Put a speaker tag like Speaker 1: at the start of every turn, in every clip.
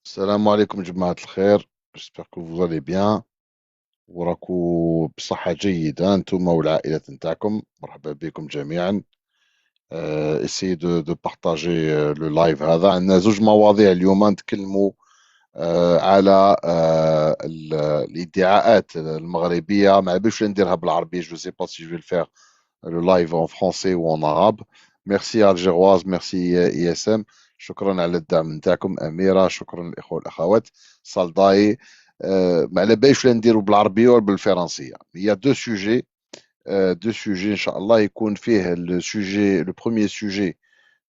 Speaker 1: السلام عليكم جماعة الخير. j'espère que vous allez bien وراكو بصحة جيدة انتم والعائلة نتاعكم. مرحبا بكم جميعا. essayez de partager le live هذا. عندنا زوج مواضيع اليوم نتكلموا على الادعاءات المغربية. ما عرفتش نديرها بالعربية. je sais pas si je vais le faire le live en français ou en arabe. Merci Algéroise, merci ISM. شكرا على الدعم نتاعكم. أميرة شكرا. الإخوة والأخوات صالداي. ما على باليش ولا نديروا بالعربية ولا بالفرنسية. Il y a deux sujets إن شاء الله. يكون فيه le premier sujet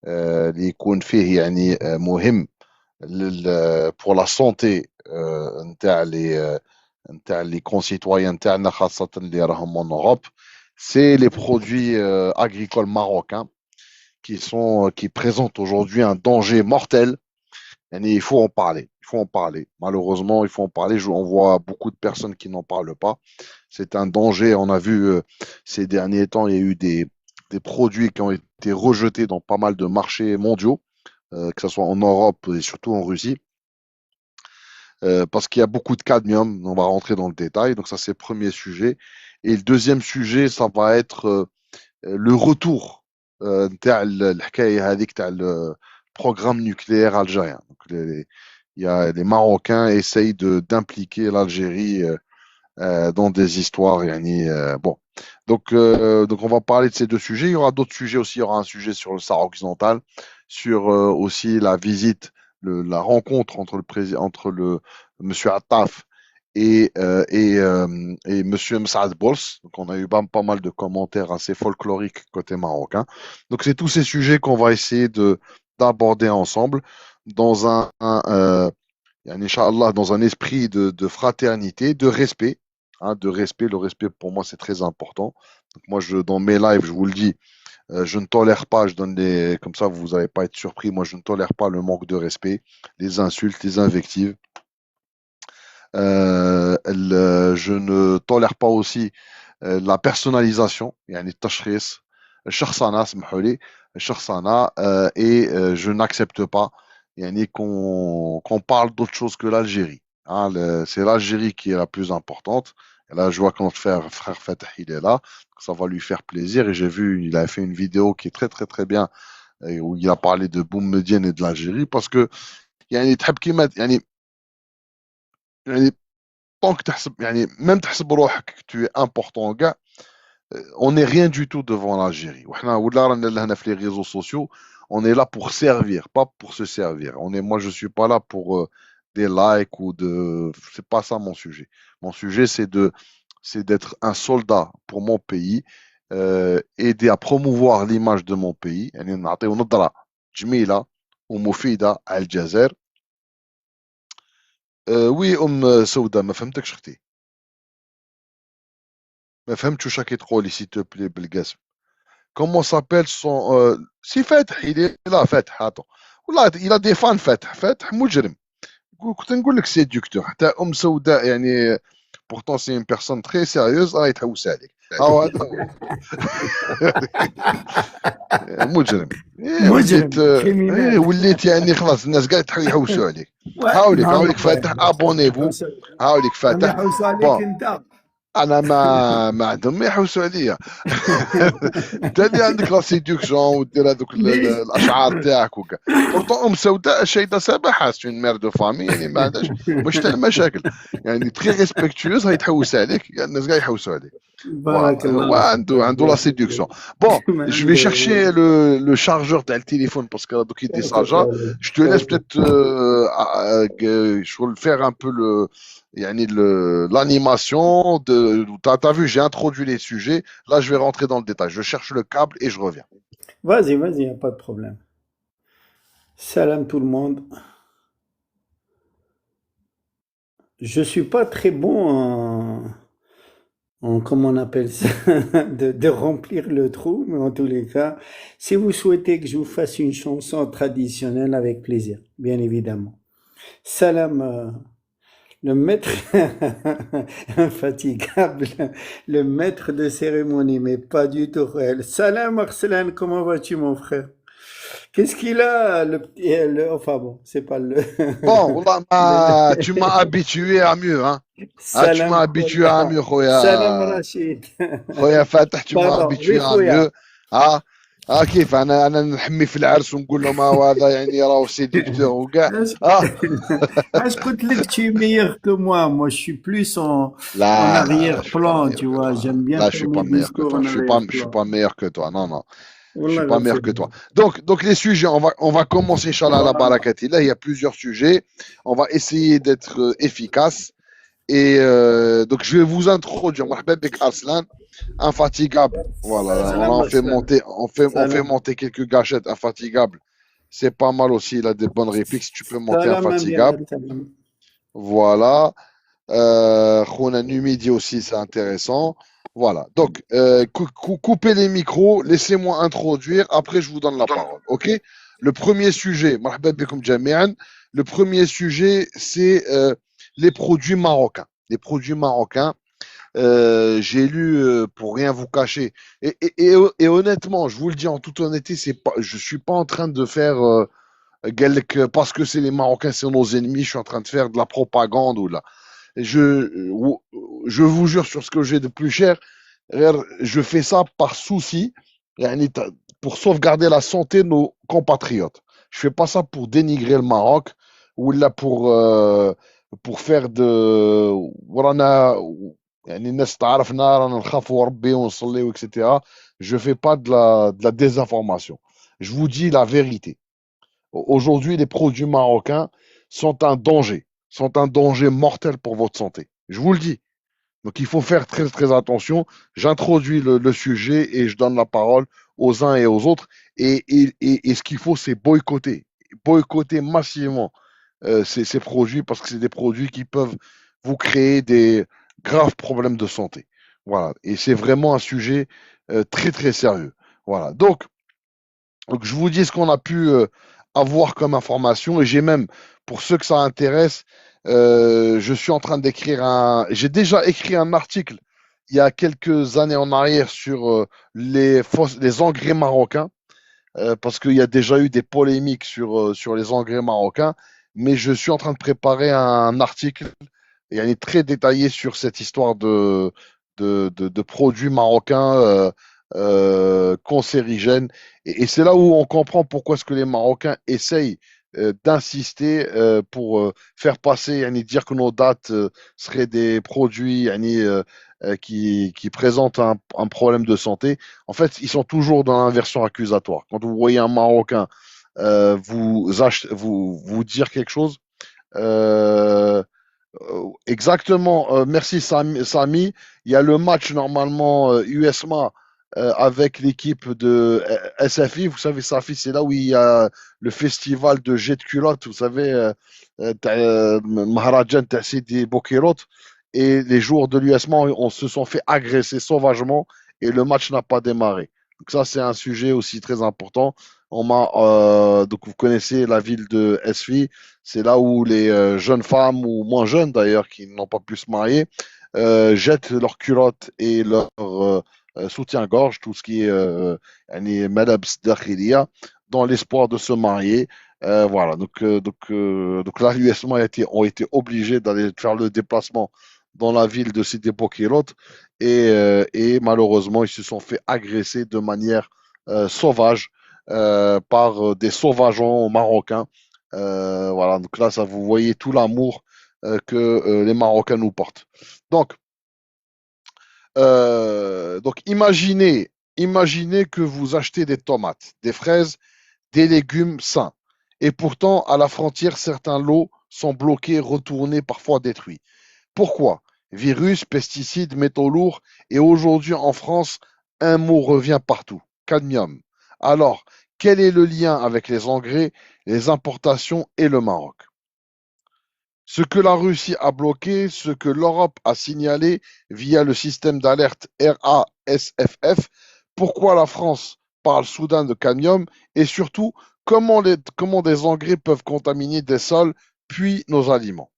Speaker 1: اللي يكون فيه يعني مهم pour la santé نتاع les concitoyens نتاعنا خاصة اللي راهم en Europe. C'est les produits agricoles marocains qui présentent aujourd'hui un danger mortel. Et il faut en parler. Il faut en parler. Malheureusement, il faut en parler. On voit beaucoup de personnes qui n'en parlent pas. C'est un danger. On a vu ces derniers temps, il y a eu des produits qui ont été rejetés dans pas mal de marchés mondiaux, que ce soit en Europe et surtout en Russie, parce qu'il y a beaucoup de cadmium. On va rentrer dans le détail. Donc ça, c'est le premier sujet. Et le deuxième sujet, ça va être le retour نتاع الحكايه هذيك تاع البروغرام nucléaire algérien. Donc il y a les Marocains essayent d'impliquer l'Algérie dans des histoires يعني, bon. Donc on va parler de ces deux sujets. Il y aura d'autres sujets aussi. Il y aura un sujet sur le Sahara occidental, sur aussi la visite, la rencontre entre le monsieur Attaf et Monsieur Msaad Bols. Donc, on a eu pas mal de commentaires assez folkloriques côté marocain. Donc, c'est tous ces sujets qu'on va essayer d'aborder ensemble dans yani, Inch'Allah, dans un esprit de fraternité, de respect. Hein, de respect. Le respect, pour moi, c'est très important. Donc, moi, dans mes lives, je vous le dis, je ne tolère pas, je donne comme ça, vous n'allez pas être surpris. Moi, je ne tolère pas le manque de respect, les insultes, les invectives. Je ne tolère pas aussi la personnalisation يعني التشخيص الشخصنة اسمحوا لي الشخصنة et je n'accepte pas يعني qu'on parle d'autre chose que l'Algérie. Hein, c'est l'Algérie qui est la plus importante. Et là, je vois que notre frère Fatah, il est là. Ça va lui faire plaisir. Et j'ai vu, il a fait une vidéo qui est très, très, très bien où il a parlé de Boumediene et de l'Algérie parce que يعني تحب كيما يعني tant que يعني même تحسب روحك tu es important كاع on n'est rien du tout devant l'Algérie. وحنا ولا رانا لهنا في les réseaux sociaux, on est là pour servir, pas pour se servir. Moi je suis pas là pour des likes ou de, c'est pas ça mon sujet. Mon sujet c'est d'être un soldat pour mon pays, aider à promouvoir l'image de mon pays. يعني نعطيو نظرة جميلة ومفيدة على الجزائر. وي سودة ما فهمتكش اختي. ما فهمتش واش راكي تقولي سي تو بلي بالقاسم. Comment s'appelle son si فاتح il est là فاتح attends والله il a des fans فاتح مجرم. كنت نقول لك سيدكتور حتى سوداء يعني pourtant c'est une personne très sérieuse راهي تحوس عليك. هاو هذا هو. مجرم.
Speaker 2: مجرم كريمينال.
Speaker 1: وليت يعني خلاص الناس قاعد يحوسوا عليك. هاوليك فاتح ابونيفو. هاوليك
Speaker 2: هم
Speaker 1: فاتح
Speaker 2: يحوسوا عليك
Speaker 1: بون.
Speaker 2: انت.
Speaker 1: انا ما عندهم ما يحوسوا عليا. انت اللي عندك لا سيدكسيون ودير هذوك الاشعار تاعك وكا. بورتون سوداء الشيطه سابحه سي اون مير دو فامي يعني ما عندهاش مش تاع المشاكل يعني تري ريسبكتوز هاي تحوس عليك يعني الناس قاعد يحوسوا عليك.
Speaker 2: بارك
Speaker 1: هو
Speaker 2: الله فيك.
Speaker 1: عنده لا سيدكسيون. Bon, je vais chercher le chargeur de le téléphone parce que donc il décharge. Je te laisse peut-être faire un peu l'animation. T'as vu, j'ai introduit les sujets. Là, je vais rentrer dans le détail. Je cherche le câble et je reviens.
Speaker 2: Vas-y, y a pas de problème. Salam tout le monde. Je suis pas très bon en comment on appelle ça, de remplir le trou, mais en tous les cas, si vous souhaitez que je vous fasse une chanson traditionnelle, avec plaisir, bien évidemment. Salam, le maître infatigable, le maître de cérémonie, mais pas du tout réel. Salam Arslan, comment vas-tu mon frère? Qu'est-ce qu'il a, le petit, enfin bon, c'est pas le,
Speaker 1: Bon, wallah, tu m'as
Speaker 2: le-
Speaker 1: habitué à mieux, hein. Ah, tu m'as
Speaker 2: Salam
Speaker 1: habitué à
Speaker 2: Khoya.
Speaker 1: mieux,
Speaker 2: Salam
Speaker 1: Khoya.
Speaker 2: Rachid.
Speaker 1: خويا فاتح tu m'as
Speaker 2: Pardon, oui,
Speaker 1: habitué à
Speaker 2: Khoya.
Speaker 1: mieux. اه كيف انا نحمي في العرس ونقول لهم هذا يعني راهو سيدكتور وكاع.
Speaker 2: Ah,
Speaker 1: اه
Speaker 2: je crois que tu es meilleur que moi. Moi, je suis plus en
Speaker 1: لا لا لا je suis pas
Speaker 2: arrière-plan,
Speaker 1: meilleur
Speaker 2: tu
Speaker 1: que
Speaker 2: vois.
Speaker 1: toi.
Speaker 2: J'aime bien
Speaker 1: Là je
Speaker 2: faire
Speaker 1: suis pas
Speaker 2: mes
Speaker 1: meilleur que
Speaker 2: discours
Speaker 1: toi.
Speaker 2: en
Speaker 1: Je suis
Speaker 2: arrière-plan.
Speaker 1: pas meilleur que toi. Non non. Je suis
Speaker 2: Wallah
Speaker 1: pas meilleur
Speaker 2: ghafir.
Speaker 1: que toi. Donc les sujets, on va commencer, Inch'Allah, à la barakatillah. Il y a plusieurs sujets. On va essayer d'être efficace. Et donc, je vais vous introduire. Marhaba bek Arslan, infatigable. Voilà, on
Speaker 2: Salam
Speaker 1: en fait
Speaker 2: Arslan.
Speaker 1: monter, on fait
Speaker 2: Salam.
Speaker 1: monter quelques gâchettes infatigables. C'est pas mal aussi. Il a des bonnes répliques. Si tu peux monter
Speaker 2: Salam
Speaker 1: infatigable.
Speaker 2: Amir. Salam.
Speaker 1: Voilà. Khouna Numidi aussi, c'est intéressant. Voilà. Donc, coupez les micros. Laissez-moi introduire. Après, je vous donne la parole. OK? Le premier sujet, marhaba bekoum jami'an. Le premier sujet, c'est les produits marocains. Les produits marocains. J'ai lu, pour rien vous cacher, et honnêtement, je vous le dis en toute honnêteté, je suis pas en train de faire parce que c'est les Marocains, c'est nos ennemis, je suis en train de faire de la propagande ou là. Je vous jure sur ce que j'ai de plus cher, je fais ça par souci, yani, pour sauvegarder la santé de nos compatriotes. Je fais pas ça pour dénigrer le Maroc ou là pour faire de ورانا يعني الناس تعرفنا رانا نخافوا ربي ونصليو etc. Je fais pas de la désinformation. Je vous dis la vérité. Aujourd'hui, les produits marocains sont un danger mortel pour votre santé. Je vous le dis. Donc, il faut faire très, très attention. J'introduis le sujet et je donne la parole aux uns et aux autres. Et ce qu'il faut, c'est boycotter. Boycotter massivement ces produits parce que c'est des produits qui peuvent vous créer des graves problèmes de santé. Voilà. Et c'est vraiment un sujet très, très sérieux. Voilà. Donc, je vous dis ce qu'on a pu avoir comme information et j'ai même, pour ceux que ça intéresse, je suis en train j'ai déjà écrit un article il y a quelques années en arrière sur les engrais marocains, parce qu'il y a déjà eu des polémiques sur les engrais marocains, mais je suis en train de préparer un article et il est très détaillé sur cette histoire de produits marocains cancérigènes. Et c'est là où on comprend pourquoi est-ce que les Marocains essayent d'insister pour faire passer, yani, dire que nos dates seraient des produits yani, qui présentent un problème de santé. En fait, ils sont toujours dans l'inversion accusatoire. Quand vous voyez un Marocain vous dire quelque chose, euh, exactement. Merci Samy. Il y a le match normalement USMA avec l'équipe de SFI. Vous savez, SFI, c'est là où il y a le festival de jet de culotte. Vous savez, Maharajan Tassidi Bokirot. Et les joueurs de l'USMA on se sont fait agresser sauvagement et le match n'a pas démarré. Donc ça, c'est un sujet aussi très important. Donc vous connaissez la ville de SFI, c'est là où les jeunes femmes, ou moins jeunes d'ailleurs, qui n'ont pas pu se marier, jettent leurs culottes et leur soutien-gorge, tout ce qui est يعني ملابس داخلية, dans l'espoir de se marier. Voilà, donc là, l'USMA ont été obligés d'aller faire le déplacement dans la ville de Sidi Bokirot et malheureusement, ils se sont fait agresser de manière sauvage par des sauvageons marocains. Voilà, donc là, ça, vous voyez tout l'amour que les Marocains nous portent. Donc, imaginez que vous achetez des tomates, des fraises, des légumes sains. Et pourtant, à la frontière, certains lots sont bloqués, retournés, parfois détruits. Pourquoi? Virus, pesticides, métaux lourds. Et aujourd'hui, en France, un mot revient partout: cadmium. Alors, quel est le lien avec les engrais, les importations et le Maroc? Ce que la Russie a bloqué, ce que l'Europe a signalé via le système d'alerte RASFF, pourquoi la France parle soudain de cadmium et surtout, comment des engrais peuvent contaminer des sols puis nos aliments.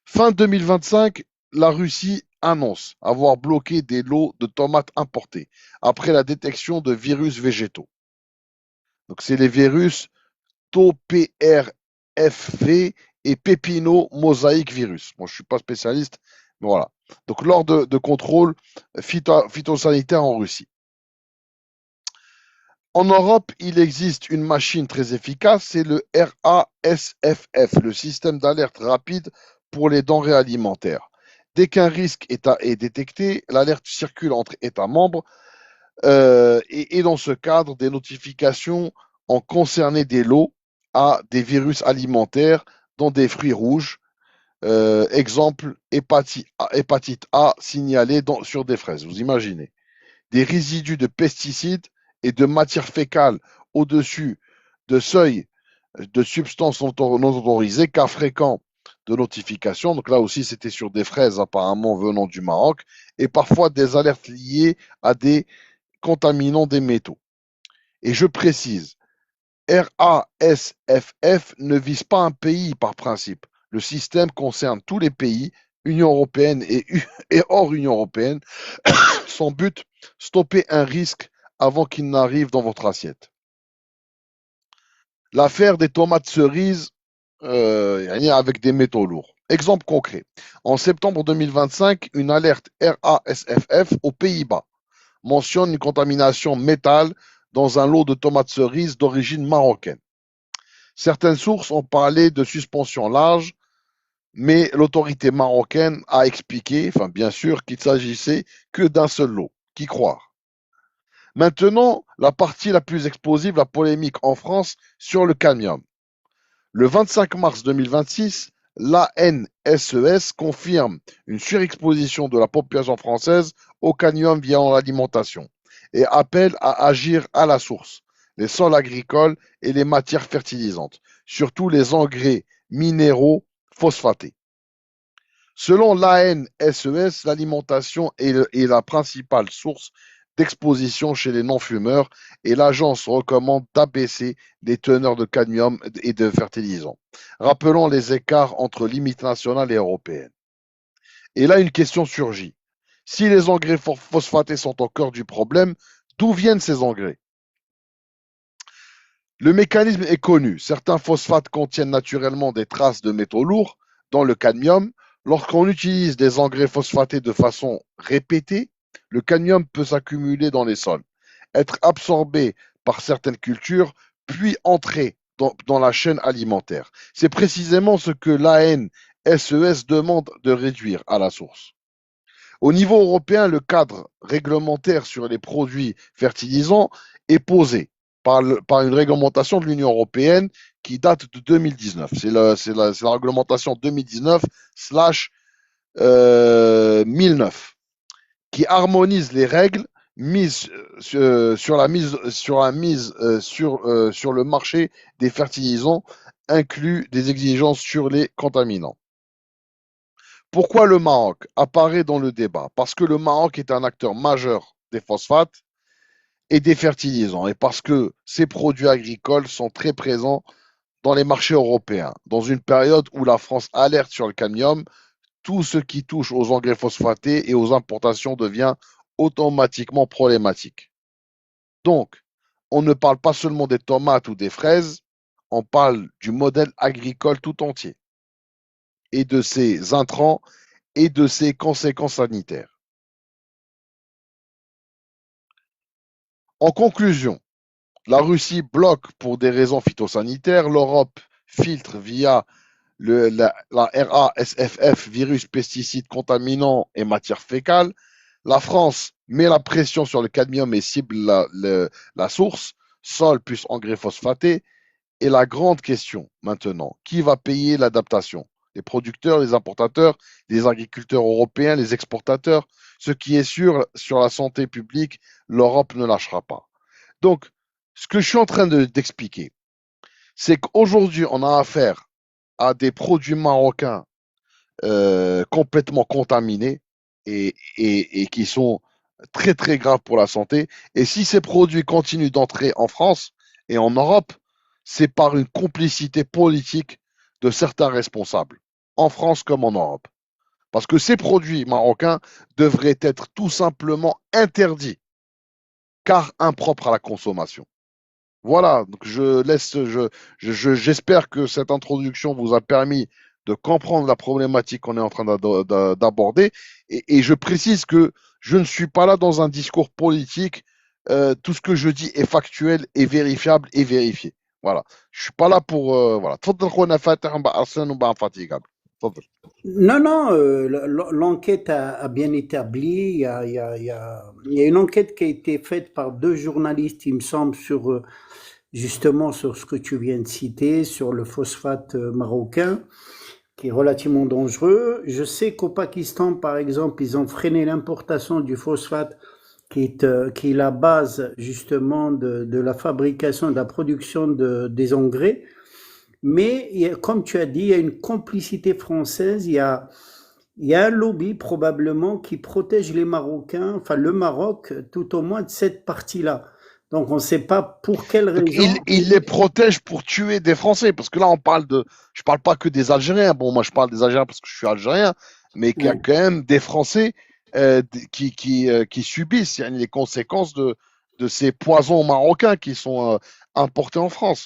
Speaker 1: Fin 2025, la Russie annonce avoir bloqué des lots de tomates importés après la détection de virus végétaux. Donc, c'est les virus TOPRFV et Pépino mosaïque virus. Bon, je ne suis pas spécialiste, mais voilà. Donc, lors de contrôle phytosanitaire en Russie. En Europe, il existe une machine très efficace, c'est le RASFF, le système d'alerte rapide pour les denrées alimentaires. Dès qu'un risque est détecté, l'alerte circule entre États membres et dans ce cadre, des notifications ont concerné des lots à des virus alimentaires dans des fruits rouges. Exemple, hépatite A signalée sur des fraises. Vous imaginez des résidus de pesticides et de matières fécales au-dessus de seuils de substances non autorisées, cas fréquents de notification. Donc là aussi, c'était sur des fraises apparemment venant du Maroc et parfois des alertes liées à des contaminants des métaux. Et je précise, RASFF ne vise pas un pays par principe. Le système concerne tous les pays, Union européenne et hors Union européenne. Son but, stopper un risque avant qu'il n'arrive dans votre assiette. L'affaire des tomates cerises avec des métaux lourds. Exemple concret. En septembre 2025, une alerte RASFF aux Pays-Bas mentionne une contamination métal dans un lot de tomates cerises d'origine marocaine. Certaines sources ont parlé de suspension large, mais l'autorité marocaine a expliqué, enfin bien sûr, qu'il s'agissait que d'un seul lot. Qui croire? Maintenant, la partie la plus explosive, la polémique en France sur le cadmium. Le 25 mars 2026, l'ANSES confirme une surexposition de la population française au cadmium via l'alimentation et appelle à agir à la source, les sols agricoles et les matières fertilisantes, surtout les engrais minéraux phosphatés. Selon l'ANSES, l'alimentation est la principale source d'exposition chez les non-fumeurs et l'agence recommande d'abaisser les teneurs de cadmium et de fertilisants. Rappelons les écarts entre limites nationales et européennes. Et là, une question surgit. Si les engrais phosphatés sont au cœur du problème, d'où viennent ces engrais? Le mécanisme est connu. Certains phosphates contiennent naturellement des traces de métaux lourds, dont le cadmium. Lorsqu'on utilise des engrais phosphatés de façon répétée, le cadmium peut s'accumuler dans les sols, être absorbé par certaines cultures, puis entrer dans la chaîne alimentaire. C'est précisément ce que l'ANSES demande de réduire à la source. Au niveau européen, le cadre réglementaire sur les produits fertilisants est posé par une réglementation de l'Union européenne qui date de 2019. C'est la réglementation 2019/1009 qui harmonise les règles mises sur le marché des fertilisants, inclus des exigences sur les contaminants. Pourquoi le Maroc apparaît dans le débat? Parce que le Maroc est un acteur majeur des phosphates et des fertilisants, et parce que ces produits agricoles sont très présents dans les marchés européens. Dans une période où la France alerte sur le cadmium, tout ce qui touche aux engrais phosphatés et aux importations devient automatiquement problématique. Donc, on ne parle pas seulement des tomates ou des fraises, on parle du modèle agricole tout entier et de ses intrants et de ses conséquences sanitaires. En conclusion, la Russie bloque pour des raisons phytosanitaires, l'Europe filtre via la RASFF, virus, pesticides, contaminants et matières fécales. La France met la pression sur le cadmium et cible la source, sol plus engrais phosphatés. Et la grande question maintenant, qui va payer l'adaptation? Les producteurs, les importateurs, les agriculteurs européens, les exportateurs. Ce qui est sûr, sur la santé publique, l'Europe ne lâchera pas. Donc, ce que je suis en train d'expliquer, c'est qu'aujourd'hui, on a affaire à des produits marocains complètement contaminés et qui sont très très graves pour la santé. Et si ces produits continuent d'entrer en France et en Europe, c'est par une complicité politique de certains responsables, en France comme en Europe. Parce que ces produits marocains devraient être tout simplement interdits, car impropres à la consommation. Voilà, donc j'espère que cette introduction vous a permis de comprendre la problématique qu'on est en train d'aborder. Et je précise que je ne suis pas là dans un discours politique. Tout ce que je dis est factuel, est vérifiable et vérifié. Voilà. Je suis pas là pour. Voilà. تفضل خونا فاتح ومن بعد أرسلان ومن بعد infatigable. تفضل.
Speaker 2: Non, non, l'enquête a bien établi. Il y a une enquête qui a été faite par deux journalistes, il me semble, sur justement sur ce que tu viens de citer, sur le phosphate marocain, qui est relativement dangereux. Je sais qu'au Pakistan, par exemple, ils ont freiné l'importation du phosphate, qui est la base justement de la fabrication, de la production des engrais. Mais comme tu as dit, il y a une complicité française, il y a un lobby probablement qui protège les Marocains, enfin le Maroc, tout au moins de cette partie-là. Donc on ne sait pas pour quelle
Speaker 1: Donc,
Speaker 2: raison.
Speaker 1: il les protège pour tuer des Français. Parce que là, je parle pas que des Algériens. Bon, moi, je parle des Algériens parce que je suis algérien. Mais qu'il y a
Speaker 2: Ouais.
Speaker 1: quand même des Français qui subissent les conséquences de ces poisons marocains qui sont importés en France.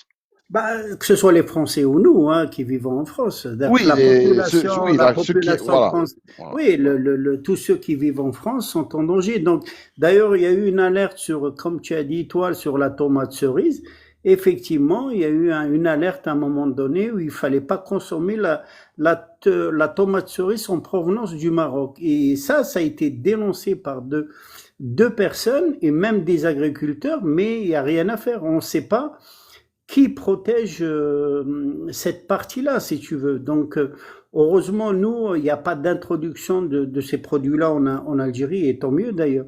Speaker 2: Bah, que ce soit les Français ou nous, hein, qui vivons en France. Donc,
Speaker 1: Oui, oui,
Speaker 2: la
Speaker 1: là, ceux qui.
Speaker 2: population
Speaker 1: Voilà.
Speaker 2: France,
Speaker 1: Voilà.
Speaker 2: oui, tous ceux qui vivent en France sont en danger. Donc, d'ailleurs, il y a eu une alerte sur, comme tu as dit, toi, sur la tomate cerise. Effectivement, il y a eu une alerte à un moment donné où il fallait pas consommer la tomate cerise en provenance du Maroc. Et ça a été dénoncé par deux personnes et même des agriculteurs, mais il n'y a rien à faire. On ne sait pas qui protège cette partie-là, si tu veux. Donc, heureusement, nous, il n'y a pas d'introduction de ces produits-là en Algérie, et tant mieux d'ailleurs.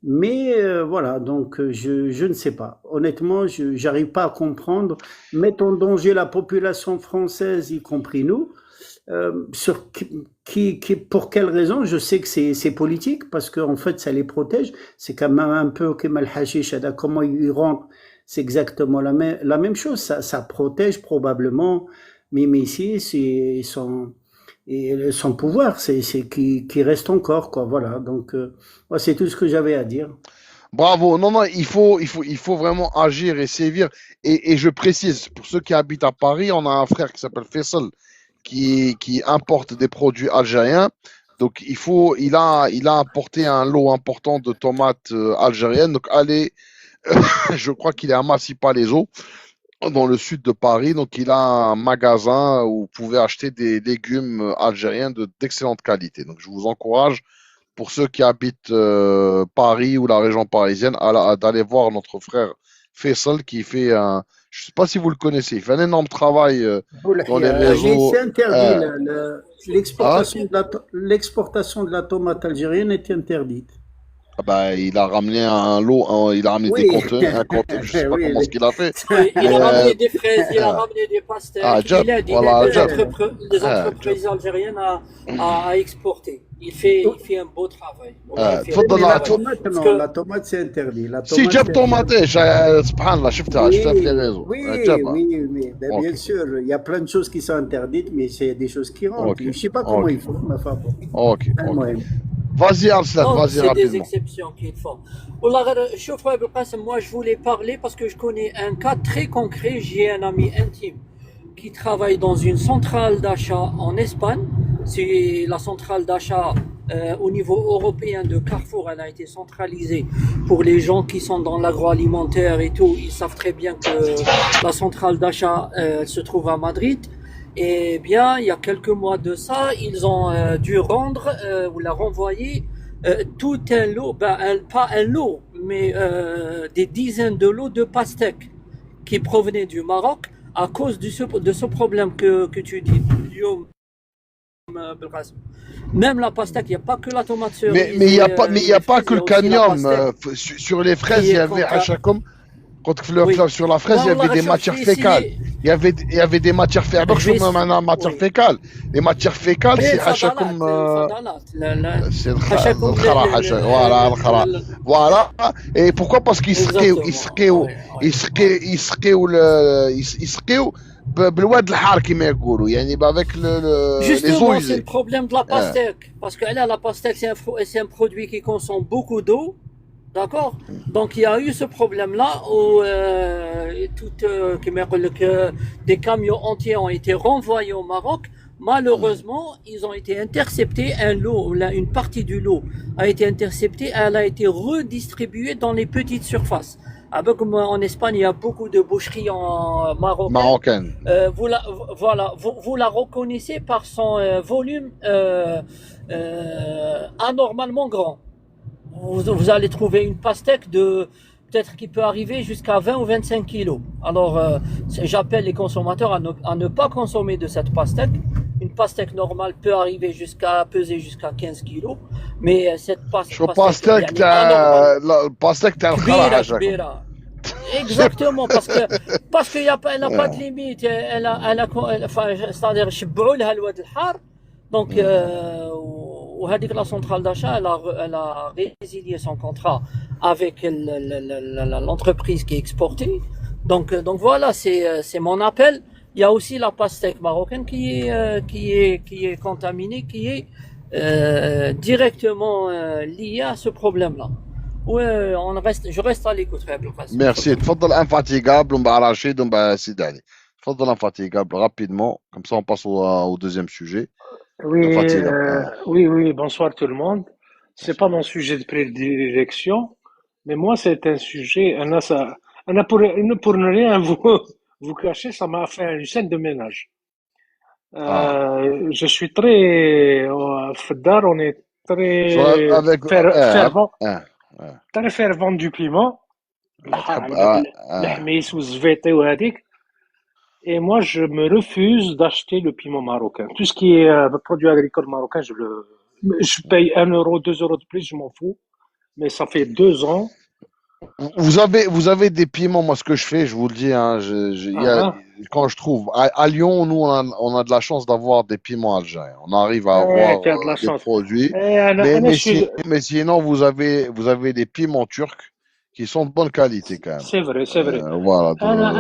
Speaker 2: Mais voilà, donc je ne sais pas. Honnêtement, je n'arrive pas à comprendre. Mettre en danger la population française, y compris nous, sur pour quelle raison? Je sais que c'est politique, parce qu'en fait, ça les protège. C'est quand même un peu comme le hashish, comment ils rentrent. C'est exactement la même chose. Ça protège probablement, mais ici, son pouvoir, c'est qui reste encore, quoi. Voilà. Donc, ouais, c'est tout ce que j'avais à dire.
Speaker 1: Bravo. Non, non, il faut vraiment agir et sévir. Et je précise, pour ceux qui habitent à Paris, on a un frère qui s'appelle Faisal qui importe des produits algériens. Donc, il a importé un lot important de tomates algériennes. Donc, allez, je crois qu'il est à Massy-Palaiseau, dans le sud de Paris. Donc, il a un magasin où vous pouvez acheter des légumes algériens d'excellente qualité. Donc, je vous encourage, pour ceux qui habitent Paris ou la région parisienne, d'aller voir notre frère Faisal qui fait un. Je ne sais pas si vous le connaissez, il fait un énorme travail dans les
Speaker 2: Mais
Speaker 1: réseaux.
Speaker 2: c'est interdit.
Speaker 1: Euh, ah,
Speaker 2: L'exportation de la tomate algérienne est interdite.
Speaker 1: ah bah, il a ramené un lot, il a ramené des
Speaker 2: Oui,
Speaker 1: conteneurs, je sais pas
Speaker 2: oui,
Speaker 1: comment ce qu'il a fait,
Speaker 3: Oui, il
Speaker 1: mais
Speaker 3: a ramené des fraises, il a ramené des pastèques.
Speaker 1: Jab,
Speaker 3: Il
Speaker 1: voilà,
Speaker 3: aide
Speaker 1: Jab,
Speaker 3: les
Speaker 1: Jab.
Speaker 3: entreprises algériennes à exporter. Il fait un beau travail. Wallah, il fait un beau
Speaker 1: تفضل
Speaker 2: mais la
Speaker 3: travail.
Speaker 2: tomate,
Speaker 3: Parce
Speaker 2: non,
Speaker 3: que,
Speaker 2: la tomate c'est interdit. La
Speaker 1: سي
Speaker 2: tomate
Speaker 1: جاب
Speaker 2: c'est
Speaker 1: طوماط
Speaker 2: interdit.
Speaker 1: ايش سبحان الله شفتها في لي
Speaker 2: Oui,
Speaker 1: ريزو
Speaker 2: oui,
Speaker 1: جابها.
Speaker 2: oui, mais ben, bien
Speaker 1: اوكي
Speaker 2: sûr, il y a plein de choses qui sont interdites, mais c'est des choses qui rentrent. Je
Speaker 1: اوكي
Speaker 2: sais pas comment
Speaker 1: اوكي
Speaker 2: ils font, mais enfin bon.
Speaker 1: اوكي
Speaker 2: المهم.
Speaker 1: فازي ارسلان
Speaker 3: non,
Speaker 1: فازي
Speaker 3: c'est des
Speaker 1: رابيدمون.
Speaker 3: exceptions qu'ils font. Wallah, chauffe Abou Qasim, moi je voulais parler parce que je connais un cas très concret. J'ai un ami intime qui travaille dans une centrale d'achat en Espagne. C'est la centrale d'achat au niveau européen de Carrefour. Elle a été centralisée pour les gens qui sont dans l'agroalimentaire et tout. Ils savent très bien que la centrale d'achat se trouve à Madrid. Eh bien, il y a quelques mois de ça, ils ont dû rendre ou la renvoyer tout un lot, pas un lot, mais des dizaines de lots de pastèques qui provenaient du Maroc à cause de ce problème que tu dis. Même la pastèque, il n'y a pas que la tomate
Speaker 1: Mais
Speaker 3: cerise
Speaker 1: il
Speaker 3: et
Speaker 1: y a
Speaker 3: les
Speaker 1: pas
Speaker 3: fraises,
Speaker 1: que
Speaker 3: il y
Speaker 1: le
Speaker 3: a aussi la
Speaker 1: cadmium.
Speaker 3: pastèque
Speaker 1: Sur les fraises,
Speaker 3: qui
Speaker 1: il y
Speaker 3: est
Speaker 1: avait Hachakom. Quand
Speaker 3: Oui.
Speaker 1: sur la fraise,
Speaker 3: Ben,
Speaker 1: il y avait
Speaker 3: Allah,
Speaker 1: des
Speaker 3: je
Speaker 1: matières
Speaker 3: vais
Speaker 1: fécales.
Speaker 3: essayer.
Speaker 1: Il y avait des matières fécales. Donc,
Speaker 3: Je
Speaker 1: je
Speaker 3: vais
Speaker 1: me
Speaker 3: essayer.
Speaker 1: maintenant matières
Speaker 3: Oui.
Speaker 1: fécales. Les matières fécales,
Speaker 3: Mais
Speaker 1: c'est
Speaker 3: الفضلات
Speaker 1: Hachakom.
Speaker 3: الفضلات
Speaker 1: C'est
Speaker 3: حشاكم
Speaker 1: voilà, voilà. Et pourquoi? Parce qu'ils
Speaker 3: exactement. Ouais, ouais, ouais.
Speaker 1: يسقيو بالواد الحار كما يقولوا يعني avec les eaux
Speaker 3: Justement, c'est le
Speaker 1: usées.
Speaker 3: problème de la
Speaker 1: آه.
Speaker 3: pastèque. Parce que là, la pastèque, c'est un produit qui consomme beaucoup d'eau. D'accord? Donc il y a eu ce problème-là où des camions entiers ont été renvoyés au Maroc. Malheureusement, ils ont été interceptés. Une partie du lot a été interceptée. Elle a été redistribuée dans les petites surfaces. Comme en Espagne, il y a beaucoup de boucheries marocaines.
Speaker 1: Marocaine.
Speaker 3: Voilà, vous la reconnaissez par son volume anormalement grand. Vous allez trouver une pastèque de peut-être qui peut arriver jusqu'à 20 ou 25 kilos. Alors, j'appelle les consommateurs à ne pas consommer de cette pastèque. Une pastèque normale peut arriver peser jusqu'à 15 kilos, mais cette
Speaker 1: شو
Speaker 3: pastèque,
Speaker 1: باستيك
Speaker 3: elle est anormale.
Speaker 1: باستيك تاع الخرا
Speaker 3: كبيرة
Speaker 1: حاجه.
Speaker 3: كبيرة. Exactement, parce qu'il y a pas, elle n'a pas de limite. Enfin, c'est-à-dire, شبعوا لها الواد الحار. Donc, وهذيك la centrale d'achat, elle a résilié son contrat avec l'entreprise qui exportait. Donc voilà, c'est mon appel. Il y a aussi la pastèque marocaine qui est contaminée, qui est directement liée à ce problème-là. Ouais, je reste à l'écoute, Abdel Qasim.
Speaker 1: Merci. تفضل infatigable ومع رشيد ومع سيدي علي. تفضل infatigable rapidement, comme ça on passe au deuxième sujet.
Speaker 4: Oui,
Speaker 1: Infatigable.
Speaker 4: oui, bonsoir tout le monde. C'est pas mon sujet de prédilection, mais moi, c'est un sujet, pour ne rien vous cacher, ça m'a fait une scène de ménage. Je suis très, Fedar, on est
Speaker 1: avec
Speaker 4: fervent,
Speaker 1: اه
Speaker 4: très fervent du piment.
Speaker 1: تحب
Speaker 4: الحميس والزفيطي وهذيك. Et moi, je me refuse d'acheter le piment marocain. Tout ce qui est produit agricole marocain, je paye 1 euro, 2 euros de plus, je m'en fous. Mais ça fait 2 ans.
Speaker 1: Vous avez des piments, moi ce que je fais, je vous le dis, hein, quand je trouve, à Lyon, nous on a de la chance d'avoir des piments algériens. On arrive à avoir
Speaker 4: Tu as de la
Speaker 1: des
Speaker 4: chance.
Speaker 1: produits, mais sinon vous avez des piments turcs qui sont de bonne qualité quand même.
Speaker 4: C'est vrai, c'est vrai.
Speaker 1: Voilà.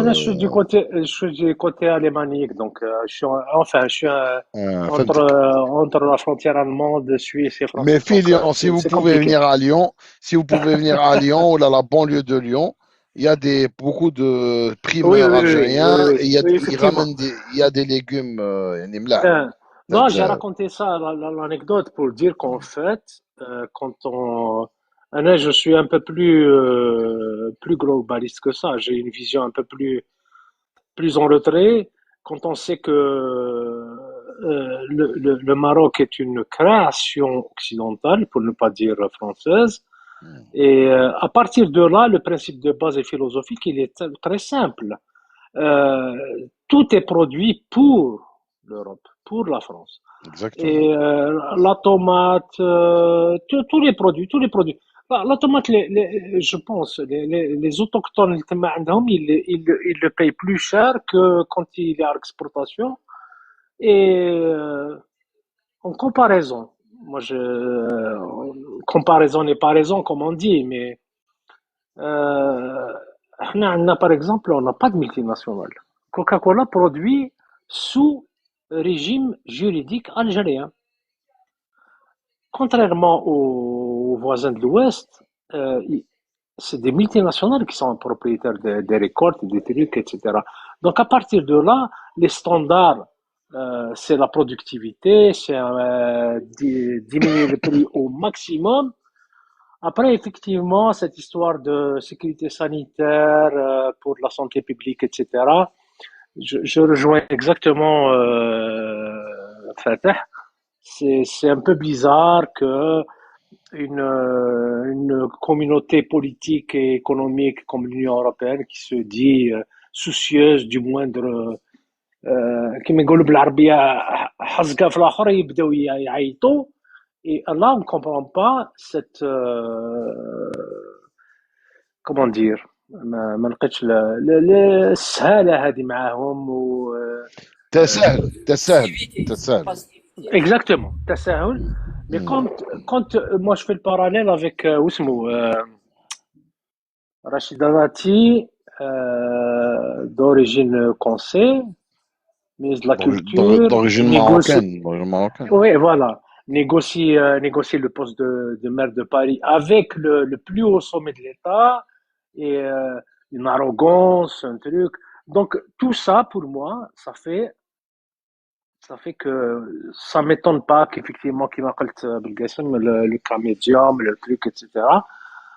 Speaker 4: Je suis du côté alémanique, donc je suis entre la frontière allemande, suisse et française.
Speaker 1: Mais Lyon,
Speaker 4: si vous pouvez
Speaker 1: venir à Lyon, ou à la banlieue de Lyon, il y a beaucoup de primeurs algériens et il y a des légumes.
Speaker 4: Non, j'ai raconté ça, l'anecdote, pour dire qu'en fait, je suis un peu plus globaliste que ça. J'ai une vision un peu plus en retrait. Quand on sait que le Maroc est une création occidentale, pour ne pas dire française, et à partir de là, le principe de base et philosophique, il est très simple. Tout est produit pour l'Europe, pour la France.
Speaker 1: Exactement.
Speaker 4: Et la tomate, tous les produits. La tomate, je pense, les autochtones, ils le payent plus cher que quand il est à l'exportation. Et en comparaison, comparaison n'est pas raison, comme on dit, mais par exemple, on n'a pas de multinationale. Coca-Cola produit sous régime juridique algérien. Contrairement aux voisins de l'Ouest, c'est des multinationales qui sont propriétaires des récoltes, des trucs, etc. Donc à partir de là, les standards, c'est la productivité, c'est diminuer le prix au maximum. Après, effectivement, cette histoire de sécurité sanitaire pour la santé publique, etc., je rejoins exactement Fatah. C'est un peu bizarre que une communauté politique et économique comme l'Union européenne qui se dit soucieuse du moindre كما يقولوا بالعربية حزقة في الآخر يبداو يعيطوا. Et là, on ne comprend pas cette comment dire ما لقيتش السهالة هذه معاهم و
Speaker 1: تسهل.
Speaker 4: Exactement, تساهل. Mais quand moi je fais le parallèle avec Rachida Dati, d'origine conseil, ministre de la Culture.
Speaker 1: D'origine marocaine.
Speaker 4: Oui, voilà. négocier le poste de maire de Paris avec le plus haut sommet de l'État et une arrogance, un truc. Donc tout ça, pour moi, ça fait que ça m'étonne pas qu'effectivement, qui m'a le cas médium, le truc, etc.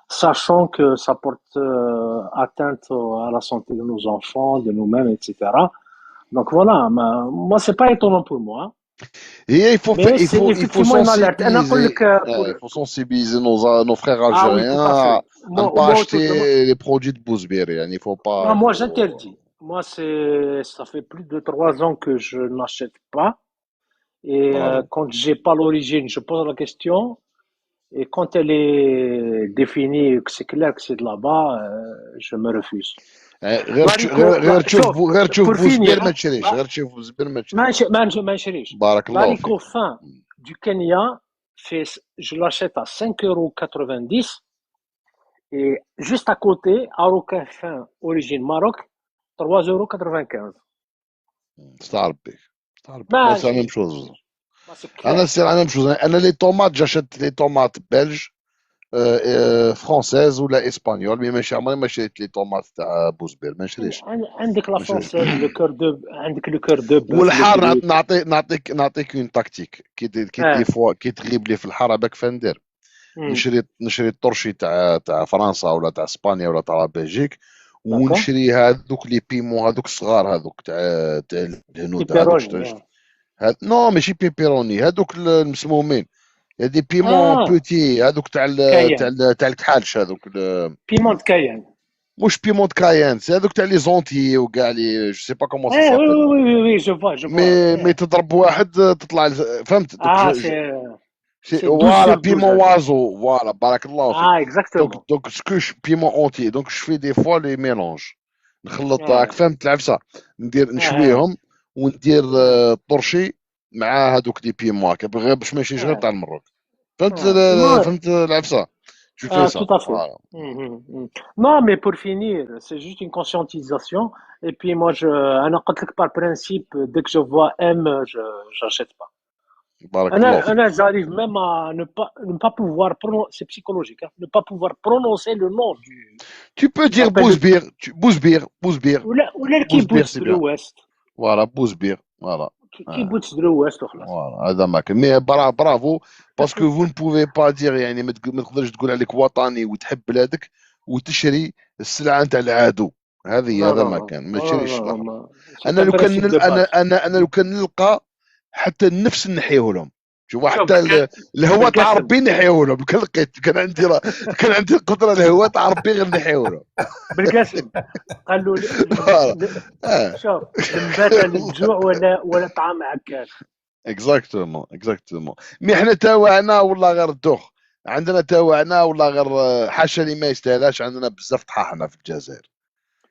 Speaker 4: Sachant que ça porte atteinte à la santé de nos enfants, de nous-mêmes, etc. Donc voilà, moi c'est pas étonnant pour moi,
Speaker 1: Et
Speaker 4: mais c'est
Speaker 1: il faut
Speaker 4: effectivement une alerte. أنا أقول
Speaker 1: sensibiliser,
Speaker 4: لك pour
Speaker 1: il faut sensibiliser nos frères
Speaker 4: ah oui, tout à
Speaker 1: algériens
Speaker 4: fait.
Speaker 1: à ne
Speaker 4: Moi,
Speaker 1: pas
Speaker 4: moi, autour de moi,
Speaker 1: acheter les produits de Bouzbir. Il ne faut pas,
Speaker 4: non,
Speaker 1: il
Speaker 4: moi
Speaker 1: faut...
Speaker 4: j'interdis. Moi, ça fait plus de 3 ans que je n'achète pas. Et
Speaker 1: Voilà.
Speaker 4: quand j'ai pas l'origine, je pose la question. Et quand elle est définie, que c'est clair que c'est de là-bas, je me refuse. شوف
Speaker 1: غير تشوف
Speaker 4: pour finir
Speaker 1: بوزبير ما تشريش، غير تشوف بوزبير ما تشريش.
Speaker 4: ما نشريش
Speaker 1: بارك الله فيك.
Speaker 4: l'haricot fin du Kenya je l'achète à 5,90 € et juste à côté haricot fin origine Maroc 3,95 €.
Speaker 1: استعرب بك، استعرب بك.
Speaker 4: ما
Speaker 1: ما سي لا ميم
Speaker 4: نشريش
Speaker 1: شوز.
Speaker 4: c'est
Speaker 1: انا
Speaker 4: clair.
Speaker 1: سي لا ميم شوز. انا لي طوماط جاشيت لي طوماط بلج فرونسيز ولا اسبانيول، مي ماشي عمري ما شريت لي طوماط تاع بوزبير، ما نشريش،
Speaker 4: عندك لا
Speaker 1: ما نشريش.
Speaker 4: فرونسيز عندك لو كور دو بوف لو
Speaker 1: والحار
Speaker 4: بروت.
Speaker 1: نعطيك اون تاكتيك. كي دي
Speaker 4: اه.
Speaker 1: فوا كي تغيب لي في الحار هذاك فين ندير؟ نشري الطرشي تاع فرنسا ولا تاع اسبانيا ولا تاع بلجيك،
Speaker 4: داكور.
Speaker 1: ونشري هذوك لي بيمون هذوك الصغار هذوك تاع الهنود هذوك
Speaker 4: بيبروني.
Speaker 1: نو ماشي بيبيروني، هذوك المسمومين، دي بيمون
Speaker 4: اه
Speaker 1: بوتي هذوك
Speaker 4: كاين
Speaker 1: تاع الكحالش هذوك
Speaker 4: بيمون كاين.
Speaker 1: مش بيمون كاين، سي هذوك تاع لي زونتي وكاع لي جو سي با كومون سا
Speaker 4: اه وي
Speaker 1: سابيل.
Speaker 4: وي وي وي جو فوا
Speaker 1: مي تضرب واحد تطلع فهمت دوك
Speaker 4: اه سي 12
Speaker 1: فوالا
Speaker 4: sur 12
Speaker 1: بيمون
Speaker 4: هذاك.
Speaker 1: وازو فوالا بارك الله فيك.
Speaker 4: اه اكزاكتومون.
Speaker 1: دونك سكوش بيمون اونتي، دونك جو في دي فوا لي ميلونج، نخلط
Speaker 4: اه
Speaker 1: راك فهمت العفسه، ندير
Speaker 4: اه
Speaker 1: نشويهم وندير
Speaker 4: اه
Speaker 1: طرشي مع هذوك لي بيمون هكا غير باش ما يجيش غير
Speaker 4: اه
Speaker 1: تاع المروك. فهمت
Speaker 4: ما
Speaker 1: فهمت العفسه. Tu fais ça.
Speaker 4: tout à fait.
Speaker 1: Voilà.
Speaker 4: Non, mais pour finir, c'est juste une conscientisation. Et puis moi, أنا قلت لك par principe, dès que je vois M, j'achète pas.
Speaker 1: بارك الله فيك.
Speaker 4: J'arrive même à ne pas pouvoir prononcer, c'est psychologique, hein, ne pas pouvoir prononcer le nom
Speaker 1: Tu peux
Speaker 4: qui
Speaker 1: dire
Speaker 4: m'appelle de,
Speaker 1: Bouzbir, Bouzbir,
Speaker 4: ولا
Speaker 1: Bouzbir
Speaker 4: الكيبوتش
Speaker 1: c'est
Speaker 4: de
Speaker 1: bien.
Speaker 4: l'Ouest,
Speaker 1: Voilà, Bouzbir, voilà.
Speaker 4: كيبوتش de l'Ouest وخلاص.
Speaker 1: فوالا هذا ماك. مي برافو، باسكو فو نبوفي با دير، يعني ما تقدرش تقول عليك وطني وتحب بلادك وتشري السلعه نتاع العدو.
Speaker 4: Non,
Speaker 1: هذا
Speaker 4: non,
Speaker 1: ما
Speaker 4: non,
Speaker 1: كان، ما
Speaker 4: non,
Speaker 1: تشريش
Speaker 4: non, non,
Speaker 1: الاخر.
Speaker 4: c'est un principe de base.
Speaker 1: انا لو كان نلقى حتى النفس نحيه لهم، شوف
Speaker 4: شوف
Speaker 1: حتى الهواء تاع
Speaker 4: بالقسم
Speaker 1: ربي نحيه لهم. كان لقيت كان عندي القدره الهواء تاع ربي غير نحيه لهم.
Speaker 4: بالقسم قالوا شوف نبات للجوع ولا طعام عكاش.
Speaker 1: اكزاكتومون. مي حنا تاوعنا والله غير الدوخ، عندنا تاوعنا والله غير حاشا لي ما يستاهلاش. عندنا بزاف طحاحنا في الجزائر،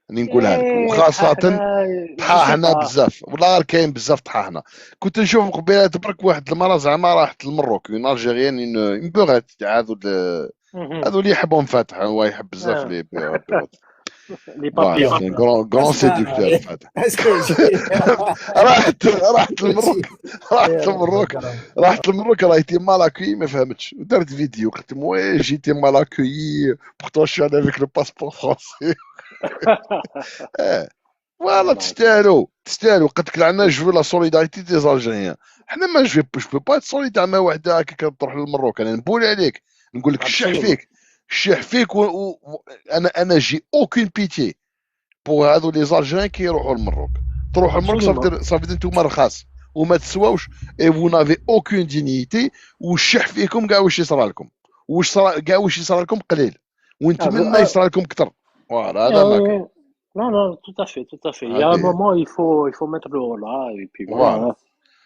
Speaker 1: راني نقولها لك،
Speaker 4: ايه
Speaker 1: وخاصة
Speaker 4: طحاحنا جو سي
Speaker 1: طحاحنا
Speaker 4: با.
Speaker 1: بزاف والله غير كاين بزاف طحاحنا. كنت نشوف قبيله برك واحد المرة زعما راحت للمروك، اون الجيريان اون بوغات تاع هذو اللي يحبهم فاتح، هو يحب بزاف لي بوغات.
Speaker 4: لي
Speaker 1: فوالا
Speaker 4: بابيون.
Speaker 1: سي غران سيدكتور فاتح.
Speaker 2: اسكو
Speaker 1: راحت للمروك، راحت للمروك راهي تي مالاكوي ما فهمتش، ودارت فيديو قلت لهم وي جيتي مالاكوي بورتون شو انا افيك لو باسبور فرونسي. فوالا تستاهلوا قلت لك عندنا جو لا سوليداريتي دي زالجيريان. حنا ما جو بو با سوليدار مع وحده هكا تروح للمروك. انا نبولي عليك نقول لك الشيح فيك انا جي اوكين بيتي بو هذو لي زالجيريان كي يروحوا للمروك. تروح للمروك صافي نتوما رخاص وما تسواوش، اي فو نافي اوكين دينيتي، والشح فيكم كاع واش يصرى لكم، كاع واش يصرى لكم قليل، ونتمنى يصرى لكم كثر. فوالا هذا ما كاين.
Speaker 4: Non, non, tout à fait, tout à fait. Il y a un
Speaker 1: هذه
Speaker 4: moment, il faut mettre le haut là, et puis voilà.
Speaker 1: فوالا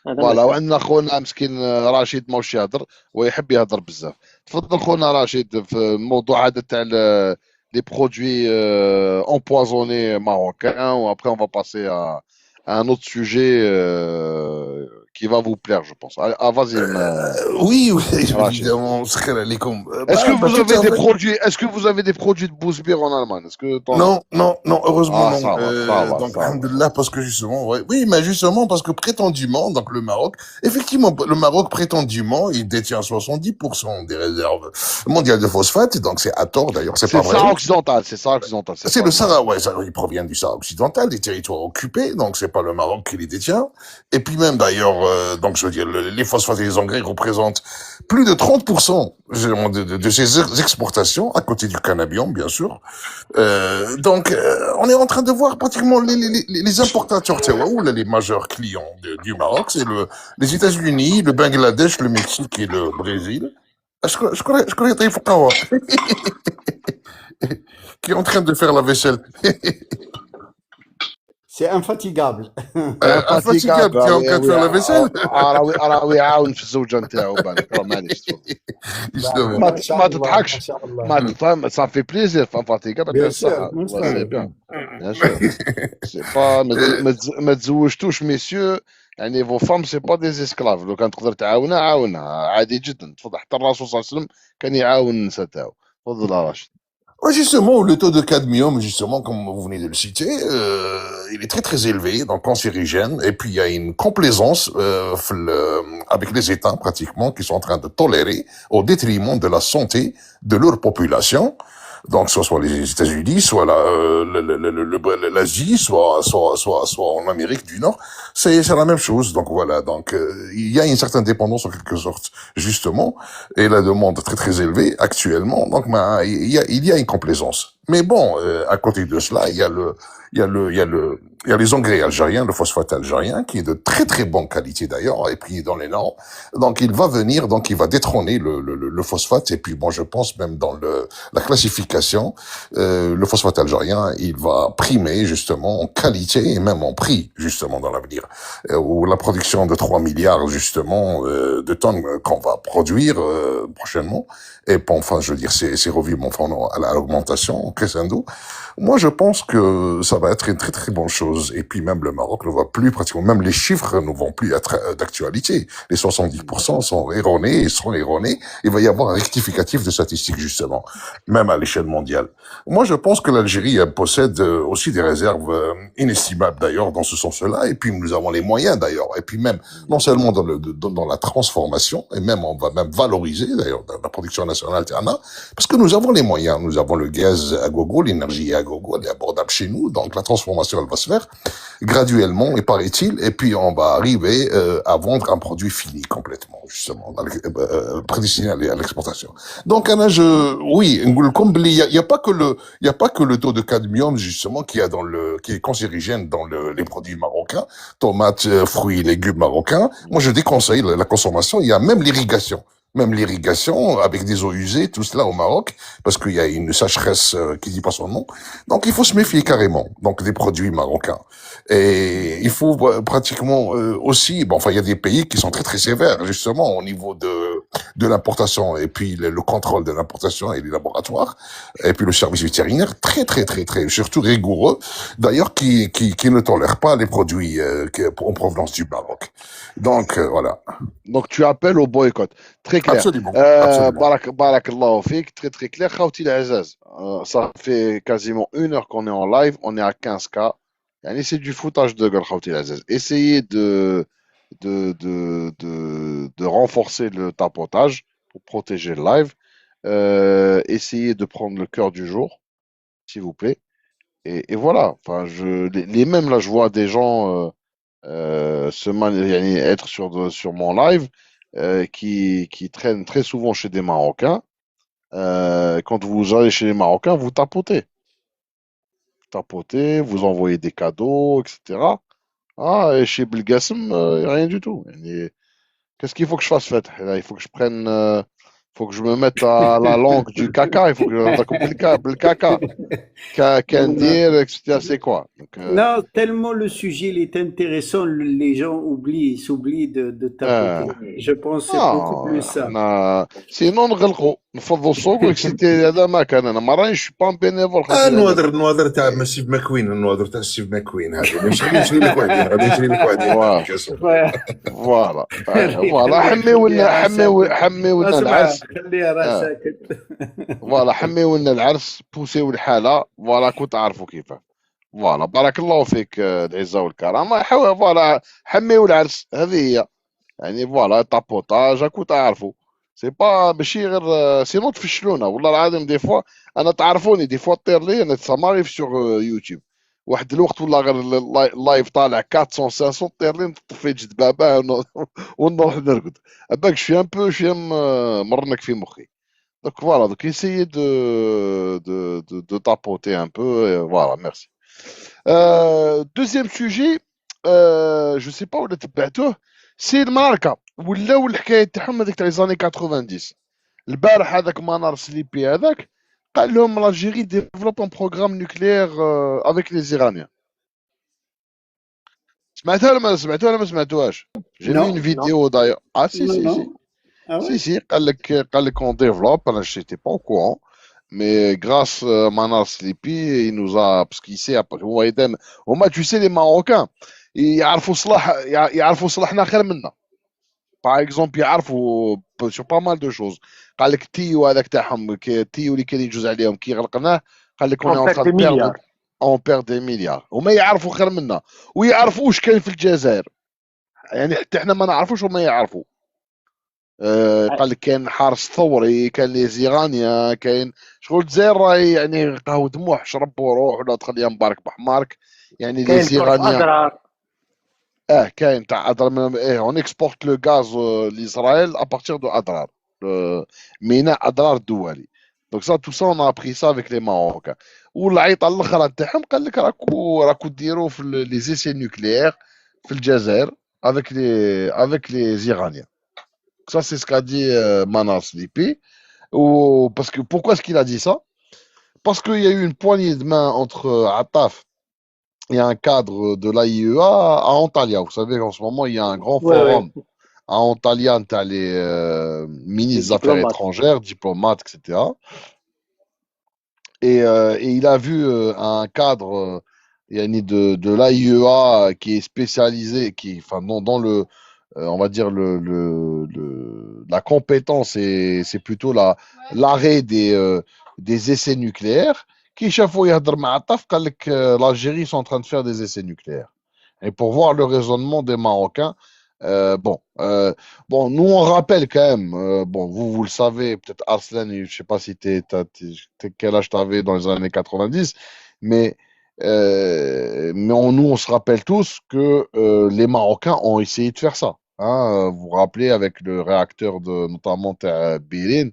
Speaker 4: هذا
Speaker 1: فوالا.
Speaker 4: ما كان.
Speaker 1: وعندنا خونا مسكين رشيد ماهوش يهضر ويحب يهضر بزاف. تفضل خونا رشيد في الموضوع هذا تاع لي برودوي empoisonnés marocains. وابخي on va passer à un autre sujet qui va vous plaire, je pense. Vas-y.
Speaker 2: Oui, oui,
Speaker 1: évidemment. Est-ce que vous avez des produits, de Bousbir en Allemagne? Est-ce que
Speaker 2: non, heureusement non.
Speaker 1: Ça va,
Speaker 2: donc, alhamdoulilah, parce que justement, oui, mais justement, parce que prétendument, donc le Maroc, effectivement, le Maroc, prétendument, il détient 70% des réserves mondiales de phosphate, donc c'est à tort, d'ailleurs, c'est pas vrai.
Speaker 1: C'est ça occidental.
Speaker 2: C'est le Sahara, ouais, il provient du Sahara occidental, des territoires occupés, donc c'est pas le Maroc qui les détient. Et puis même, d'ailleurs, donc je veux dire, les phosphates et les engrais représentent plus de 30% de ces exportations, à côté du cannabium, bien sûr. Donc, on est en train de voir pratiquement les importateurs, tu vois, où les majeurs clients du Maroc, c'est les États-Unis, le Bangladesh, le Mexique et le Brésil. Je connais Taïfoukawa, qui est en train de faire la vaisselle.
Speaker 5: C'est infatigable.
Speaker 2: infatigable, qui est en train de faire la vaisselle.
Speaker 1: راوي عاون في الزوجه نتاعو بالك معليش ما تضحكش ما تفهم ça fait plaisir infatigable
Speaker 5: Bien sûr,
Speaker 1: c'est bien bien sûr c'est pas ما تزوجتوش ميسيو يعني vos femmes c'est pas des esclaves لو كان تقدر تعاونها عادي جدا تفضل حتى الرسول صلى الله عليه وسلم كان يعاون النساء تاعو تفضل يا راشد.
Speaker 2: Ouais, justement, le taux de cadmium, justement, comme vous venez de le citer, il est très très élevé, donc cancérigène, et puis il y a une complaisance avec les États pratiquement qui sont en train de tolérer au détriment de la santé de leur population. Donc soit les États-Unis, soit l'Asie, soit en Amérique du Nord, c'est la même chose. Donc voilà, donc il y a une certaine dépendance en quelque sorte, justement, et la demande très très élevée actuellement. Donc il y a une complaisance. Mais bon, à côté de cela, il y a les engrais algériens, le phosphate algérien, qui est de très très bonne qualité d'ailleurs, et puis dans les normes. Donc il va venir, donc il va détrôner le phosphate, et puis bon, je pense même dans la classification, le phosphate algérien, il va primer justement en qualité et même en prix, justement, dans l'avenir. Où la production de 3 milliards, justement, de tonnes qu'on va produire prochainement, et bon, enfin, je veux dire, c'est revu, enfin, à l'augmentation, crescendo. Moi, je pense que ça va être une très très bonne chose. Et puis même le Maroc ne va plus pratiquement, même les chiffres ne vont plus être d'actualité. Les 70% sont erronés, seront erronés. Il va y avoir un rectificatif de statistiques justement, même à l'échelle mondiale. Moi, je pense que l'Algérie possède aussi des réserves inestimables d'ailleurs dans ce sens-là. Et puis nous avons les moyens d'ailleurs. Et puis même non seulement dans la transformation, et même on va même valoriser d'ailleurs la production nationale Tana, parce que nous avons les moyens. Nous avons le gaz à gogo, l'énergie à gogo, elle est abordable chez nous. Donc la transformation, elle va se faire graduellement, et paraît-il, et puis on va arriver à vendre un produit fini complètement, justement, prédestiné à l'exportation. Donc oui, il y a pas que le taux de cadmium justement qui est cancérigène dans les produits marocains, tomates, fruits, légumes marocains. Moi, je déconseille la consommation. Il y a même l'irrigation. Même l'irrigation avec des eaux usées, tout cela au Maroc, parce qu'il y a une sécheresse qui dit pas son nom. Donc il faut se méfier carrément, donc des produits marocains. Et il faut pratiquement aussi, il y a des pays qui sont très très sévères justement au niveau de l'importation et puis le contrôle de l'importation et les laboratoires et puis le service vétérinaire très très très très surtout rigoureux. D'ailleurs qui ne tolèrent pas les produits en provenance du Maroc. Donc voilà.
Speaker 1: Donc tu appelles au boycott. Très clair.
Speaker 2: Absolument.
Speaker 1: Barakallahu fik, très très clair. Khawti l'Azaz. Ça fait quasiment 1 heure qu'on est en live, on est à 15K. C'est du foutage de gueule, Khawti l'Azaz. Essayez de renforcer le tapotage pour protéger le live. Essayez de prendre le cœur du jour, s'il vous plaît. Et voilà. Enfin, les mêmes là, je vois des gens être sur mon live qui traînent très souvent chez des Marocains. Quand vous allez chez les Marocains, vous tapotez. Vous envoyez des cadeaux, etc. Et chez Belgassem, rien du tout. Qu'est-ce qu'il faut que je fasse, fait? Il faut que je prenne, faut que je me mette à la langue du caca. Il faut que je le caca. Candir, etc. C'est quoi? Donc,
Speaker 5: Non, tellement le sujet il est intéressant, les gens s'oublient de tapoter. Je pense que c'est beaucoup plus ça.
Speaker 1: sinon نغلقوا نفضل السوق وكسيتي هذا ما كان انا ما رانيش شو بان بينيفول خاطر
Speaker 6: النواظر تاع ستيف ماكوين، النواظر تاع ستيف ماكوين هذه مش غادي نشري لك وحدين، غادي نشري لك وحدين
Speaker 1: فوالا
Speaker 6: كاسو.
Speaker 1: فوالا
Speaker 2: خليها
Speaker 1: فوالا
Speaker 2: خليها
Speaker 1: حمي ولنا
Speaker 2: اسمع
Speaker 1: العرس
Speaker 2: خليها راه
Speaker 1: اه
Speaker 2: ساكت.
Speaker 1: فوالا حمي ولنا العرس بوسيو الحاله فوالا كنت عارفوا كيفاه فوالا بارك الله فيك العزه والكرامه حاول فوالا حميو العرس هذه هي يعني فوالا طابوطاج راكو تعرفوا سي با ماشي غير سينو تفشلونا والله العظيم دي فوا انا تعرفوني دي فوا طير لي انا ساماري في سوغ يوتيوب واحد الوقت والله غير اللايف طالع 400 500 طير لي نطفي جد بابا ونروح نرقد باك شويه ان بو شويه مرنك في مخي دونك فوالا دونك essayez de tapoter un peu voilà merci deuxième sujet je sais pas où تبعتوه سي الماركه ولاو الحكايه تاعهم هذيك تاع لي زاني 90 البارح هذاك مانار سليبي هذاك قال لهم l'Algérie développe un programme nucléaire avec les Iraniens سمعتها ولا ما سمعتوهاش j'ai vu une
Speaker 2: Non,
Speaker 4: Non.
Speaker 1: vidéo d'ailleurs ah si
Speaker 2: non,
Speaker 1: si si
Speaker 2: non. Ah
Speaker 1: si
Speaker 2: ouais?
Speaker 1: si قال لك on développe انا j'étais pas au courant mais grâce Manar Slipi il nous a parce qu'il sait هو يدام هما tu sais les Marocains يعرفوا يعرفوا صلاحنا خير منا باغ اكزومبل يعرفوا سور با مال دو شوز قال لك التيو هذاك تاعهم التيو اللي كان يجوز عليهم كي غلقناه قال لك
Speaker 4: On
Speaker 1: اون
Speaker 4: perd
Speaker 1: تران
Speaker 4: des
Speaker 1: بيردر
Speaker 4: milliards.
Speaker 1: اون بير دي مليار هما يعرفوا خير منا ويعرفوا واش كاين في الجزائر يعني حتى احنا ما نعرفوش هما يعرفوا قال لك كاين حارس ثوري كاين لي زيغانيا كاين شغل الجزائر راهي يعني قهوه دموع شرب وروح ولا تخليها مبارك بحمارك يعني لي
Speaker 4: كاين كرف
Speaker 1: زيغانيا
Speaker 4: اضرار.
Speaker 1: كاين تاع اضرار اون اكسبورت لو غاز لاسرائيل ابارتير دو اضرار ميناء اضرار الدولي دونك سا تو سا اون ابري سا افيك لي ماروكان والعيطه الاخرى تاعهم قال لك راكو ديروا في لي زيسي نوكليير في الجزائر افيك لي زيرانيens ça c'est ce qu'a dit Manas Lipi parce que pourquoi est-ce qu'il a dit ça parce qu'il y a eu une poignée de main entre Attaf et un cadre de l'AIEA à Antalya. Vous savez qu'en ce moment, il y a un grand
Speaker 4: Ouais,
Speaker 1: forum
Speaker 4: ouais.
Speaker 1: à Antalya, tu as les
Speaker 4: Les
Speaker 1: ministres des Affaires
Speaker 4: diplomates.
Speaker 1: étrangères, diplomates, etc. Et il a vu un cadre yani de l'AIEA qui est spécialisé, enfin, dans le, on va dire, la compétence, et c'est plutôt l'arrêt des essais nucléaires. Qui شافوا يهضر مع الطف قال لك l'Algérie sont en train de faire des essais nucléaires. Et pour voir le raisonnement des Marocains, bon, nous on rappelle quand même, bon, vous le savez, peut-être Arslan, je sais pas si quel âge t'avais dans les années 90, nous on se rappelle tous que les Marocains ont essayé de faire ça. Hein, vous vous rappelez avec le réacteur de notamment Birin,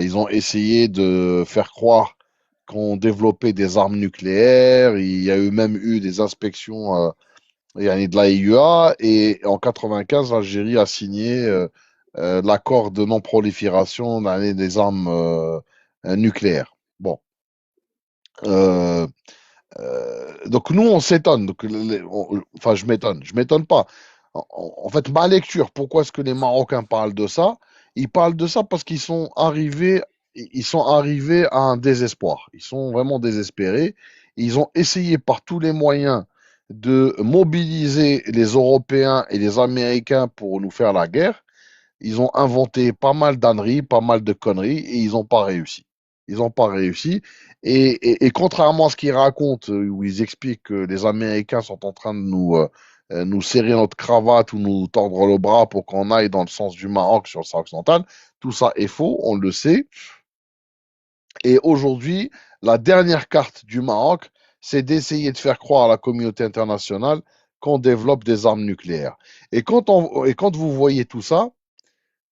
Speaker 1: ils ont essayé de faire croire qu'on développait des armes nucléaires. Il y a eu même eu des inspections de l'AIUA et en 95, l'Algérie a signé l'accord de non-prolifération des armes nucléaires. Bon. Donc nous, on s'étonne. Enfin, je m'étonne pas. En fait, ma lecture, pourquoi est-ce que les Marocains parlent de ça? Ils parlent de ça parce ils sont arrivés à un désespoir. Ils sont vraiment désespérés. Ils ont essayé par tous les moyens de mobiliser les Européens et les Américains pour nous faire la guerre. Ils ont inventé pas mal d'âneries, pas mal de conneries et ils n'ont pas réussi. Ils n'ont pas réussi. Et contrairement à ce qu'ils racontent, où ils expliquent que les Américains sont en train de nous serrer notre cravate ou nous tordre le bras pour qu'on aille dans le sens du Maroc sur le Sahara occidental, tout ça est faux, on le sait. Et aujourd'hui, la dernière carte du Maroc, c'est d'essayer de faire croire à la communauté internationale qu'on développe des armes nucléaires. Et quand vous voyez tout ça,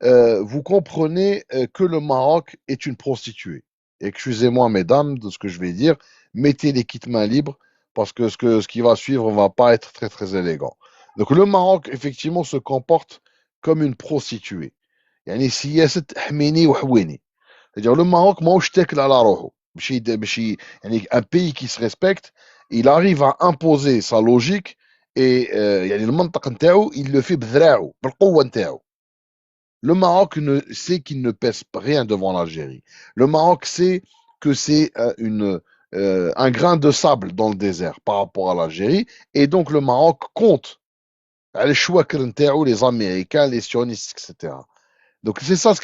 Speaker 1: vous comprenez que le Maroc est une prostituée. Excusez-moi, mesdames, de ce que je vais dire. Mettez les kits mains libres parce que ce qui va suivre ne va pas être très, très élégant. Donc, le Maroc, effectivement, se comporte comme une prostituée. يعني سياسة حميني وحويني. C'est-à-dire, le Maroc, ماهوش تاكل على روحه. يعني un pays qui se respecte, il arrive à imposer sa logique et يعني المنطق نتاعو, il le fait بذراعه, بالقوة نتاعو. Le Maroc sait qu'il ne pèse rien devant l'Algérie. Le Maroc sait que c'est un grain de sable dans le désert par rapport à l'Algérie. Et donc le Maroc compte les chouakr ntaou, les Américains, les sionistes, etc. Donc c'est ça ce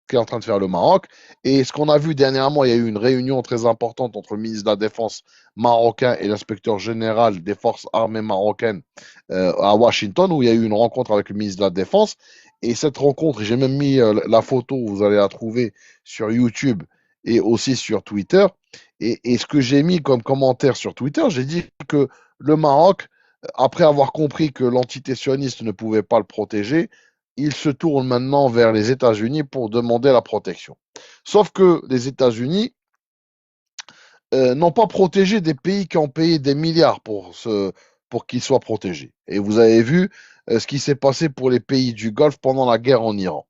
Speaker 1: qu'est en train de faire le Maroc. Et ce qu'on a vu dernièrement, il y a eu une réunion très importante entre le ministre de la Défense marocain et l'inspecteur général des forces armées marocaines à Washington, où il y a eu une rencontre avec le ministre de la Défense. Et cette rencontre, j'ai même mis la photo, vous allez la trouver sur YouTube et aussi sur Twitter. Et ce que j'ai mis comme commentaire sur Twitter, j'ai dit que le Maroc, après avoir compris que l'entité sioniste ne pouvait pas le protéger, il se tourne maintenant vers les États-Unis pour demander la protection. Sauf que les États-Unis n'ont pas protégé des pays qui ont payé des milliards pour qu'ils soient protégés. Et vous avez vu ce qui s'est passé pour les pays du Golfe pendant la guerre en Iran.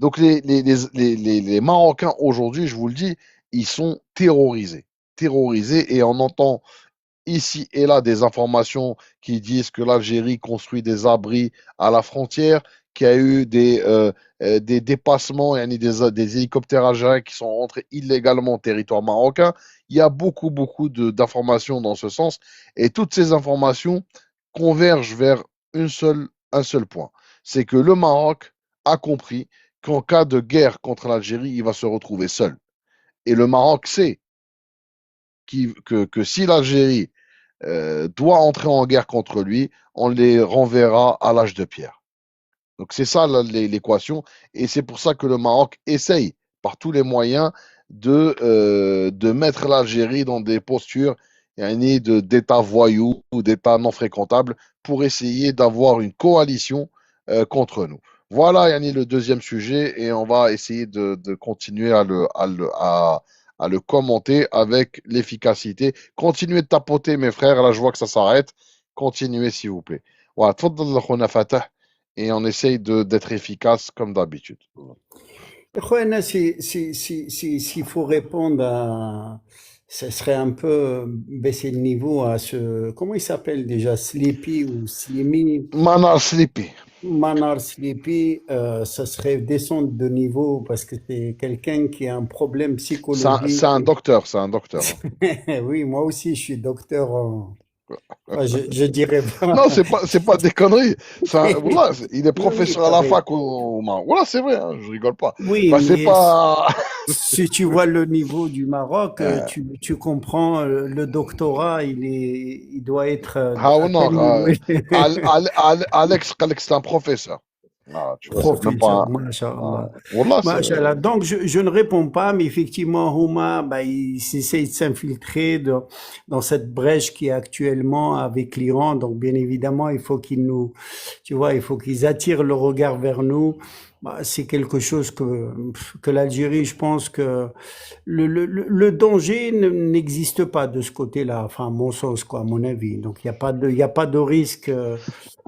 Speaker 1: Donc les Marocains aujourd'hui, je vous le dis, ils sont terrorisés. Terrorisés, et on entend ici et là des informations qui disent que l'Algérie construit des abris à la frontière, qu'il y a eu des dépassements, des hélicoptères algériens qui sont rentrés illégalement au territoire marocain. Il y a beaucoup d'informations dans ce sens, et toutes ces informations convergent vers un seul point. C'est que le Maroc a compris qu'en cas de guerre contre l'Algérie, il va se retrouver seul. Et le Maroc sait que si l'Algérie doit entrer en guerre contre lui, on les renverra à l'âge de pierre. Donc c'est ça l'équation, et c'est pour ça que le Maroc essaye par tous les moyens de mettre l'Algérie dans des postures d'État voyou ou d'État non fréquentable pour essayer d'avoir une coalition contre nous. Voilà, Yanni, le deuxième sujet, et on va essayer de continuer à le commenter avec l'efficacité. Continuez de tapoter, mes frères. Là, je vois que ça s'arrête. Continuez, s'il vous plaît. Voilà, تفضل أخونا Fatah, et on essaye d'être efficace comme d'habitude.
Speaker 2: Juana, s'il faut répondre à, ce serait un peu baisser le niveau à ce, comment il s'appelle déjà, Sleepy ou Slimy,
Speaker 1: Manar Sleepy.
Speaker 2: Manar Sleepy, ça serait descendre de niveau parce que c'est quelqu'un qui a un problème psychologique.
Speaker 1: C'est un docteur, c'est un docteur.
Speaker 2: Oui, moi aussi, je suis docteur en... Enfin, je dirais pas.
Speaker 1: Non, c'est pas des conneries. Voilà, il est professeur à la fac au Maroc. Voilà, c'est vrai, hein, je rigole pas.
Speaker 2: Oui,
Speaker 1: Bah, c'est
Speaker 2: mais
Speaker 1: pas.
Speaker 2: si tu vois le niveau du Maroc, tu comprends, le doctorat, il doit être
Speaker 1: Ah
Speaker 2: à
Speaker 1: non,
Speaker 2: quel niveau?
Speaker 1: Alex, c'est un professeur. Ah, tu vois, c'est même pas.
Speaker 2: Professeur, Masha'Allah.
Speaker 1: Voilà,
Speaker 2: Masha'Allah. Donc, je ne réponds pas, mais effectivement, Houma, bah, il essaye de s'infiltrer dans cette brèche qui est actuellement avec l'Iran. Donc, bien évidemment, il faut qu'ils nous, tu vois, il faut qu'ils attirent le regard vers nous. Bah, c'est quelque chose que l'Algérie, je pense que le danger n'existe pas de ce côté-là. Enfin, à mon sens, quoi, à mon avis. Donc, il y a pas de risque,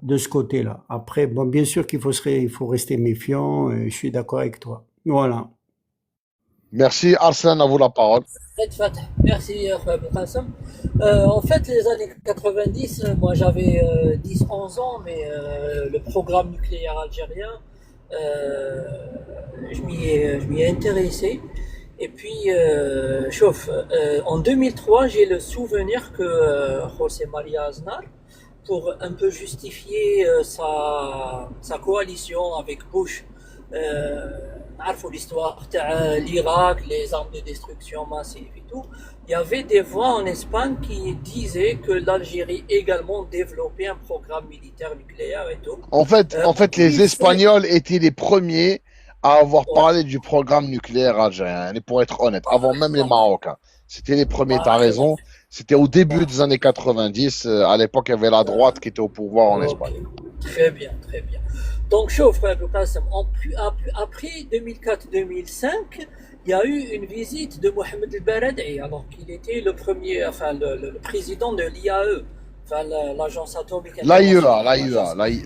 Speaker 2: de ce côté-là. Après, bon, bien sûr il faut rester méfiant, je suis d'accord avec toi. Voilà.
Speaker 1: Merci, Arsène, à vous la parole.
Speaker 3: Merci, Abdelkassem. En fait, les années 90, moi j'avais 10-11 ans, mais le programme nucléaire algérien, je m'y ai intéressé. Et puis, en 2003, j'ai le souvenir que José María Aznar, pour un peu justifier sa coalition avec Bush, نعرفوا l'histoire تاع l'Irak, les armes de destruction massive et tout. Il y avait des voix en Espagne qui disaient que l'Algérie également développait un programme militaire nucléaire et tout.
Speaker 1: En fait, les Espagnols étaient les premiers à avoir parlé du programme nucléaire algérien, et pour être honnête, avant même les Marocains. C'était les premiers, t'as raison. C'était au début des années 90. À l'époque, il y avait la droite qui était au pouvoir en Espagne.
Speaker 3: Très bien, très bien. Donc, chaud, frère Abdelkassem, après 2004-2005, il y a eu une visite de Mohamed El-Baradei, alors qu'il était le premier, enfin, le président de l'IAE, enfin, l'agence atomique internationale.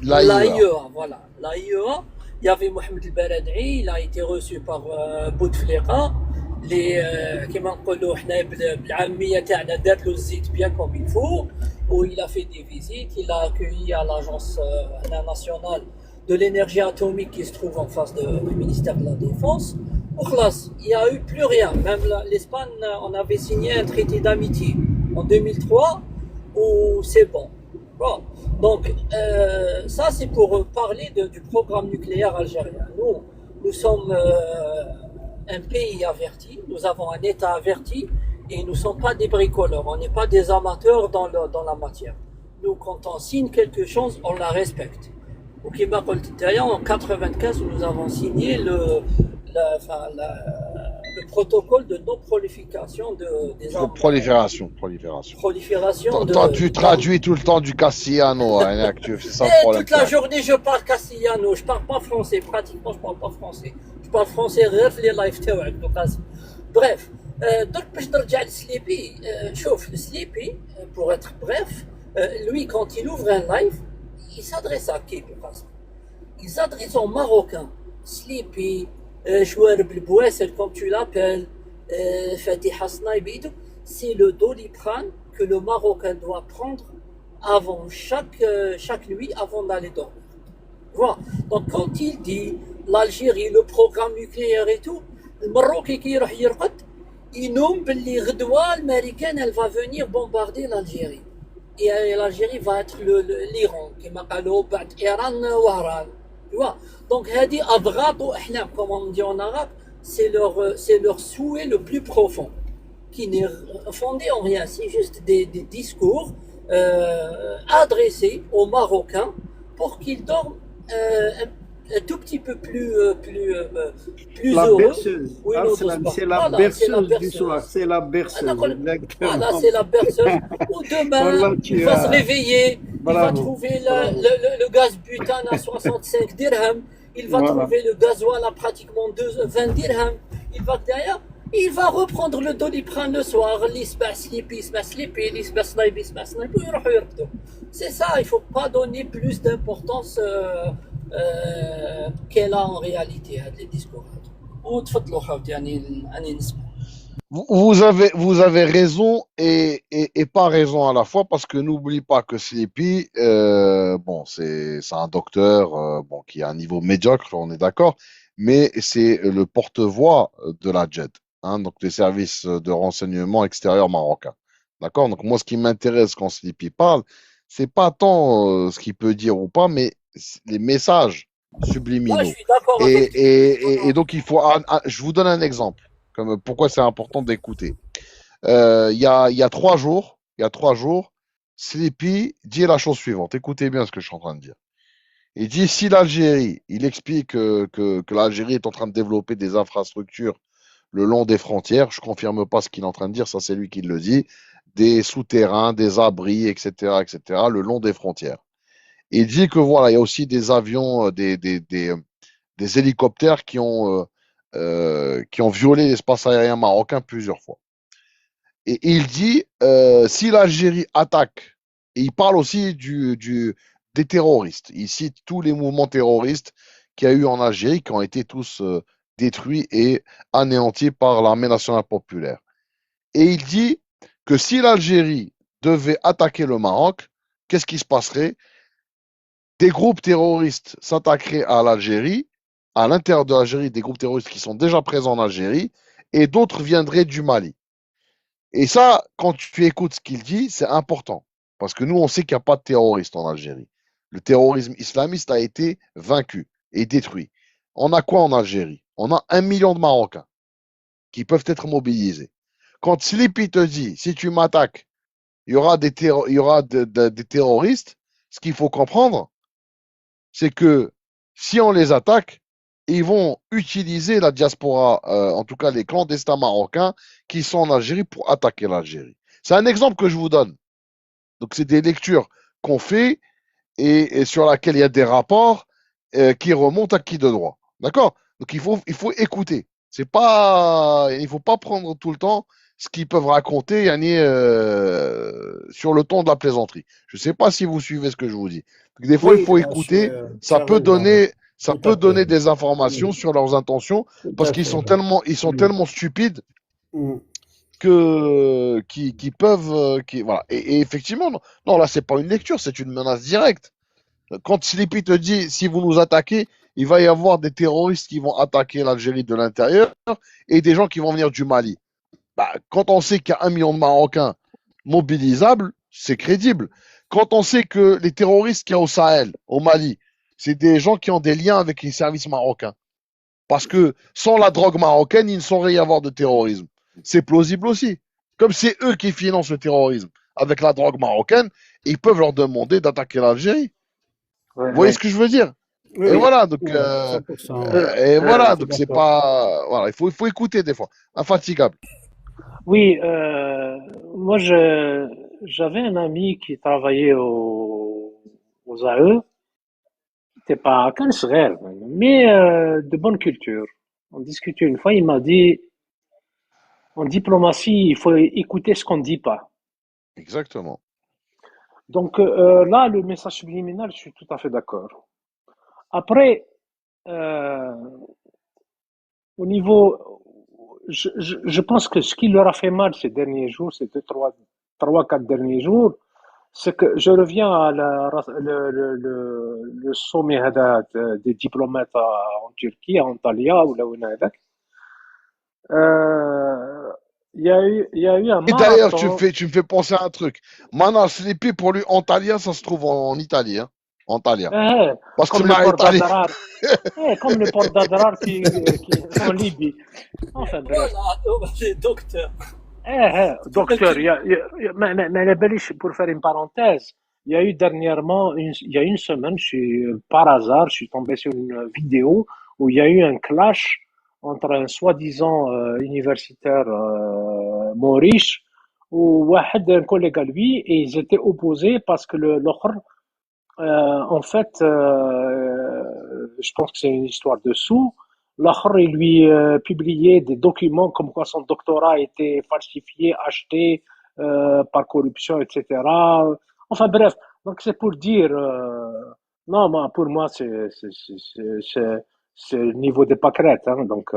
Speaker 3: L'AIEA, voilà. L'AIEA, il y avait Mohamed El-Baradei, il a été reçu par Bouteflika. كما نقولوا حنا بالعاميه تاعنا دات له الزيت bien comme il faut, où il a fait des visites, il a accueilli à l'agence nationale de l'énergie atomique qui se trouve en face du ministère de la Défense. Au classe, il n'y a eu plus rien. Même l'Espagne, on avait signé un traité d'amitié en 2003 où c'est bon. Bon. Donc, ça, c'est pour parler du programme nucléaire algérien. Nous sommes un pays averti, nous avons un État averti et nous ne sommes pas des bricoleurs, on n'est pas des amateurs dans la matière. Nous, quand on signe quelque chose, on la respecte. Au Québec, en 1995, nous avons signé le protocole de non-prolifération des armes.
Speaker 1: Prolifération.
Speaker 3: Tu
Speaker 1: traduis tout le temps du Castellano, hein, c'est ça le problème.
Speaker 3: Toute la journée, je parle Castellano, je parle pas français, pratiquement je parle pas français. Je parle français غير في les live تاعك bref. Donc, باش نرجع لسليبي شوف Sleepy, pour être bref, lui quand il ouvre un live, il s'adresse à qui il s'adresse aux Marocains. Sleepy, Chouarb el comme tu l'appelles, Fatih Hasnaïbi, c'est le Doliprane que le Marocain doit prendre avant chaque nuit avant d'aller dormir. Voilà. Donc quand il dit l'Algérie, le programme nucléaire et tout, le Marocain qui يرقد ينوم باللي غدوة الأمريكان elle va venir bombarder l'Algérie. Et l'Algérie va être l'Iran كما قالوا بعد إيران وهران. Tu vois. Donc هذه أضغاط وأحلام comme on dit en arabe, c'est leur souhait le plus profond qui n'est fondé en rien, c'est juste des discours adressés aux Marocains pour qu'ils dorment un tout petit peu plus
Speaker 2: La
Speaker 3: heureux.
Speaker 2: berceuse.
Speaker 3: Oui,
Speaker 2: C'est la berceuse du soir. C'est la berceuse.
Speaker 3: Voilà, c'est la berceuse. Ou demain, il va se réveiller, il va trouver le gaz butane à 65 dirhams, il va trouver le gasoil à pratiquement 20 dirhams, il va reprendre le Doliprane le soir, c'est ça, il ne faut pas donner plus d'importance qu'elle a en réalité, les discours.
Speaker 1: Vous avez raison et pas raison à la fois parce que n'oublie pas que Sleepy, bon, c'est un docteur bon, qui a un niveau médiocre, on est d'accord, mais c'est le porte-voix de la JED, hein, donc les services de renseignement extérieur marocains. D'accord? Donc moi, ce qui m'intéresse quand Sleepy parle, c'est pas tant ce qu'il peut dire ou pas, mais les messages subliminaux.
Speaker 3: Moi, je suis d'accord
Speaker 1: et donc il faut, je vous donne un exemple. Comme pourquoi c'est important d'écouter. Il y a 3 jours, Sleepy dit la chose suivante. Écoutez bien ce que je suis en train de dire. Il dit si l'Algérie, il explique que l'Algérie est en train de développer des infrastructures le long des frontières. Je confirme pas ce qu'il est en train de dire, ça c'est lui qui le dit. Des souterrains, des abris, etc., etc., le long des frontières. Il dit que voilà, il y a aussi des avions, des hélicoptères qui ont violé l'espace aérien marocain plusieurs fois. Et il dit, si l'Algérie attaque, et il parle aussi des terroristes, il cite tous les mouvements terroristes qu'il y a eu en Algérie, qui ont été tous détruits et anéantis par l'armée nationale populaire. Et il dit que si l'Algérie devait attaquer le Maroc, qu'est-ce qui se passerait? Des groupes terroristes s'attaqueraient à l'Algérie, à l'intérieur de l'Algérie, des groupes terroristes qui sont déjà présents en Algérie, et d'autres viendraient du Mali. Et ça, quand tu écoutes ce qu'il dit, c'est important. Parce que nous, on sait qu'il n'y a pas de terroristes en Algérie. Le terrorisme islamiste a été vaincu et détruit. On a quoi en Algérie? On a 1 million de Marocains qui peuvent être mobilisés. Quand Sleepy te dit, si tu m'attaques, il y aura des terroristes, ce qu'il faut comprendre, c'est que si on les attaque, ils vont utiliser la diaspora, en tout cas les clandestins marocains qui sont en Algérie pour attaquer l'Algérie. C'est un exemple que je vous donne. Donc c'est des lectures qu'on fait et sur laquelle il y a des rapports qui remontent à qui de droit. D'accord? Donc il faut écouter. Il ne faut pas prendre tout le temps ce qu'ils peuvent raconter sur le ton de la plaisanterie. Je ne sais pas si vous suivez ce que je vous dis. Donc, des fois, il faut écouter. Ça peut donner des informations sur leurs intentions parce qu'ils sont tellement stupides qui peuvent. Voilà. Et effectivement, non, là, c'est pas une lecture, c'est une menace directe. Quand Sleepy te dit si vous nous attaquez, il va y avoir des terroristes qui vont attaquer l'Algérie de l'intérieur et des gens qui vont venir du Mali. Bah, quand on sait qu'il y a 1 million de Marocains mobilisables, c'est crédible. Quand on sait que les terroristes qu'il y a au Sahel, au Mali, c'est des gens qui ont des liens avec les services marocains. Parce que sans la drogue marocaine, il ne saurait y avoir de terrorisme. C'est plausible aussi. Comme c'est eux qui financent le terrorisme avec la drogue marocaine, ils peuvent leur demander d'attaquer l'Algérie.
Speaker 4: Ouais,
Speaker 1: Vous voyez
Speaker 4: ouais.
Speaker 1: ce que je veux dire?
Speaker 2: Oui,
Speaker 1: Et
Speaker 2: oui,
Speaker 1: voilà, donc,
Speaker 2: 100%.
Speaker 1: et voilà,
Speaker 2: Je suis
Speaker 1: donc c'est
Speaker 2: d'accord.
Speaker 1: pas, voilà, il faut écouter des fois. Infatigable.
Speaker 4: Oui, moi j'avais un ami qui travaillait aux AE, c'était pas qu'un frère, mais de bonne culture. On discutait une fois, il m'a dit, en diplomatie, il faut écouter ce qu'on dit pas.
Speaker 1: Exactement.
Speaker 4: Donc là, le message subliminal, je suis tout à fait d'accord. Après, euh, au niveau, je pense que ce qui leur a fait mal ces derniers jours, ces trois, quatre derniers jours, c'est que je reviens à le sommet des diplomates en Turquie, à Antalya, ou là où on est. Euh, il y a eu un
Speaker 1: Et d'ailleurs,
Speaker 4: marathon.
Speaker 1: tu me fais penser à un truc. Manas Sleepy, pour lui, Antalya, ça se trouve en Italie, hein. Antalya.
Speaker 4: eh,
Speaker 1: Parce que
Speaker 4: comme
Speaker 1: c'est
Speaker 4: le
Speaker 1: ma
Speaker 4: port
Speaker 1: Italie.
Speaker 4: d'Adrar, comme le port d'Adrar qui est en Libye. Enfin bref.
Speaker 3: Voilà, c'est docteur.
Speaker 4: Docteur, mais la Belgique, pour faire une parenthèse, il y a eu dernièrement, il y a une semaine, par hasard, je suis tombé sur une vidéo où il y a eu un clash entre un soi-disant universitaire maurice ou un collègue à lui, et ils étaient opposés parce que l'autre, en fait, je pense que c'est une histoire de sous. L'autre, il lui publiait des documents comme quoi son doctorat a été falsifié, acheté par corruption, etc. Enfin bref, donc c'est pour dire, non, pour moi, c'est le niveau des pâquerettes. Hein, donc,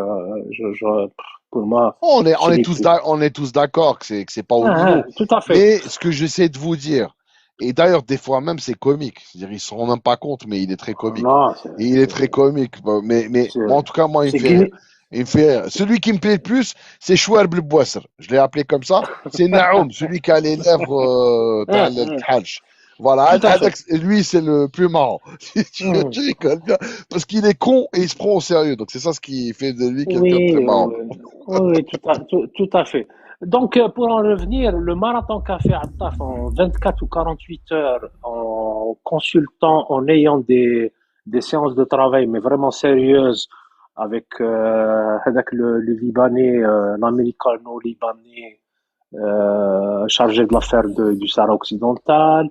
Speaker 4: pour moi, c'est les plus.
Speaker 1: On est tous d'accord que c'est pas au niveau.
Speaker 4: Tout à fait.
Speaker 1: Mais ce que j'essaie de vous dire, et d'ailleurs, des fois même, c'est comique. C'est-à-dire, ils se rendent même pas compte, mais il est très comique.
Speaker 4: Non,
Speaker 1: Et il est très comique. Bon, mais
Speaker 4: c'est,
Speaker 1: moi, en tout cas, moi, il me
Speaker 4: c'est
Speaker 1: fait rire.
Speaker 4: Guiné.
Speaker 1: Il me fait rire. Celui qui me plaît le plus, c'est Chouar Blbouasser. Je l'ai appelé comme ça. C'est Naoum, celui qui a les lèvres t'as le thalj. Voilà,
Speaker 4: Tout à fait.
Speaker 1: lui, c'est le plus marrant.
Speaker 4: Hmm.
Speaker 1: Tu rigoles bien. Parce qu'il est con et il se prend au sérieux. Donc, c'est ça ce qui fait de lui quelqu'un de très
Speaker 4: Oui,
Speaker 1: marrant.
Speaker 4: oui, tout à fait. Donc, pour en revenir, le marathon qu'a fait Attaf en 24 ou 48 heures, en consultant, en ayant des séances de travail, mais vraiment sérieuses, avec le Libanais, l'américano-libanais chargé de l'affaire du Sahara occidental,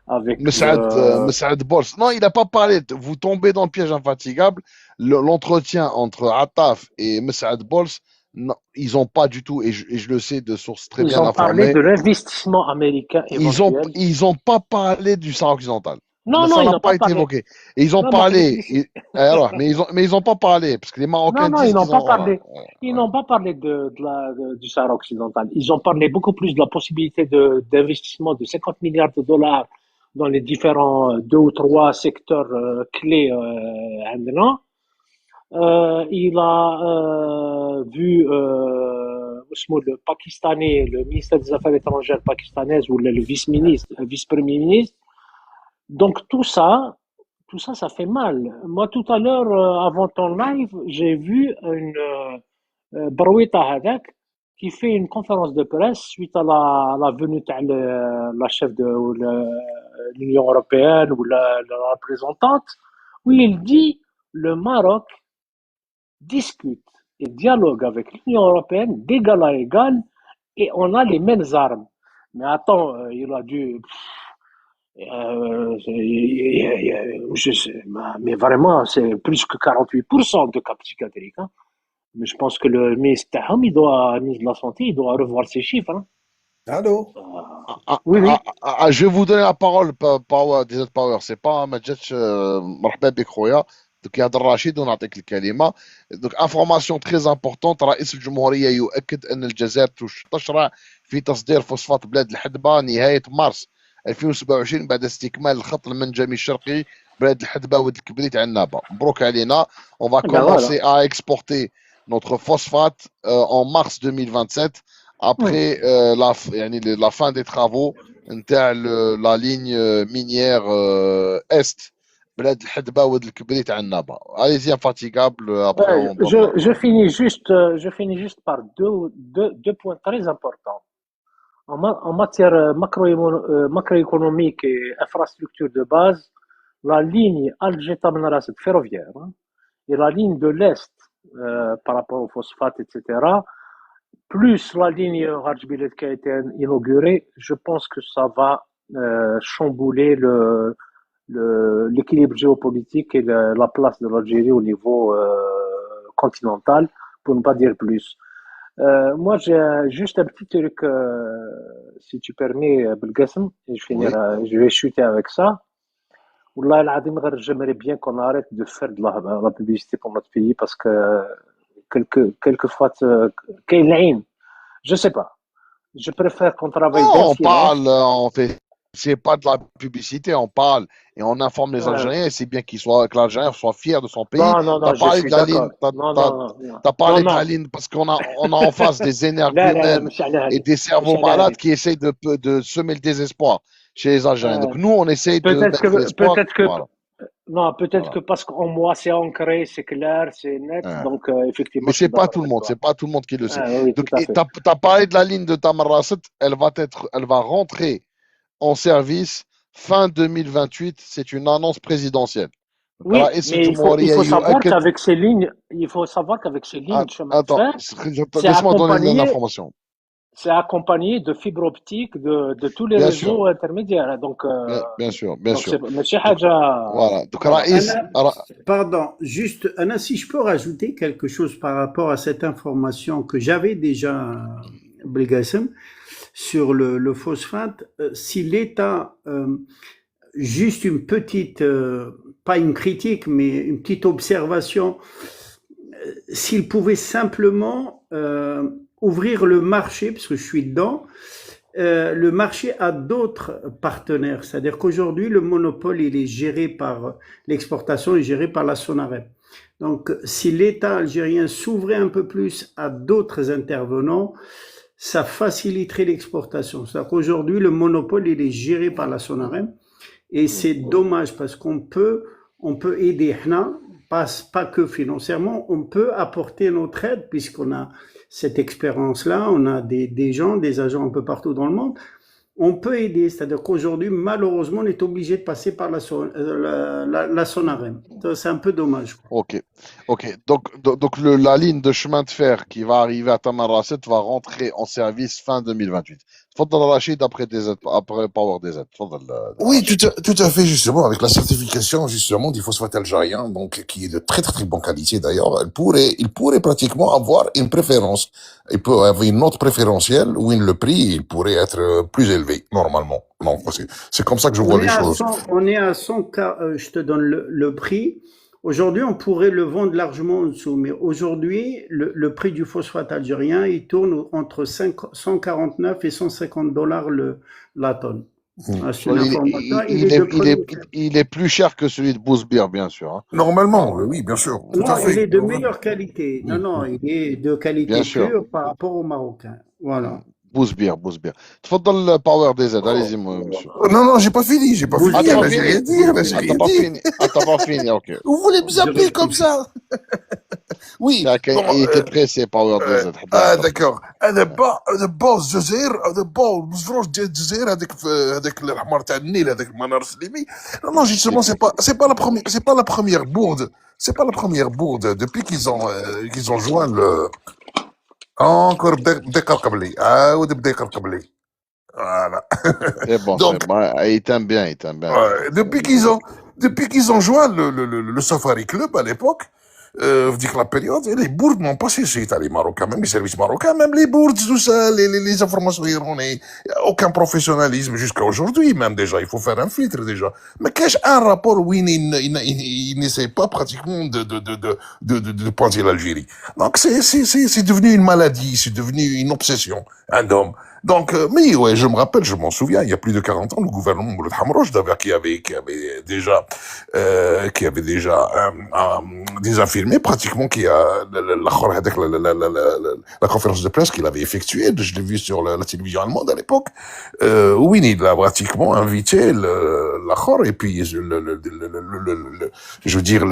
Speaker 4: avec
Speaker 1: Messaad Bols. Non, il n'a pas parlé. Vous tombez dans le piège infatigable. L'entretien entre Attaf et Messaad Bols, non, ils n'ont pas du tout, et je le sais de sources très
Speaker 4: ils
Speaker 1: bien
Speaker 4: ont parlé
Speaker 1: informées,
Speaker 4: de l'investissement américain éventuel.
Speaker 1: ils ont pas parlé du Sahara occidental.
Speaker 4: Non, non,
Speaker 1: Ça
Speaker 4: ils
Speaker 1: n'a
Speaker 4: n'ont pas
Speaker 1: pas été
Speaker 4: parlé.
Speaker 1: évoqué. Et ils ont
Speaker 4: Non, non,
Speaker 1: parlé. Alors, mais ils ont pas parlé, parce que les
Speaker 4: non,
Speaker 1: Marocains
Speaker 4: non,
Speaker 1: disent
Speaker 4: ils n'ont
Speaker 1: qu'ils
Speaker 4: pas
Speaker 1: ont. Voilà.
Speaker 4: parlé. Ils n'ont pas parlé du Sahara occidental. Ils ont parlé beaucoup plus de la possibilité d'investissement de 50 milliards de dollars dans les différents deux ou trois secteurs clés عندنا. Il a vu le Pakistanais, le ministère des Affaires étrangères pakistanaise ou le vice-ministre, vice-premier ministre. Donc tout ça fait mal. Moi, tout à l'heure, avant ton live, j'ai vu une Brouita Hadak qui fait une conférence de presse suite à la venue de la chef de l'Union européenne ou la représentante, où il dit le Maroc discute et dialogue avec l'Union européenne d'égal à égal et on a les mêmes armes. Mais attends, il a dû. Je sais, mais vraiment, c'est plus que 48% de cas psychiatriques. Hein. Mais je pense que le ministre le ministre de la Santé, il doit revoir ses chiffres. Hein.
Speaker 6: Allô?
Speaker 4: Oui, oui.
Speaker 1: Je vais vous donner la parole, Power, Desert Power. C'est pas ما جاتش مرحبا بك خويا. Donc, يهضر رشيد ونعطيك الكلمة. Donc, information très importante. رئيس الجمهورية يؤكد أن الجزائر تشرع في تصدير فوسفات بلاد الحدبة نهاية مارس 2027 بعد استكمال الخط المنجمي الشرقي بلاد الحدبه ولد الكبريت عنابه مبروك علينا. On va
Speaker 4: Ben voilà.
Speaker 1: commencer à exporter notre phosphate en mars 2027 après la fin des travaux نتاع la ligne minière est بلاد الحدبه ولد الكبريت عنابه. Allez-y, infatigable, après
Speaker 4: Ouais,
Speaker 1: on donne.
Speaker 4: je finis juste par deux points très importants. En matière macroéconomique et infrastructure de base, la ligne Alger-Tamanrasset ferroviaire, hein, et la ligne de l'Est par rapport au phosphate, etc., plus la ligne Rajbilet qui a été inaugurée, je pense que ça va chambouler l'équilibre géopolitique et la place de l'Algérie au niveau continental, pour ne pas dire plus. Moi, j'ai juste un petit truc, si tu permets, Belgassem, et
Speaker 1: Oui.
Speaker 4: je vais chuter avec ça. Wallah al-Azim, j'aimerais bien qu'on arrête de faire de la publicité pour notre pays parce que quelquefois, je sais pas. Je préfère qu'on travaille
Speaker 1: Non,
Speaker 4: d'un
Speaker 1: on
Speaker 4: silence.
Speaker 1: parle, on fait. C'est pas de la publicité, on parle et on informe les Algériens. Et c'est bien que l'Algérien soit fier de son pays.
Speaker 4: Non,
Speaker 1: T'as
Speaker 4: je
Speaker 1: parlé
Speaker 4: suis
Speaker 1: de la
Speaker 4: d'accord.
Speaker 1: ligne,
Speaker 4: Non.
Speaker 1: t'as parlé de
Speaker 4: Non.
Speaker 1: la ligne parce qu'on a en face des
Speaker 4: لا
Speaker 1: énergumènes
Speaker 4: مش على
Speaker 1: et
Speaker 4: هذه
Speaker 1: des
Speaker 4: مش
Speaker 1: cerveaux
Speaker 4: على
Speaker 1: malades
Speaker 4: هذه.
Speaker 1: qui essayent de semer le désespoir chez les Algériens. Donc nous, on essaye de mettre l'espoir. Voilà.
Speaker 4: Non, peut-être
Speaker 1: Voilà.
Speaker 4: que parce qu'en moi c'est ancré, c'est clair, c'est net,
Speaker 1: Hein.
Speaker 4: donc effectivement
Speaker 1: Mais
Speaker 4: je suis
Speaker 1: c'est pas
Speaker 4: d'accord
Speaker 1: tout le
Speaker 4: avec
Speaker 1: monde,
Speaker 4: toi.
Speaker 1: c'est pas tout le monde qui le sait.
Speaker 4: Oui,
Speaker 1: Donc,
Speaker 4: tout à fait.
Speaker 1: t'as parlé de la ligne de Tamarrasset, elle va rentrer en service fin 2028. C'est une annonce présidentielle. Donc,
Speaker 4: Oui,
Speaker 1: رئيس
Speaker 4: mais il
Speaker 1: الجمهورية
Speaker 4: faut savoir
Speaker 1: يؤكد.
Speaker 4: qu'avec ces lignes, il faut savoir qu'avec ces lignes de chemin de
Speaker 1: Attends,
Speaker 4: fer, c'est
Speaker 1: laisse-moi donner
Speaker 4: accompagné,
Speaker 1: l'information.
Speaker 4: c'est accompagné de fibres optiques de tous les
Speaker 1: Bien
Speaker 4: réseaux
Speaker 1: sûr,
Speaker 4: intermédiaires. Donc,
Speaker 1: bien sûr, bien
Speaker 4: donc
Speaker 1: sûr.
Speaker 4: c'est ماشي
Speaker 1: Donc,
Speaker 4: حاجة.
Speaker 1: voilà. Donc,
Speaker 4: Voilà.
Speaker 2: Pardon, juste, Anna, si je peux rajouter quelque chose par rapport à cette information que j'avais déjà, Belgassem, sur le phosphate, si l'État, juste une petite, pas une critique, mais une petite observation, s'il pouvait simplement ouvrir le marché, parce que je suis dedans, le marché à d'autres partenaires. C'est-à-dire qu'aujourd'hui, le monopole, il est géré par l'exportation, est géré par la Sonareb. Donc, si l'État algérien s'ouvrait un peu plus à d'autres intervenants, ça faciliterait l'exportation. C'est-à-dire qu'aujourd'hui, le monopole, il est géré par la Sonareb. Et c'est dommage parce qu'on peut aider, pas que financièrement, on peut apporter notre aide puisqu'on a cette expérience-là, on a des gens, des agents un peu partout dans le monde. On peut aider, c'est-à-dire qu'aujourd'hui, malheureusement, on est obligé de passer par la Sonarem. C'est un peu dommage.
Speaker 1: Ok. Donc la ligne de chemin de fer qui va arriver à Tamarrasset va rentrer en service fin 2028. تفضل Rachid après Power DZ.
Speaker 6: Oui, tout à fait, justement, avec la certification, justement, du phosphate algérien, donc, qui est de très, très, très bonne qualité, d'ailleurs, il pourrait pratiquement avoir une préférence. Il peut avoir une note préférentielle où le prix, il pourrait être plus élevé, normalement. Donc, c'est comme ça que je vois les choses.
Speaker 2: On est à 100 je te donne le prix. Aujourd'hui, on pourrait le vendre largement en dessous, mais aujourd'hui, le prix du phosphate algérien, il tourne entre 149 et $150 la tonne. C'est une information.
Speaker 1: Il est plus cher que celui de Bousbir, bien sûr. Hein.
Speaker 6: Normalement, oui, bien sûr. Tout
Speaker 2: Non,
Speaker 6: à fait.
Speaker 2: il est de meilleure qualité. Non, il est de qualité pure par rapport au Marocain. Voilà.
Speaker 1: Bousbir. تفضل Power DZ, allez-y, monsieur.
Speaker 6: Non, j'ai pas fini. J'ai rien dit.
Speaker 1: T'as pas fini, ok.
Speaker 6: Vous voulez me zapper comme ça? Oui.
Speaker 1: Il était pressé, Power DZ.
Speaker 6: d'accord. دابا الجزائر دابا بزاف ديال الجزائر هذاك الحمار تاع النيل هذاك المنار السليمي. Non, justement, c'est pas la première bourde. C'est pas la première bourde depuis qu'ils ont joint le encore بدا يقرقب لي عاود بدا يقرقب لي. Voilà.
Speaker 1: C'est bon, donc, il t'aime bien.
Speaker 6: Depuis qu'ils ont joint le Safari Club à l'époque, la période, les bourdes n'ont pas cessé, les Marocains, même les services marocains, même les bourdes, tout ça, les informations erronées, aucun professionnalisme jusqu'à aujourd'hui, même déjà, il faut faire un filtre déjà. Mais qu'est-ce un rapport où il n'essaie pas pratiquement de pointer l'Algérie. Donc c'est devenu une maladie, c'est devenu une obsession, un homme. Donc, mais ouais, je me rappelle, je m'en souviens, il y a plus de 40 ans, le gouvernement Mouloud Hamrouche, d'ailleurs, qui avait déjà des infirmiers, pratiquement, qui a la conférence de presse qu'il avait effectuée, je l'ai vu sur la télévision allemande à l'époque, où il a pratiquement invité l'Akhor, et puis je veux dire,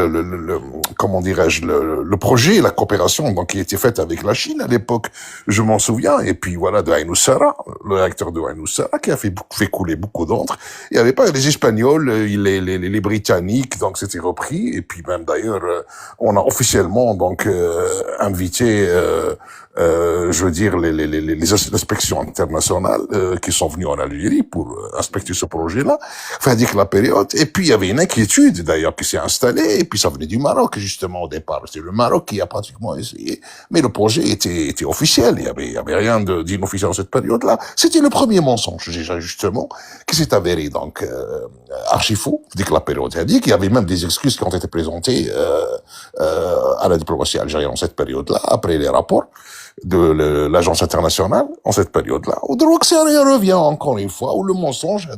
Speaker 6: comment dirais-je, le projet, la coopération, donc, qui était faite avec la Chine à l'époque, je m'en souviens, et puis voilà, de Aïnou Sara, le réacteur de Aïnou Sara, qui a fait couler beaucoup d'encre. Il n'y avait pas les Espagnols, les Britanniques, donc c'était repris, et puis même d'ailleurs, on a officiellement donc invité, je veux dire, les inspections internationales qui sont venues en Algérie pour inspecter ce projet-là, enfin dire que la période, et puis il y avait une inquiétude d'ailleurs qui s'est installée, et puis ça venait du Maroc justement au départ, c'est le Maroc qui a pratiquement essayé, mais le projet était officiel, il y avait rien d'inofficiel dans cette période-là, c'était le premier mensonge déjà justement qui s'est avéré donc archi faux, dès que la période a dit qu'il y avait même des excuses qui ont été présentées à la diplomatie algérienne en cette période-là, après les rapports de l'agence internationale en cette période-là. Ou donc ça revient encore une fois, ou le mensonge,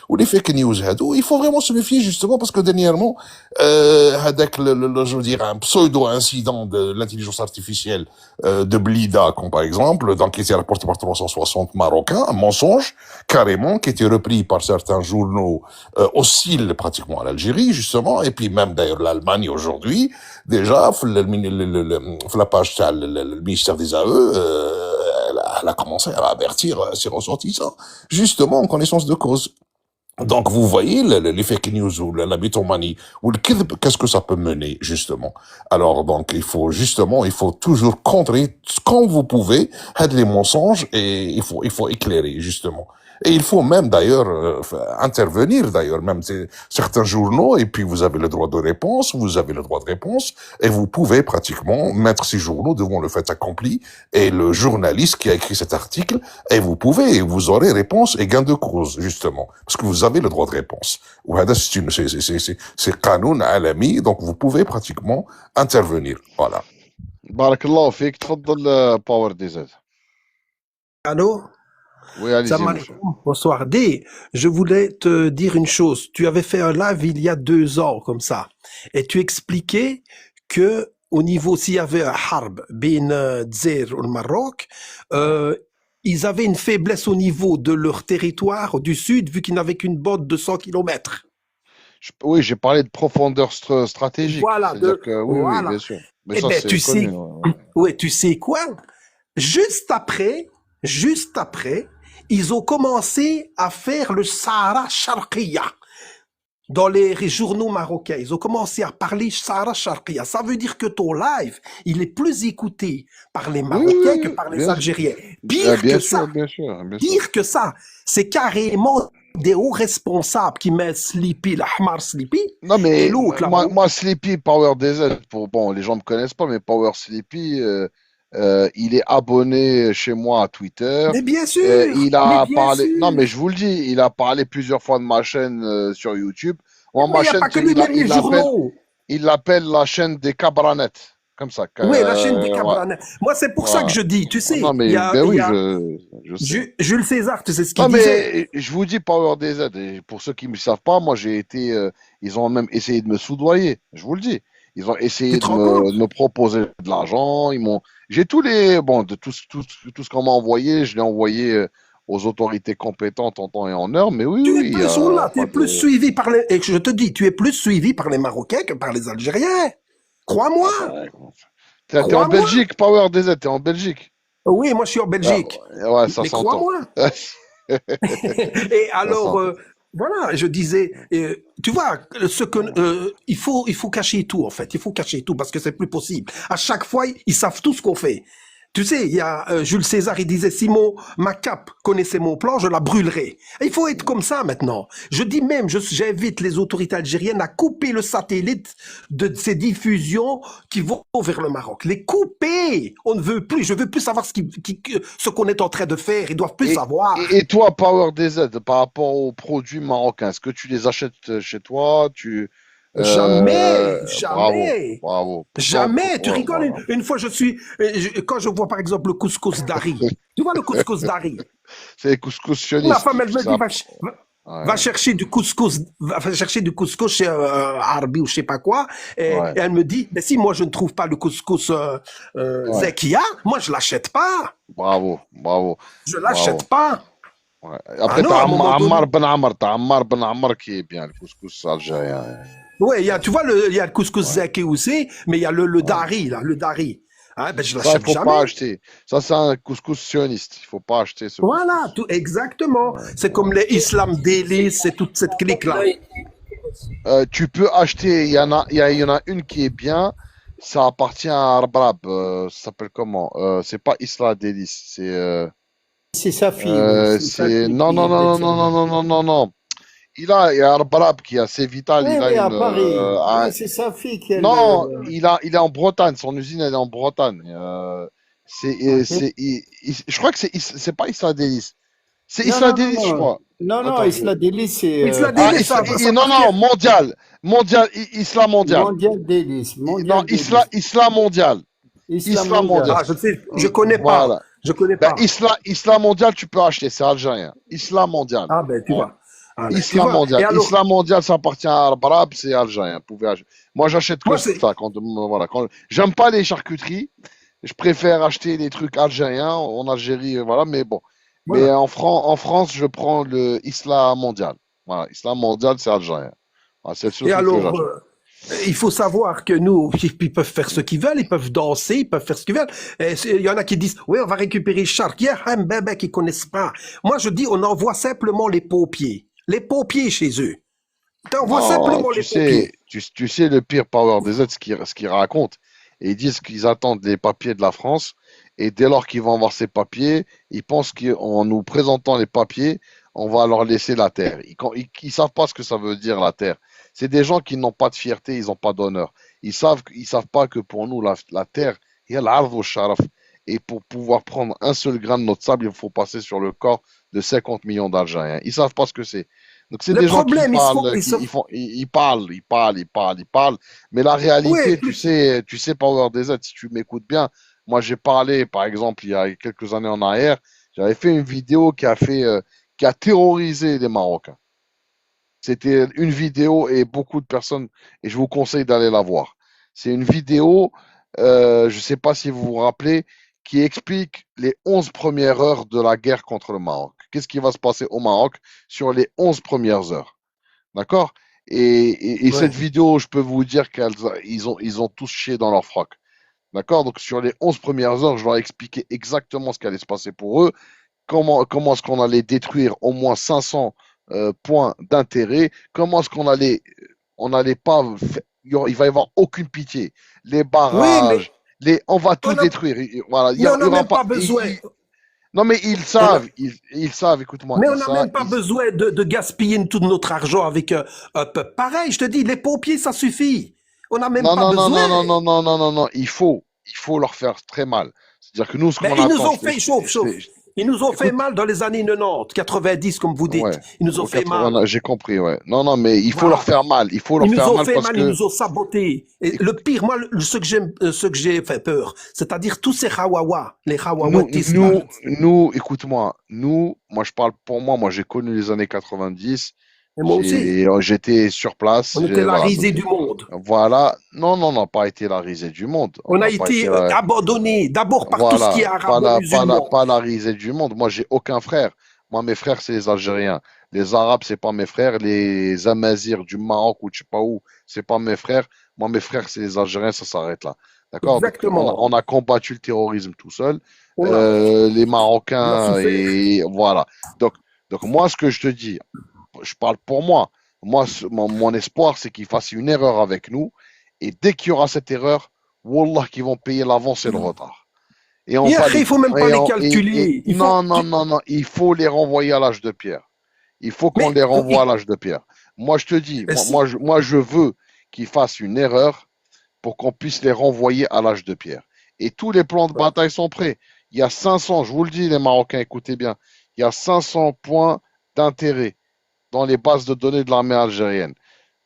Speaker 6: ou les fake news, il faut vraiment se méfier justement parce que dernièrement, avec je veux dire, un pseudo-incident de l'intelligence artificielle de Blida, comme par exemple, donc qui était rapporté par 360 Marocains, un mensonge carrément qui était repris par certains journaux hostiles pratiquement à l'Algérie justement, et puis même d'ailleurs l'Allemagne aujourd'hui, déjà, la page le ministère des AE, elle a commencé à avertir ses ressortissants, justement en connaissance de cause. Donc, vous voyez, les fake news ou la mythomanie ou le kidb, qu'est-ce que ça peut mener, justement. Alors, donc, il faut toujours contrer quand vous pouvez, les mensonges et il faut éclairer, justement. Et il faut même d'ailleurs intervenir d'ailleurs même certains journaux et puis vous avez le droit de réponse, et vous pouvez pratiquement mettre ces journaux devant le fait accompli et le journaliste qui a écrit cet article et vous aurez réponse et gain de cause justement parce que vous avez le droit de réponse. C'est قانون عالمي donc vous pouvez pratiquement intervenir. Voilà.
Speaker 1: بارك الله فيك تفضل باور دي زد.
Speaker 7: Allô?
Speaker 1: Oui, allez-y,
Speaker 7: Salam
Speaker 1: monsieur.
Speaker 7: alaikum. Bonsoir. D, je voulais te dire une chose. Tu avais fait un live il y a 2 ans, comme ça. Et tu expliquais que au niveau, s'il y avait un harb, bin Dzer ou le Maroc, ils avaient une faiblesse au niveau de leur territoire du sud, vu qu'ils n'avaient qu'une bande de 100 kilomètres.
Speaker 1: Oui, j'ai parlé de profondeur stratégique.
Speaker 7: Voilà,
Speaker 1: C'est-à-dire que, oui,
Speaker 7: voilà.
Speaker 1: bien sûr. Mais
Speaker 7: Eh
Speaker 1: ça,
Speaker 7: ben,
Speaker 1: c'est
Speaker 7: tu sais,
Speaker 1: connu. Ouais.
Speaker 7: ouais, tu sais quoi? Juste après, ils ont commencé à faire le Sahara Sharqiya. Dans les journaux marocains, ils ont commencé à parler Sahara Sharqiya. Ça veut dire que ton live, il est plus écouté par les Marocains que par les
Speaker 1: bien sûr.
Speaker 7: Algériens. Pire
Speaker 1: Bien
Speaker 7: que
Speaker 1: sûr,
Speaker 7: ça,
Speaker 1: bien sûr, bien sûr.
Speaker 7: pire que ça, c'est carrément des hauts responsables qui mettent Sleepy, l'Ahmar Sleepy,
Speaker 1: Non,
Speaker 7: et
Speaker 1: mais
Speaker 7: l'autre là-haut.
Speaker 1: moi, Sleepy, Power DZ, bon, les gens me connaissent pas, mais Power Sleepy, il est abonné chez moi à Twitter.
Speaker 7: Mais bien sûr,
Speaker 1: Il a
Speaker 7: mais bien
Speaker 1: parlé, non,
Speaker 7: sûr.
Speaker 1: mais je vous le dis, il a parlé plusieurs fois de ma chaîne sur YouTube. Moi,
Speaker 7: Mais
Speaker 1: ma
Speaker 7: il n'y a
Speaker 1: chaîne,
Speaker 7: pas que lui, même les journaux.
Speaker 1: il l'appelle la chaîne des cabranettes. Comme ça.
Speaker 7: Oui, la chaîne des
Speaker 1: Ouais,
Speaker 7: Cabranes. Moi, c'est pour ça que je dis, tu sais,
Speaker 1: non, mais,
Speaker 7: il y a,
Speaker 1: ben
Speaker 7: il
Speaker 1: oui,
Speaker 7: y a
Speaker 1: je sais.
Speaker 7: Jules César, tu sais ce qu'il
Speaker 1: Non,
Speaker 7: disait?
Speaker 1: mais je vous dis Power DZ, et pour ceux qui ne me savent pas, moi j'ai été, ils ont même essayé de me soudoyer, je vous le dis. Ils ont
Speaker 7: Tu
Speaker 1: essayé
Speaker 7: te rends compte?
Speaker 1: de me proposer de l'argent, j'ai tous les, bon, de tout ce qu'on m'a envoyé, je l'ai envoyé aux autorités compétentes en temps et en heure, mais oui,
Speaker 7: Tu es
Speaker 1: oui, il y
Speaker 7: plus, oh
Speaker 1: a
Speaker 7: là, tu
Speaker 1: pas
Speaker 7: es plus
Speaker 1: de,
Speaker 7: suivi par les, et je te dis, tu es plus suivi par les Marocains que par les Algériens. Crois-moi,
Speaker 1: t'es en
Speaker 7: crois-moi.
Speaker 1: Belgique, Power DZ, t'es en Belgique.
Speaker 7: Oui, moi, je suis en
Speaker 1: Ah,
Speaker 7: Belgique.
Speaker 1: ouais, ça
Speaker 7: Mais
Speaker 1: s'entend.
Speaker 7: crois-moi. Et
Speaker 1: Ça
Speaker 7: alors,
Speaker 1: s'entend.
Speaker 7: voilà, je disais, tu vois, il faut cacher tout, en fait. Il faut cacher tout parce que c'est plus possible. À chaque fois, ils savent tout ce qu'on fait. Tu sais, il y a Jules César, il disait, si ma cape connaissait mon plan, je la brûlerais. Et il faut être comme ça maintenant. Je dis même, j'invite les autorités algériennes à couper le satellite de ces diffusions qui vont vers le Maroc. Les couper. On ne veut plus. Je veux plus savoir ce qu'on est en train de faire. Ils doivent plus savoir.
Speaker 1: Et toi, Power DZ, par rapport aux produits marocains, est-ce que tu les achètes chez toi?
Speaker 7: Jamais,
Speaker 1: Bravo,
Speaker 7: jamais,
Speaker 1: bravo.
Speaker 7: jamais. Tu
Speaker 1: Ouais,
Speaker 7: rigoles.
Speaker 1: voilà.
Speaker 7: Une fois, quand je vois par exemple le couscous d'Ari. Tu vois le couscous d'Ari?
Speaker 1: C'est les couscous
Speaker 7: Ma
Speaker 1: sionistes
Speaker 7: femme, elle
Speaker 1: qui
Speaker 7: me dit,
Speaker 1: savent.
Speaker 7: va
Speaker 1: Ouais,
Speaker 7: chercher du couscous, va chercher du couscous chez Arbi ou je sais pas quoi. Et
Speaker 1: ouais,
Speaker 7: elle me dit, mais si moi je ne trouve pas le couscous
Speaker 1: ouais.
Speaker 7: Zekia, moi je l'achète pas.
Speaker 1: Bravo, bravo,
Speaker 7: Je l'achète
Speaker 1: bravo.
Speaker 7: pas.
Speaker 1: Ouais.
Speaker 7: Ah
Speaker 1: Après,
Speaker 7: non, à un moment donné.
Speaker 1: T'as Ammar Ben Ammar qui est bien, le couscous algérien.
Speaker 7: Ouais,
Speaker 1: Ouais,
Speaker 7: tu vois, il y a le couscous
Speaker 1: ouais,
Speaker 7: Zeki aussi, mais il y a le
Speaker 1: ouais.
Speaker 7: dari, là, le dari. Hein, ben, je
Speaker 1: Ça, il
Speaker 7: l'achète
Speaker 1: faut pas
Speaker 7: jamais.
Speaker 1: acheter. Ça, c'est un couscous sioniste. Il faut pas acheter ce
Speaker 7: Voilà,
Speaker 1: couscous.
Speaker 7: tout, exactement.
Speaker 1: Ouais,
Speaker 7: C'est comme
Speaker 1: ouais.
Speaker 7: les Islam Délices et toute cette clique-là.
Speaker 1: Tu peux acheter, il y en a une qui est bien, ça appartient à Arbrab, ça s'appelle comment? C'est pas Isla Délice,
Speaker 2: C'est Safi, oui. C'est
Speaker 1: c'est,
Speaker 2: Safi
Speaker 1: non, non,
Speaker 2: qui
Speaker 1: non, non,
Speaker 2: détient.
Speaker 1: non, non, non, non, non. Il y a Arbrab qui a C'est Vital,
Speaker 2: Oui,
Speaker 1: il a
Speaker 2: oui, à Paris. Oui, c'est Safi qui est
Speaker 1: non,
Speaker 2: le...
Speaker 1: il est en Bretagne, son usine elle est en Bretagne.
Speaker 2: Ok.
Speaker 1: Je crois que c'est pas Isla Délice, c'est
Speaker 2: Non,
Speaker 1: Isla
Speaker 2: non, non,
Speaker 1: Délice, je
Speaker 2: non.
Speaker 1: crois.
Speaker 2: Non, non,
Speaker 1: Attends,
Speaker 2: Isla Délice, c'est
Speaker 7: Isla
Speaker 1: ah,
Speaker 7: Délice, ça
Speaker 1: Non,
Speaker 7: appartient.
Speaker 1: non, Isla mondial.
Speaker 2: Mondial Délice.
Speaker 1: Non,
Speaker 2: Mondial Délice.
Speaker 1: Isla mondial.
Speaker 2: Islam
Speaker 1: Isla mondial.
Speaker 2: mondial.
Speaker 7: Ah, je sais, je connais pas.
Speaker 1: Voilà.
Speaker 7: Je connais
Speaker 1: Ben,
Speaker 7: pas.
Speaker 1: Isla mondial, tu peux acheter, c'est algérien. Isla mondial.
Speaker 7: Ah, ben, tu
Speaker 1: Ouais.
Speaker 7: vois. Ah, ben, tu
Speaker 1: Isla
Speaker 7: vois.
Speaker 1: mondial.
Speaker 7: Et alors,
Speaker 1: Isla mondial, ça appartient à Arbrab, c'est algérien. Vous pouvez acheter. Moi, j'achète que
Speaker 7: moi, c'est,
Speaker 1: ça. Voilà, j'aime pas les charcuteries. Je préfère acheter des trucs algériens en Algérie, voilà, mais bon. Mais
Speaker 7: voilà.
Speaker 1: en France, je prends le Isla mondial. Voilà, Isla mondial, c'est algérien. Voilà, c'est le seul
Speaker 7: Et
Speaker 1: truc que
Speaker 7: alors,
Speaker 1: j'achète.
Speaker 7: il faut savoir que nous, ils peuvent faire ce qu'ils veulent, ils peuvent danser, ils peuvent faire ce qu'ils veulent. Et il y en a qui disent, oui, on va récupérer Shark. Il y a un bébé qui connaissent pas. Moi, je dis, on envoie simplement les paupiers. Les paupiers chez eux. T'envoies
Speaker 1: Non,
Speaker 7: simplement les paupiers.
Speaker 1: tu sais le pire Power des ce qu'ils racontent. Et ils disent qu'ils attendent les papiers de la France. Et dès lors qu'ils vont avoir ces papiers, ils pensent qu'en nous présentant les papiers, on va leur laisser la terre. Ils savent pas ce que ça veut dire la terre. C'est des gens qui n'ont pas de fierté, ils n'ont pas d'honneur. Ils savent pas que pour nous, la terre, il y a l'ardh au sharaf. Et pour pouvoir prendre un seul grain de notre sable, il faut passer sur le corps de 50 millions d'Algériens. Ils savent pas ce que c'est. Donc c'est
Speaker 7: Le
Speaker 1: des gens qui
Speaker 7: problème,
Speaker 1: parlent,
Speaker 7: ils se,
Speaker 1: ils parlent. Mais la
Speaker 7: ouais,
Speaker 1: réalité, tu sais, Power DZ, si tu m'écoutes bien, moi j'ai parlé, par exemple, il y a quelques années en arrière, j'avais fait une vidéo qui a terrorisé les Marocains. C'était une vidéo et beaucoup de personnes, et je vous conseille d'aller la voir. C'est une vidéo, je ne sais pas si vous vous rappelez, qui explique les 11 premières heures de la guerre contre le Maroc. Qu'est-ce qui va se passer au Maroc sur les 11 premières heures? D'accord? Et cette
Speaker 7: ouais.
Speaker 1: vidéo, je peux vous dire ils ont tous chié dans leur froc. D'accord? Donc sur les 11 premières heures, je leur ai expliqué exactement ce qui allait se passer pour eux, comment est-ce qu'on allait détruire au moins 500 points d'intérêt, comment est-ce on allait pas, il va y avoir aucune pitié, les
Speaker 7: Oui, mais
Speaker 1: barrages, on va tout
Speaker 7: on a,
Speaker 1: détruire. Voilà,
Speaker 7: mais on
Speaker 1: il y
Speaker 7: n'a
Speaker 1: aura
Speaker 7: même
Speaker 1: pas,
Speaker 7: pas besoin.
Speaker 1: non mais
Speaker 7: On a,
Speaker 1: ils savent, écoute-moi,
Speaker 7: mais on
Speaker 1: ils
Speaker 7: n'a
Speaker 1: savent,
Speaker 7: même pas besoin de gaspiller tout notre argent avec un peu. Pareil, je te dis, les pompiers, ça suffit. On n'a même
Speaker 1: non,
Speaker 7: pas
Speaker 1: non, non,
Speaker 7: besoin.
Speaker 1: non, non, non, non, non, non, non, il faut leur faire très mal. C'est-à-dire que nous, ce
Speaker 7: Mais
Speaker 1: qu'on
Speaker 7: ils nous
Speaker 1: attend,
Speaker 7: ont fait, chauffe, chauffe. Ils nous ont fait
Speaker 1: écoute,
Speaker 7: mal dans les années 90, 90, comme vous dites.
Speaker 1: ouais,
Speaker 7: Ils nous ont
Speaker 1: au
Speaker 7: fait mal.
Speaker 1: 80, j'ai compris, ouais. Non, non, mais il faut leur
Speaker 7: Voilà.
Speaker 1: faire mal, il faut leur
Speaker 7: Ils nous
Speaker 1: faire
Speaker 7: ont
Speaker 1: mal
Speaker 7: fait
Speaker 1: parce
Speaker 7: mal, ils
Speaker 1: que,
Speaker 7: nous ont sabotés. Et le pire, moi, ce que j'ai fait peur, c'est-à-dire tous ces Hawawa, les Hawawatis là.
Speaker 1: moi je parle pour moi, moi j'ai connu les années 90,
Speaker 7: Et moi aussi.
Speaker 1: j'étais sur place,
Speaker 7: On était la
Speaker 1: voilà, donc
Speaker 7: risée du monde.
Speaker 1: voilà, non, non, non, pas été la risée du monde, on
Speaker 7: On a
Speaker 1: n'a pas été
Speaker 7: été
Speaker 1: la,
Speaker 7: abandonnés d'abord par tout ce qui
Speaker 1: voilà,
Speaker 7: est arabo-musulman.
Speaker 1: pas la risée du monde. Moi j'ai aucun frère. Moi mes frères c'est les Algériens, les Arabes c'est pas mes frères, les Amazirs du Maroc ou je sais pas où, c'est pas mes frères. Moi mes frères c'est les Algériens, ça s'arrête là. D'accord? Donc
Speaker 7: Exactement.
Speaker 1: on a combattu le terrorisme tout seul.
Speaker 7: On a,
Speaker 1: Les
Speaker 7: on a
Speaker 1: Marocains
Speaker 7: souffert.
Speaker 1: et voilà. Donc, moi, ce que je te dis, je parle pour moi. Moi, mon espoir, c'est qu'ils fassent une erreur avec nous. Et dès qu'il y aura cette erreur, Wallah, qu'ils vont payer l'avance et le retard. Et on
Speaker 7: Et
Speaker 1: va
Speaker 7: après,
Speaker 1: les,
Speaker 7: il faut même pas les calculer. Il faut,
Speaker 1: non, non, non, non, il faut les renvoyer à l'âge de pierre. Il faut qu'on
Speaker 7: mais,
Speaker 1: les renvoie à l'âge de pierre. Moi, je te dis,
Speaker 7: si,
Speaker 1: moi, je veux qu'ils fassent une erreur pour qu'on puisse les renvoyer à l'âge de pierre. Et tous les plans de bataille sont prêts. Il y a 500, je vous le dis les Marocains, écoutez bien, il y a 500 points d'intérêt dans les bases de données de l'armée algérienne.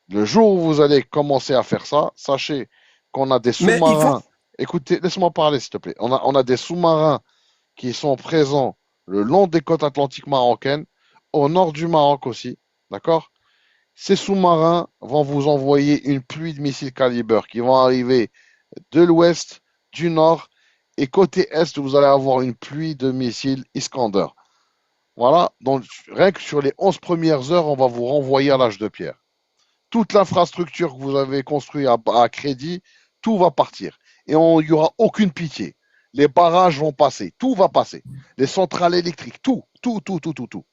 Speaker 1: Le jour où vous allez commencer à faire ça, sachez qu'on a des
Speaker 7: mais il faut,
Speaker 1: sous-marins. Écoutez, laisse-moi parler s'il te plaît. On a des sous-marins qui sont présents le long des côtes atlantiques marocaines, au nord du Maroc aussi, d'accord? Ces sous-marins vont vous envoyer une pluie de missiles Caliber qui vont arriver de l'ouest, du nord, et côté est, vous allez avoir une pluie de missiles Iskander. Voilà, donc rien que sur les 11 premières heures, on va vous renvoyer à l'âge de pierre. Toute l'infrastructure que vous avez construite à crédit, tout va partir. Et il n'y aura aucune pitié. Les barrages vont passer, tout va passer. Les centrales électriques, tout, tout, tout, tout, tout, tout.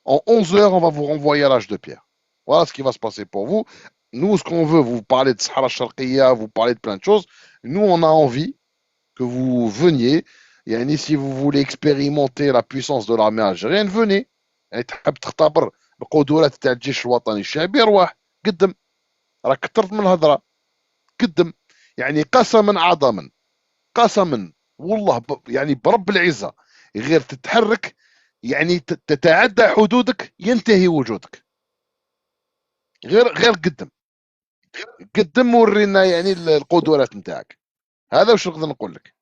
Speaker 1: En 11 heures, on va vous renvoyer à l'âge de pierre. Voilà ce qui va se passer pour vous. Nous, ce qu'on veut, vous parlez de Sahara Sharqiya, vous parlez de plein de choses. Nous, on a envie que vous veniez. Et si vous voulez expérimenter la puissance de l'armée algérienne, venez. يعني تحب تختبر القدرات تاع الجيش الوطني الشعبي روح قدم. راه كثرت من الهضره قدم. يعني قسما عظما قسما والله يعني برب العزه غير تتحرك يعني تتعدى حدودك ينتهي وجودك. غير قدم. قدم ورينا يعني القدرات نتاعك. هذا واش نقدر نقول لك.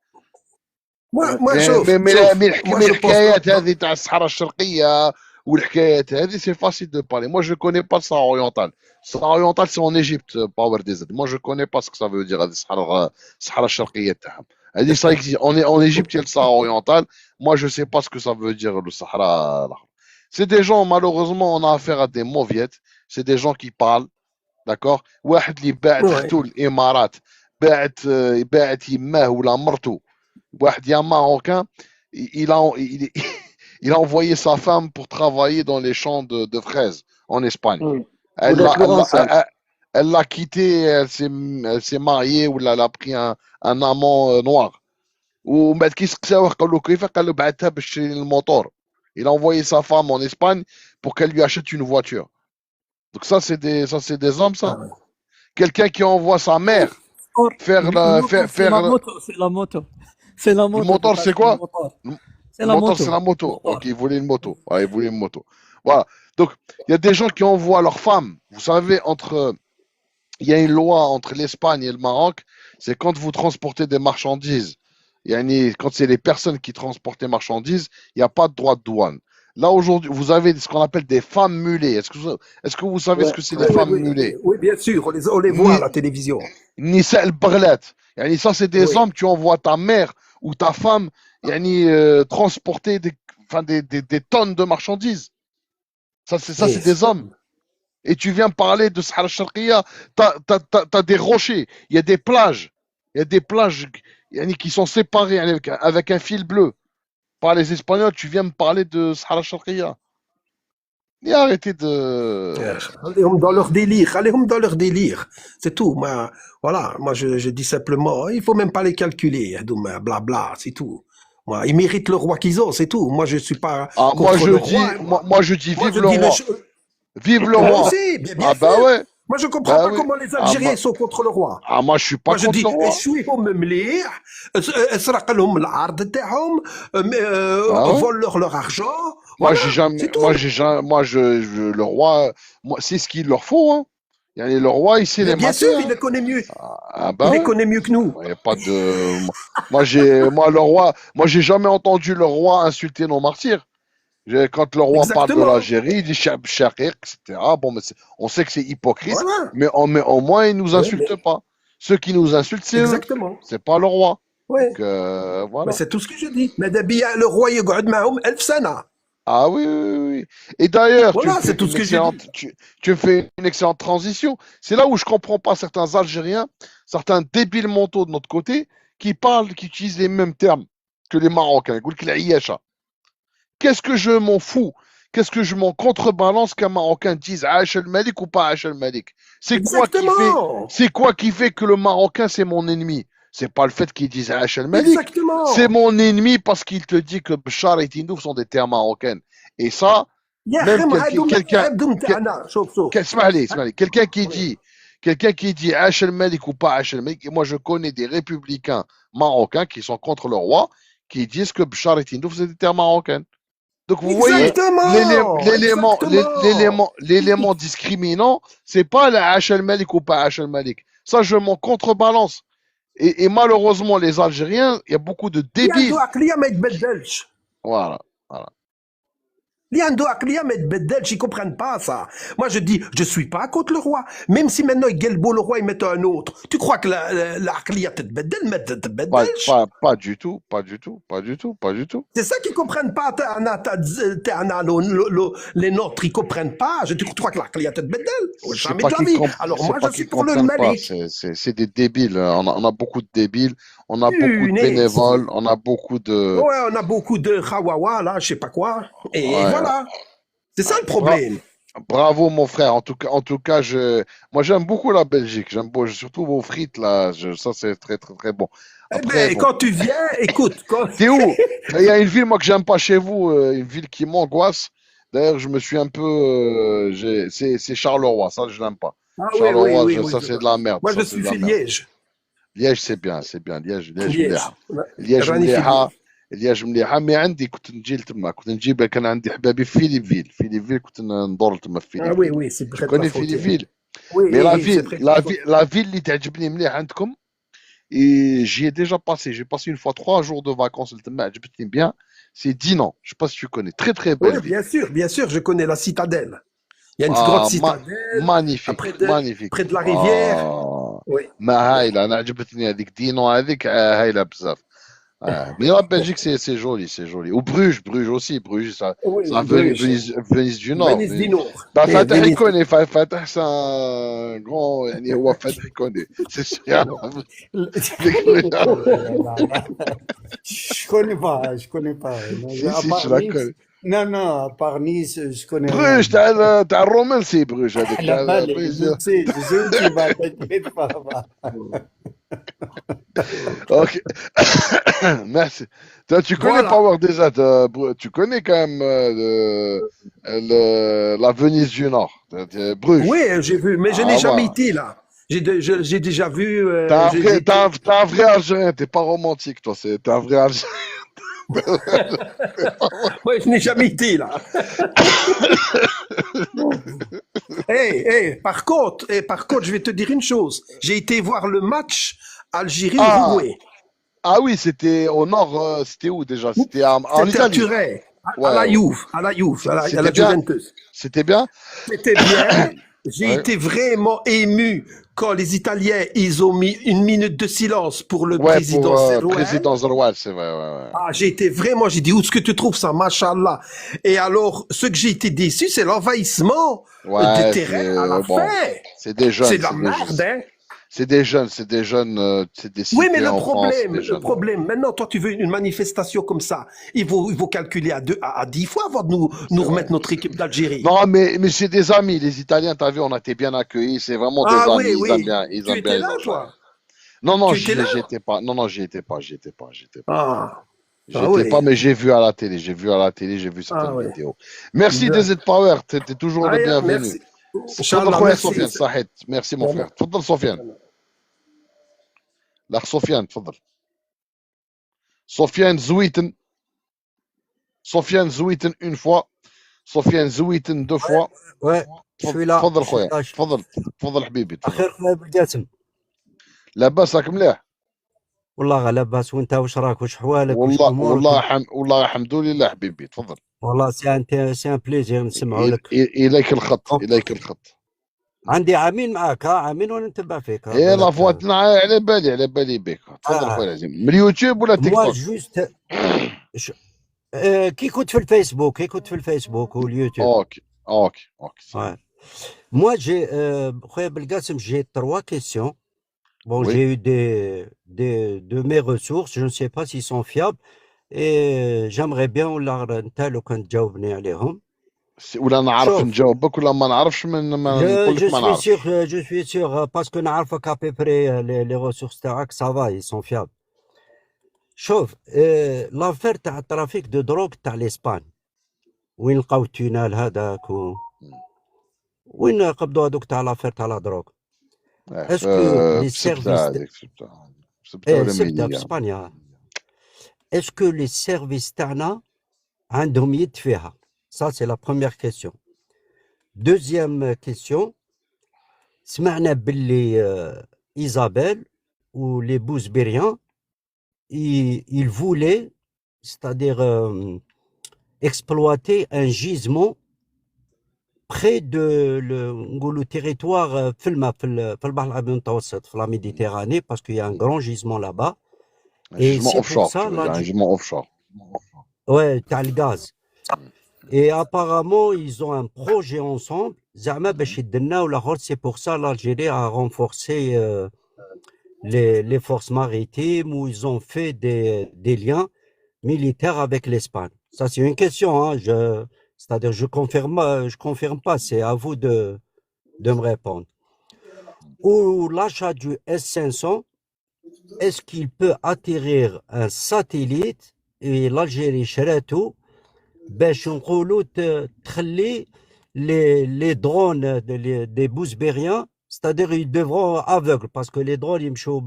Speaker 7: moi شوف
Speaker 1: من
Speaker 7: moi je pense
Speaker 1: الحكايات هذه تاع الصحراء الشرقيه والحكايات هذه سي فاسيل دو بارler. Moi je connais pas ça oriental. Ça oriental c'est en Égypte Power DZ. Moi je connais pas ce que ça veut dire هذه الصحراء الشرقيه تاعهم. هذه ça existe. En Égypte il y a le Sahara oriental. Moi je sais pas ce que ça veut dire le Sahara. C'est des gens malheureusement on a affaire à des mauviettes. C'est des gens qui parlent. D'accord. واحد اللي باعت
Speaker 7: ouais.
Speaker 1: اختو الامارات باعت يماه ولا مرته. واحد يا Marocain, il a envoyé sa femme pour travailler dans les champs de fraises en Espagne. Elle l'a elle l'a quitté, elle s'est mariée ou elle a pris un amant noir. ومن بعد كيسقساوه قال له كيف قال له بعثها باش تشري الموتور. Il a envoyé sa femme en Espagne pour qu'elle lui achète une voiture. Donc ça c'est des hommes ça.
Speaker 7: Ah ouais.
Speaker 1: Quelqu'un qui envoie sa mère faire
Speaker 3: C'est la moto, c'est la moto. C'est la moto.
Speaker 1: Le moteur, c'est quoi?
Speaker 3: C'est
Speaker 1: Le
Speaker 3: la
Speaker 1: moteur,
Speaker 3: moto.
Speaker 1: c'est la moto. Ok, il voulait une moto. Ouais, il voulait une moto. Voilà. Donc, il y a des gens qui envoient leurs femmes. Vous savez, il y a une loi entre l'Espagne et le Maroc. C'est quand vous transportez des marchandises. Quand c'est les personnes qui transportent les marchandises, il n'y a pas de droit de douane. Là, aujourd'hui, vous avez ce qu'on appelle des femmes mulets. Est-ce que vous savez ce que c'est des femmes mulets?
Speaker 7: Oui, bien sûr, on les voit à la télévision.
Speaker 1: Nissa el-Baghlad. Ça, c'est des
Speaker 7: Oui.
Speaker 1: hommes, tu envoies ta mère ou ta femme transporter des tonnes de marchandises. Ça, c'est des hommes. Et tu viens parler de Sahara Sharqiya, t'as des rochers, il y a des plages. Il y a des plages qui sont séparées avec un fil bleu. Par les Espagnols, tu viens me parler de Sahara Sharqiya. Et arrêtez de...
Speaker 7: Allez-hum dans leur délire, allez-hum dans leur délire. C'est tout. Voilà, moi je dis simplement, il faut même pas les calculer. Blabla, c'est tout. Moi, ils méritent le roi qu'ils ont, c'est tout. Moi, je suis pas contre le roi.
Speaker 1: Moi, je dis vive le roi. Vive le roi.
Speaker 7: Aussi, bien
Speaker 1: bah
Speaker 7: sûr.
Speaker 1: ouais.
Speaker 7: Moi, je comprends pas
Speaker 1: oui.
Speaker 7: comment les Algériens sont contre le roi.
Speaker 1: Moi, je suis pas
Speaker 7: moi, je
Speaker 1: contre
Speaker 7: dis,
Speaker 1: le roi.
Speaker 7: échouez-هم مليح, اسرق لهم العرض تاعهم, vole leur argent.
Speaker 1: Moi,
Speaker 7: Voilà,
Speaker 1: j'ai jamais,
Speaker 7: c'est tout.
Speaker 1: le roi, c'est ce qu'il leur faut, hein. Le roi, il sait les
Speaker 7: Bien
Speaker 1: mater,
Speaker 7: sûr,
Speaker 1: hein.
Speaker 7: il les connaît mieux.
Speaker 1: Bah
Speaker 7: Il les
Speaker 1: ouais.
Speaker 7: connaît mieux que nous.
Speaker 1: Il y a pas de, le roi, j'ai jamais entendu le roi insulter nos martyrs. Quand le roi parle de
Speaker 7: Exactement.
Speaker 1: l'Algérie, il dit Chab Chakir, etc. Bon, mais on sait que c'est hypocrite,
Speaker 7: Voilà.
Speaker 1: mais au moins, il nous insulte pas. Ceux qui nous insultent, c'est eux.
Speaker 7: Exactement.
Speaker 1: C'est pas le roi.
Speaker 7: Ouais.
Speaker 1: Donc, voilà.
Speaker 7: Mais c'est tout ce que je dis. Mais d'habitude, le roi يقعد معهم 1000 سنة.
Speaker 1: Ah oui. Et d'ailleurs,
Speaker 7: Voilà, c'est tout ce que j'ai dit.
Speaker 1: tu fais une excellente transition. C'est là où je comprends pas certains Algériens, certains débiles mentaux de notre côté, qui utilisent les mêmes termes que les Marocains. Ils disent l'Aïacha. Qu'est-ce que je m'en fous? Qu'est-ce que je m'en contrebalance qu'un Marocain dise Aïch el-Malik ou pas Aïch el-Malik? C'est quoi qui fait que le Marocain c'est mon ennemi? C'est pas le fait qu'il dise Aïch el-Malik.
Speaker 7: Exactement.
Speaker 1: C'est mon ennemi parce qu'il te dit que Bachar et Tindouf sont des terres marocaines. Et ça, même quelqu'un qui dit Aïch el-Malik ou pas Aïch el-Malik, et moi je connais des républicains marocains qui sont contre le roi, qui disent que Bachar et Tindouf c'est des terres marocaines. Donc vous voyez, l'élément discriminant, c'est pas la Aïch el-Malik ou pas Aïch el-Malik. Ça, je m'en contrebalance. Et malheureusement, les Algériens, il y a beaucoup de débiles. Voilà. Voilà.
Speaker 7: Les Ando-Aklia, mais Beddelch, ils comprennent pas ça. Moi, je dis, je suis pas contre le roi. Même si maintenant, il gueule beau le roi, ils mettent un autre. Tu crois que la Aklia te Beddel, met te Beddelch?
Speaker 1: Pas du tout, pas du tout, pas du tout, pas du tout.
Speaker 7: C'est ça qu'ils comprennent pas. Les nôtres, ils comprennent pas. Je crois que l'Aklia te Beddel.
Speaker 1: C'est
Speaker 7: Jamais
Speaker 1: pas
Speaker 7: de la
Speaker 1: qu'ils
Speaker 7: vie.
Speaker 1: comp-
Speaker 7: Alors
Speaker 1: c'est
Speaker 7: moi,
Speaker 1: pas
Speaker 7: je suis
Speaker 1: qu'ils
Speaker 7: pour le
Speaker 1: comprennent pas,
Speaker 7: Malik.
Speaker 1: c'est des débiles. On a beaucoup de débiles, on a beaucoup de
Speaker 7: Punaise.
Speaker 1: bénévoles, on a beaucoup de...
Speaker 7: Ouais, on a beaucoup de Hawawa, là, je sais pas quoi. Et
Speaker 1: Ouais.
Speaker 7: voilà. C'est ça le
Speaker 1: Bra-
Speaker 7: problème.
Speaker 1: Bravo mon frère. En tout cas, moi j'aime beaucoup la Belgique. Surtout vos frites là. Ça c'est très très très bon.
Speaker 7: Eh
Speaker 1: Après,
Speaker 7: ben,
Speaker 1: bon,
Speaker 7: quand tu viens, écoute,
Speaker 1: t'es où? Il y a une ville moi que j'aime pas chez vous, une ville qui m'angoisse. D'ailleurs, je me suis un peu, c'est Charleroi. Ça je l'aime pas.
Speaker 7: Ah oui, oui,
Speaker 1: Charleroi,
Speaker 7: oui, oui.
Speaker 1: ça c'est de la merde.
Speaker 7: Moi,
Speaker 1: Ça
Speaker 7: je
Speaker 1: c'est
Speaker 7: suis
Speaker 1: de la
Speaker 7: fait
Speaker 1: merde.
Speaker 7: Liège.
Speaker 1: Liège c'est bien, c'est bien. Liège
Speaker 7: Liège.
Speaker 1: مليحة. ليج
Speaker 7: راني في
Speaker 1: مليحة.
Speaker 7: ليج.
Speaker 1: ليج مليحة. مي عندي كنت نجي تما كنت نجيب كان عندي حبابي في فيليفيل كنت ندور تما في
Speaker 7: Ah oui,
Speaker 1: فيليفيل.
Speaker 7: oui, c'est
Speaker 1: Tu
Speaker 7: près de la
Speaker 1: connais
Speaker 7: frontière.
Speaker 1: فيليفيل.
Speaker 7: Oui,
Speaker 1: Mais
Speaker 7: oui, c'est près de la frontière.
Speaker 1: la ville اللي تعجبني مليح عندكم et j'y ai déjà passé. J'ai passé une fois 3 jours de vacances. تما عجبتني bien. C'est Dinan. Je sais pas si tu connais. Très très
Speaker 7: Oui,
Speaker 1: belle ville.
Speaker 7: bien sûr, je connais la citadelle. Il y a une grande
Speaker 1: Ah,
Speaker 7: citadelle
Speaker 1: magnifique,
Speaker 7: près
Speaker 1: magnifique.
Speaker 7: de la rivière.
Speaker 1: Ah,
Speaker 7: Oui.
Speaker 1: ما هايلة. أنا عجبتني هذيك دينو هذيك هايلة بزاف. Mais la Belgique, c'est joli, c'est joli. Ou Bruges aussi. Bruges, ça,
Speaker 7: Oui,
Speaker 1: ça
Speaker 7: Bruges.
Speaker 1: Venise du Nord.
Speaker 7: Venise du Nord.
Speaker 1: Bah,
Speaker 7: Mais
Speaker 1: Fatah, il
Speaker 7: Venise.
Speaker 1: connaît. Fatah, c'est un grand. يعني هو Fatah, il connaît. C'est sûr.
Speaker 2: Oh là là là. Je connais pas.
Speaker 1: Si,
Speaker 2: À
Speaker 1: si,
Speaker 2: part
Speaker 1: tu la
Speaker 2: Nice,
Speaker 1: connais.
Speaker 2: non, à part Nice, je connais rien.
Speaker 1: Bruges, t'as le roman, c'est Bruges. Avec
Speaker 2: La balle,
Speaker 1: Bruges.
Speaker 2: je sais où tu vas, t'inquiète pas. Va.
Speaker 1: Ok. Merci. Tu connais
Speaker 7: Voilà.
Speaker 1: Power déjà. Tu connais quand même la Venise du Nord. Bruges.
Speaker 7: Oui, j'ai vu, mais je n'ai
Speaker 1: Ah,
Speaker 7: jamais
Speaker 1: voilà.
Speaker 7: été là. J'ai déjà vu.
Speaker 1: T'es un vrai Algérien, t'es pas romantique, toi. T'es un vrai Algérien.
Speaker 7: Oui, je n'ai jamais été là. Par contre, je vais te dire une chose. J'ai été voir le match Algérie-Uruguay.
Speaker 1: Ah oui, c'était au nord. C'était où déjà? C'était en
Speaker 7: C'était à
Speaker 1: Italie.
Speaker 7: Turin, à
Speaker 1: Ouais,
Speaker 7: la
Speaker 1: ouais.
Speaker 7: Juve, à la
Speaker 1: C'était bien.
Speaker 7: Juventus.
Speaker 1: C'était bien?
Speaker 7: C'était bien. J'ai
Speaker 1: Ouais.
Speaker 7: été vraiment ému quand les Italiens, ils ont mis une minute de silence pour le
Speaker 1: Ouais,
Speaker 7: président
Speaker 1: pour
Speaker 7: Serrouin.
Speaker 1: président Zeroual, c'est vrai. Ouais.
Speaker 7: Ah, j'ai été vraiment, j'ai dit, où est-ce que tu trouves ça, machallah. Et alors, ce que j'ai été déçu, c'est l'envahissement
Speaker 1: Ouais,
Speaker 7: des terrains à la
Speaker 1: bon,
Speaker 7: fin.
Speaker 1: c'est des jeunes.
Speaker 7: C'est de la merde, hein.
Speaker 1: C'est des jeunes, c'est des
Speaker 7: Oui, mais
Speaker 1: cités
Speaker 7: le
Speaker 1: en France, c'est des jeunes.
Speaker 7: problème, maintenant, toi, tu veux une manifestation comme ça. Il faut calculer à 10 fois avant de nous remettre notre équipe d'Algérie.
Speaker 1: Non, mais c'est des amis. Les Italiens, t'as vu, on a été bien accueillis. C'est vraiment des
Speaker 7: Ah
Speaker 1: amis.
Speaker 7: oui,
Speaker 1: Ils
Speaker 7: oui.
Speaker 1: aiment bien, ils
Speaker 7: Tu
Speaker 1: aiment bien
Speaker 7: étais
Speaker 1: les
Speaker 7: là,
Speaker 1: Algériens.
Speaker 7: toi?
Speaker 1: Non,
Speaker 7: Tu étais là?
Speaker 1: j'y étais pas. Non, j'y étais pas.
Speaker 7: Ah,
Speaker 1: J'y
Speaker 7: ah
Speaker 1: étais
Speaker 7: oui.
Speaker 1: pas, mais j'ai vu à la télé. J'ai vu certaines
Speaker 7: Ah oui.
Speaker 1: vidéos. Merci
Speaker 7: Bien.
Speaker 1: DZ Power. T'es toujours le
Speaker 7: Ah,
Speaker 1: bienvenu.
Speaker 7: merci.
Speaker 1: تفضل
Speaker 7: Inch'Allah,
Speaker 1: خويا
Speaker 7: merci.
Speaker 1: سفيان صحيت. Merci mon frère. تفضل سفيان. الأخ سفيان تفضل. سفيان زويتن une fois. سفيان زويتن deux fois.
Speaker 8: Ouais, je suis là.
Speaker 1: تفضل
Speaker 8: je suis
Speaker 1: خويا.
Speaker 8: là.
Speaker 1: تفضل حبيبي. تفضل.
Speaker 8: اخير خويا بالقاسم.
Speaker 1: لاباس راك مليح؟
Speaker 8: والله غا لاباس، وانت واش راك، واش حوالك، واش امورك؟
Speaker 1: والله الحمد لله حبيبي. تفضل.
Speaker 8: والله سي ان بليزير نسمعوا لك.
Speaker 1: إليك الخط.
Speaker 8: عندي عامين معاك، عامين وانا نتبع فيك.
Speaker 1: ايه لا فواتنا على بالي بك. تفضل خويا العزيز. من اليوتيوب ولا تيك
Speaker 8: موا
Speaker 1: توك؟
Speaker 8: جوست كي كنت في الفيسبوك واليوتيوب.
Speaker 1: اوكي.
Speaker 8: Ouais. Moi, خويا بالقاسم, j'ai 3 questions. Bon,
Speaker 1: Oui.
Speaker 8: j'ai eu de mes ressources, je ne sais pas s'ils sont fiables, et j'aimerais bien ولا انت لو كان تجاوبني عليهم.
Speaker 1: ولا نعرف
Speaker 8: شوف.
Speaker 1: نجاوبك ولا ما نعرفش ما نقول لك ما نعرفش.
Speaker 8: Je suis sûr, parce que نعرفك à peu près les ressources تاعك, ça va, ils sont fiables. شوف, l'affaire تاع الترافيك دو دروغ تاع الإسبان, وين لقاو التونال هذاك وين قبضوا هذوك تاع l'affaire تاع لا دروغ. Est-ce que les services سبتها في اسبانيا, est-ce que les services تاعنا عندهم يد فيها؟ Ça c'est la première question. Deuxième question, سمعنا باللي إيزابيل ou les Bouzbériens ils voulaient, c'est-à-dire exploiter un gisement près de le territoire في البحر الأبيض المتوسط, في la Méditerranée, parce qu'il y a un grand gisement là-bas.
Speaker 1: Un
Speaker 8: Et
Speaker 1: gisement
Speaker 8: c'est pour
Speaker 1: offshore, tu
Speaker 8: ça,
Speaker 1: veux dire, un gisement offshore.
Speaker 8: ouais, t'as le gaz.
Speaker 1: Mm.
Speaker 8: Et apparemment, ils ont un projet ensemble. زعما باش يدناو لاخر, c'est pour ça l'Algérie a renforcé les forces maritimes, où ils ont fait des liens militaires avec l'Espagne. Ça, c'est une question, hein. C'est-à-dire, je confirme pas, c'est à vous de me répondre. Ou l'achat du S-500, est-ce qu'il peut atterrir un satellite et l'Algérie شراته باش نقولوا تخلي les drones des bousbériens, c'est-à-dire ils devront aveugles parce que les drones يمشوا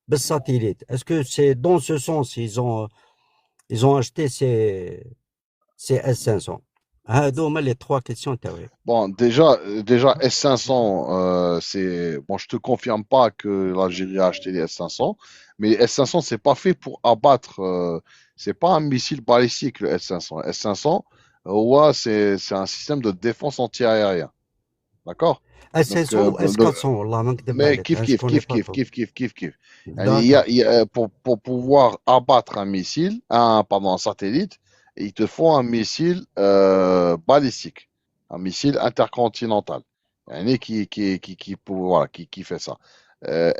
Speaker 8: بالsatellite. Est-ce que c'est dans ce sens ils ont acheté ces S500? هادو هما les trois questions تاعي.
Speaker 1: Bon, déjà S500, bon, je te confirme pas que l'Algérie a acheté les S500, mais les S500, c'est pas fait pour abattre, c'est pas un missile balistique, le S500. S500, ouais, c'est un système de défense anti-aérien. D'accord? Donc,
Speaker 8: S500 ou S400 والله ما نكذب
Speaker 1: mais
Speaker 8: عليك,
Speaker 1: kiff,
Speaker 8: je
Speaker 1: kiff,
Speaker 8: connais
Speaker 1: kiff,
Speaker 8: pas
Speaker 1: kiff,
Speaker 8: trop.
Speaker 1: kiff, kiff, kiff, kiff. Yani,
Speaker 8: D'accord.
Speaker 1: pour pouvoir abattre un missile, pardon, un satellite, il te faut un missile balistique, un missile intercontinental. Yani, voilà, qui fait ça.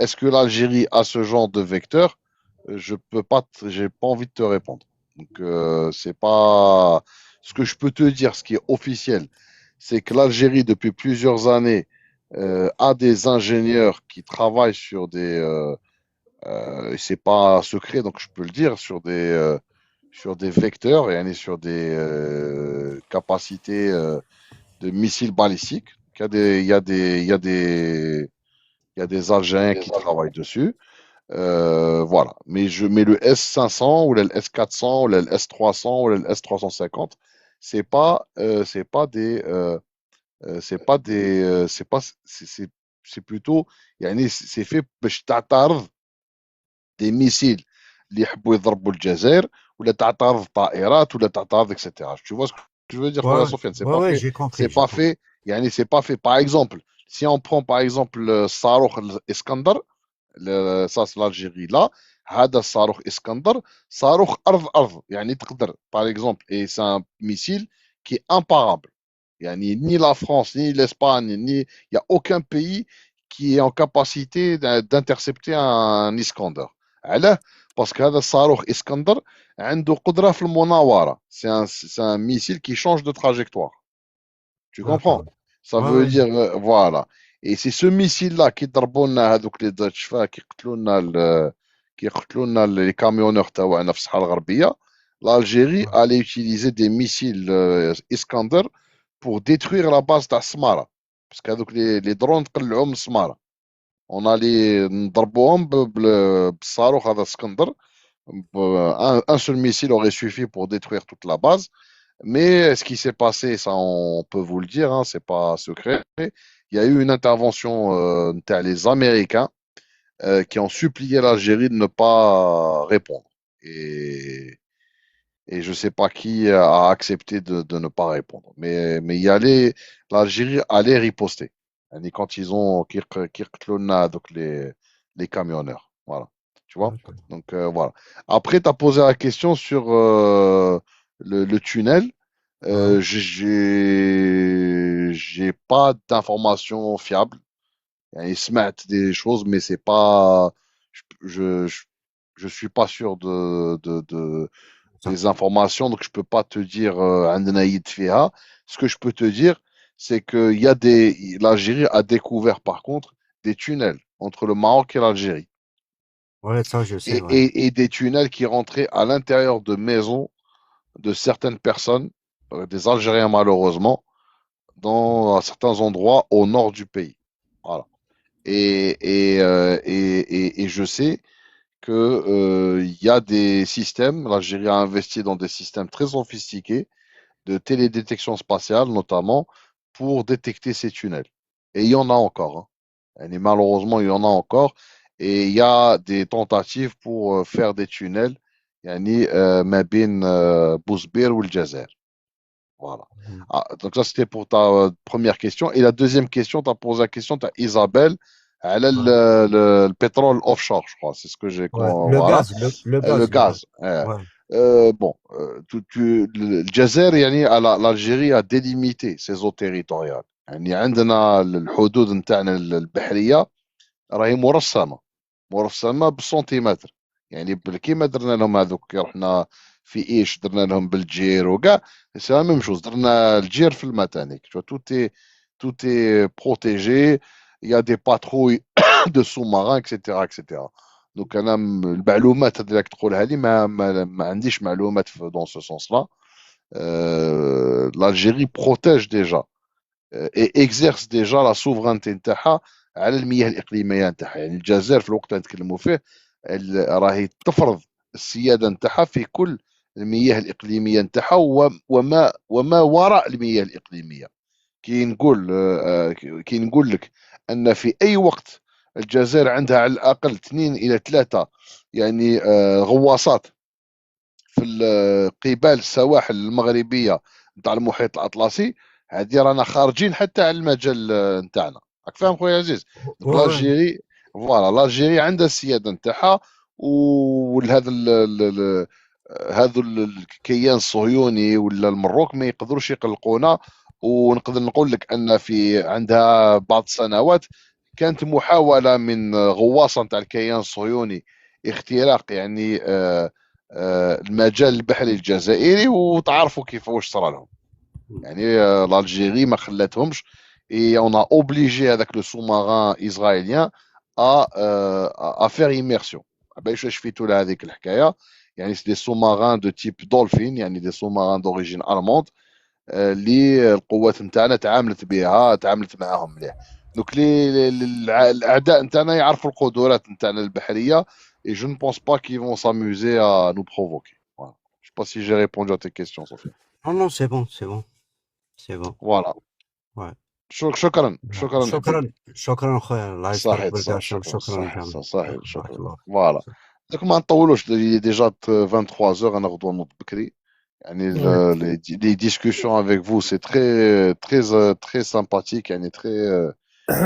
Speaker 1: Est-ce que l'Algérie a ce genre de vecteur? Je peux pas, j'ai pas envie de te répondre. Donc, c'est pas ce que je peux te dire, ce qui est officiel, c'est que l'Algérie, depuis plusieurs années, a des ingénieurs qui travaillent sur c'est pas secret, donc je peux le dire, sur des vecteurs et sur des capacités de missiles balistiques. Il y a des Algériens qui travaillent dessus. Voilà. Mais le S500 ou le S400 ou le S300 ou le S350, c'est pas c'est plutôt, c'est fait باش تعترض des missiles اللي يحبوا يضربوا الجزائر ولا تعترض طائرات ولا تعترض etc. Tu vois ce que je veux dire,
Speaker 8: Ouais,
Speaker 1: Khoya Sofiane?
Speaker 8: ouais, j'ai
Speaker 1: C'est
Speaker 8: compris, j'ai
Speaker 1: pas
Speaker 8: compris.
Speaker 1: fait, c'est pas fait. Par exemple, si on prend par exemple le Sarouk Iskander, ça c'est l'Algérie là, هذا الصاروخ اسكندر صاروخ ارض يعني تقدر par exemple, et c'est un missile qui est imparable. Ni la France, ni l'Espagne, il n'y a aucun pays qui est en capacité d'intercepter un Iskander. Alors, parce que هذا الصاروخ Iskander عنده قدرة في المناورة. C'est un missile qui change de trajectoire. Tu comprends?
Speaker 8: D'accord.
Speaker 1: Ça
Speaker 8: Ouais,
Speaker 1: veut
Speaker 8: ouais.
Speaker 1: dire, voilà. Et c'est ce missile-là qui ضربوا لنا هذوك les ضفاف qui قتلوا لنا les camionneurs تاعنا في الصحراء الغربية. L'Algérie allait utiliser des missiles Iskander pour détruire la base تاع Smara. Parce que les drones تقلعوا من Smara. On allait نضربوهم بالصاروخ هذا اسكندر. Un seul missile aurait suffi pour détruire toute la base. Mais ce qui s'est passé, ça on peut vous le dire, hein, c'est pas secret. Il y a eu une intervention des Américains qui ont supplié l'Algérie de ne pas répondre. Et je sais pas qui a accepté de ne pas répondre. Mais l'Algérie allait riposter. Yani quand ils ont donc les camionneurs. Voilà. Tu vois?
Speaker 8: D'accord.
Speaker 1: Donc voilà. Après, tu as posé la question sur le tunnel.
Speaker 8: Ouais.
Speaker 1: J'ai pas d'informations fiables. Ils se mettent des choses, mais c'est pas, je, je, je suis pas sûr
Speaker 8: Ça.
Speaker 1: des informations, donc je peux pas te dire عندنا يد فيها. Ce que je peux te dire, c'est que l'Algérie a découvert par contre des tunnels entre le Maroc et l'Algérie
Speaker 8: Ouais, ça, je sais,
Speaker 1: et,
Speaker 8: ouais.
Speaker 1: et des tunnels qui rentraient à l'intérieur de maisons de certaines personnes, des Algériens malheureusement, dans certains endroits au nord du pays. Voilà. Et je sais que il y a des systèmes, l'Algérie a investi dans des systèmes très sophistiqués de télédétection spatiale notamment pour détecter ces tunnels. Et il y en a encore, hein. Et malheureusement, il y en a encore. Et il y a des tentatives pour faire des tunnels يعني ما بين بوزبير والجزائر. Voilà. Ah, donc ça, c'était pour ta première question. Et la deuxième question, tu as posé la question, tu as Isabelle, elle a
Speaker 8: Ouais.
Speaker 1: le pétrole offshore, je crois. C'est ce que j'ai.
Speaker 8: Ouais. Le
Speaker 1: Voilà.
Speaker 8: gaz, le
Speaker 1: Le
Speaker 8: gaz, le gaz.
Speaker 1: gaz.
Speaker 8: Ouais.
Speaker 1: Bon, le Jazer, يعني, l'Algérie a délimité ses eaux territoriales. يعني عندنا الحدود نتاعنا البحرية راهي مرسمة بالسنتيمتر. يعني كيما درنا لهم هذوك رحنا في ايش درنا لهم بالجير وكاع سي لا ميم شوز درنا الجير في الماتانيك تو تي بروتيجي يا دي باتروي دو سوماران اكسيتيرا اكسيتيرا. دونك انا المعلومات هذه اللي راك تقولها لي ما عنديش معلومات دون سو سونس لا. l'Algérie protège déjà et exerce déjà la souveraineté نتاعها على المياه الإقليمية نتاعها. يعني الجزائر في الوقت اللي نتكلموا فيه راهي تفرض السيادة نتاعها في كل المياه الإقليمية نتاعها وما وراء المياه الإقليمية. كي نقول لك أن في أي وقت الجزائر عندها على الأقل 2 إلى 3 يعني غواصات في قبال السواحل المغربيه نتاع المحيط الاطلسي، هذه رانا خارجين حتى على المجال نتاعنا. راك فاهم خويا عزيز؟ دونك
Speaker 8: Ouais, ouais.
Speaker 1: لالجيري فوالا لالجيري عندها السياده نتاعها. وهذا هذا الكيان الصهيوني ولا المروك ما يقدروش يقلقونا. ونقدر نقول لك ان في عندها بعض السنوات كانت محاوله من غواصه نتاع الكيان الصهيوني اختراق يعني المجال البحري الجزائري، وتعرفوا كيف واش صرا لهم. يعني l'Algérie ما خلاتهمش. et on a obligé avec le sous-marin israélien à faire immersion. باش شفيتوا لها هذيك الحكايه. يعني c'est des sous-marins de type Dolphin، يعني des sous-marins d'origine allemande اللي القوات نتاعنا تعاملت معاهم مليح. دونك الاعداء نتاعنا يعرفوا القدرات نتاعنا البحريه. Et je ne pense pas qu'ils vont s'amuser à nous provoquer. Voilà. Je sais pas si j'ai répondu à tes questions, Sophie.
Speaker 8: Non, non, c'est bon, c'est bon. C'est bon.
Speaker 1: Voilà.
Speaker 8: Ouais.
Speaker 1: شكرا
Speaker 8: شكرا
Speaker 1: حبيبي.
Speaker 8: شكرا خويا، الله يستر
Speaker 1: صحيح
Speaker 8: بركاشم،
Speaker 1: شكرا
Speaker 8: شكرا
Speaker 1: صحيح
Speaker 8: جامد.
Speaker 1: صحيح
Speaker 8: بارك
Speaker 1: شكرا.
Speaker 8: الله
Speaker 1: فوالا.
Speaker 8: فيك.
Speaker 1: دونك ما نطولوش، ديجا 23 انا غدوه نوض بكري. يعني les discussions avec vous c'est très sympathique يعني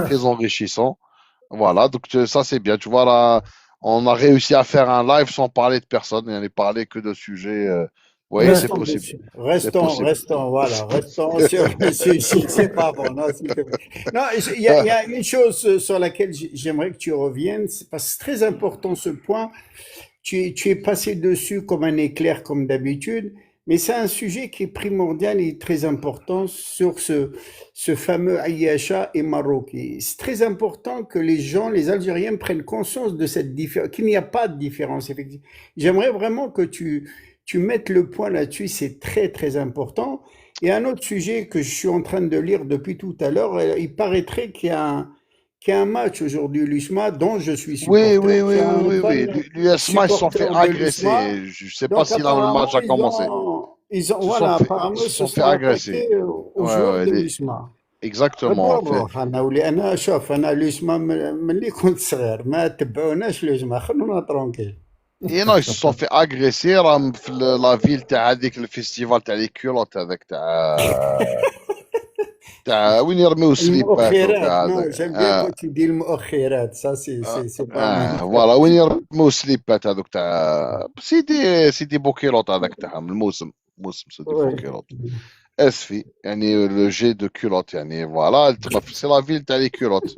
Speaker 1: très enrichissant. Voilà, donc ça c'est bien. Tu vois là, on a réussi à faire un live sans parler de personne, et on n'est parlé que de sujets. Vous voyez, c'est
Speaker 2: Restons
Speaker 1: possible.
Speaker 2: dessus.
Speaker 1: C'est possible.
Speaker 2: Restons, voilà. Restons sur le sujet. C'est pas bon, non, s'il te plaît. Non, il y a une chose sur laquelle j'aimerais que tu reviennes, parce que c'est très important ce point. Tu es passé dessus comme un éclair, comme d'habitude, mais c'est un sujet qui est primordial et très important sur ce fameux Aïacha et Maroc. Et c'est très important que les gens, les Algériens prennent conscience de cette différence, qu'il n'y a pas de différence, effectivement. J'aimerais vraiment que tu mettes le point là-dessus, c'est très très important. Et un autre sujet que je suis en train de lire depuis tout à l'heure, il paraîtrait qu'il y a un match aujourd'hui, l'USMA, dont je suis
Speaker 1: Oui,
Speaker 2: supporter.
Speaker 1: oui,
Speaker 2: Je
Speaker 1: oui,
Speaker 2: suis un
Speaker 1: oui, oui,
Speaker 2: fan
Speaker 1: oui. L'USMA, ils se sont fait
Speaker 2: supporter de l'USMA.
Speaker 1: agresser. Je sais pas
Speaker 2: Donc
Speaker 1: si là, le
Speaker 2: apparemment,
Speaker 1: match a commencé.
Speaker 2: voilà, apparemment,
Speaker 1: Ils
Speaker 2: ils
Speaker 1: se
Speaker 2: se
Speaker 1: sont fait
Speaker 2: sont
Speaker 1: agresser.
Speaker 2: attaqués aux
Speaker 1: Ouais,
Speaker 2: joueurs
Speaker 1: ouais,
Speaker 2: de l'USMA.
Speaker 1: exactement.
Speaker 2: نروح انا ولي انا شوف انا اليوسما ملي كنت صغير ما تبعوناش اليوسما خلونا ترونكيل.
Speaker 1: Et non, ils se sont fait agresser راهم في la ville تاع هذيك الفيستيفال تاع لي كيلوت هذاك تاع وين يرميو السليبات
Speaker 2: المؤخرات
Speaker 1: وكاع
Speaker 2: نو
Speaker 1: هذاك.
Speaker 2: جيم بيان كو tu dis المؤخرات ça c'est pas mal.
Speaker 1: فوالا وين يرميو السليبات هذوك تاع سيدي بوكيلوت هذاك تاعهم موسم سيدي
Speaker 2: Oui.
Speaker 1: بوكيلوت. اسفي يعني لو جي دو كيلوت يعني فوالا تما سي لا فيل تاع لي كيلوت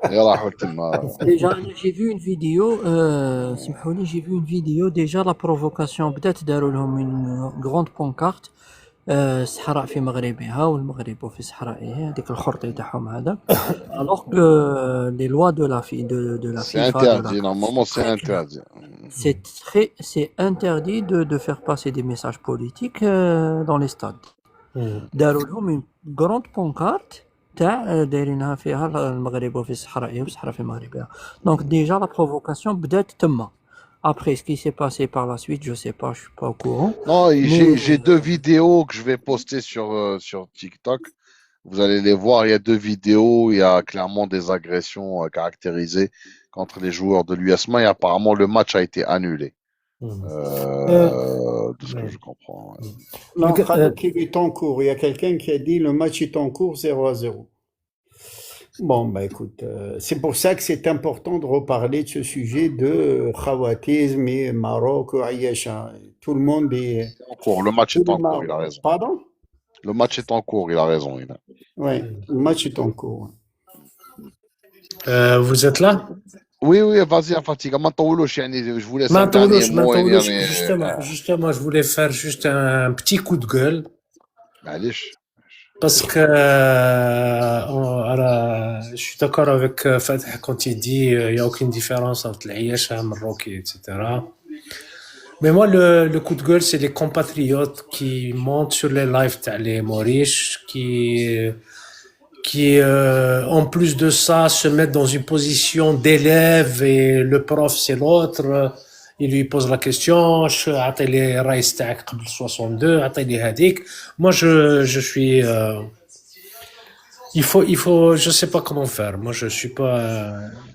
Speaker 1: اللي راحوا تما.
Speaker 3: Déjà, j'ai vu une vidéo, سمحولي, j'ai vu une vidéo, déjà la provocation بدات داروا لهم une grande pancarte الصحراء في مغربها والمغرب في صحرائه، هذيك الخرطي تاعهم هذا. alors que les lois de la
Speaker 1: C'est
Speaker 3: FIFA, de la
Speaker 1: interdit, normalement c'est interdit.
Speaker 3: c'est interdit de faire passer des messages politiques dans les stades. داروا لهم une grande pancarte تاع دايرينها فيها المغرب في صحرائه والصحراء في مغربها. Donc déjà la provocation بدات تما. Après, ce qui s'est passé par la suite, je sais pas, je suis pas au courant.
Speaker 1: Non,
Speaker 3: Mais
Speaker 1: j'ai 2 vidéos que je vais poster sur TikTok. Vous allez les voir, il y a 2 vidéos, il y a clairement des agressions caractérisées contre les joueurs de l'USMA et apparemment le match a été annulé. De ce que je comprends. Ouais.
Speaker 2: Non,
Speaker 5: Le gars-
Speaker 2: Khaled, il est en cours. Il y a quelqu'un qui a dit le match est en cours 0-0. Bon, bah écoute, c'est pour ça que c'est important de reparler de ce sujet de Khawatisme et Maroc ou Aïcha. Tout le monde est...
Speaker 1: C'est en cours, le match
Speaker 2: Tous
Speaker 1: est
Speaker 2: les
Speaker 1: en cours, il a raison.
Speaker 2: Pardon?
Speaker 1: Le match est en cours, il a raison.
Speaker 2: Oui, le match est en cours.
Speaker 4: Vous êtes là?
Speaker 1: Oui, vas-y, Fatigue. ما نطولوش يعني, je vous laisse
Speaker 4: ما
Speaker 1: un dernier
Speaker 4: نطولوش ما
Speaker 1: mot
Speaker 4: نطولوش
Speaker 1: يعني.
Speaker 4: justement je voulais faire juste un petit coup de gueule
Speaker 1: معليش.
Speaker 4: parce que je suis d'accord avec Fatih quand il dit il n'y a aucune différence entre l'Aïcha, Maroc, etc. Mais moi, le coup de gueule, c'est les compatriotes qui montent sur les lives les Mauriches, qui en plus de ça, se mettent dans une position d'élève et le prof, c'est l'autre. Il lui pose la question, عطيلي الرئيس تاعك قبل 62, عطيلي هذيك. Moi, je suis... il faut, je sais pas comment faire. Moi, je suis pas...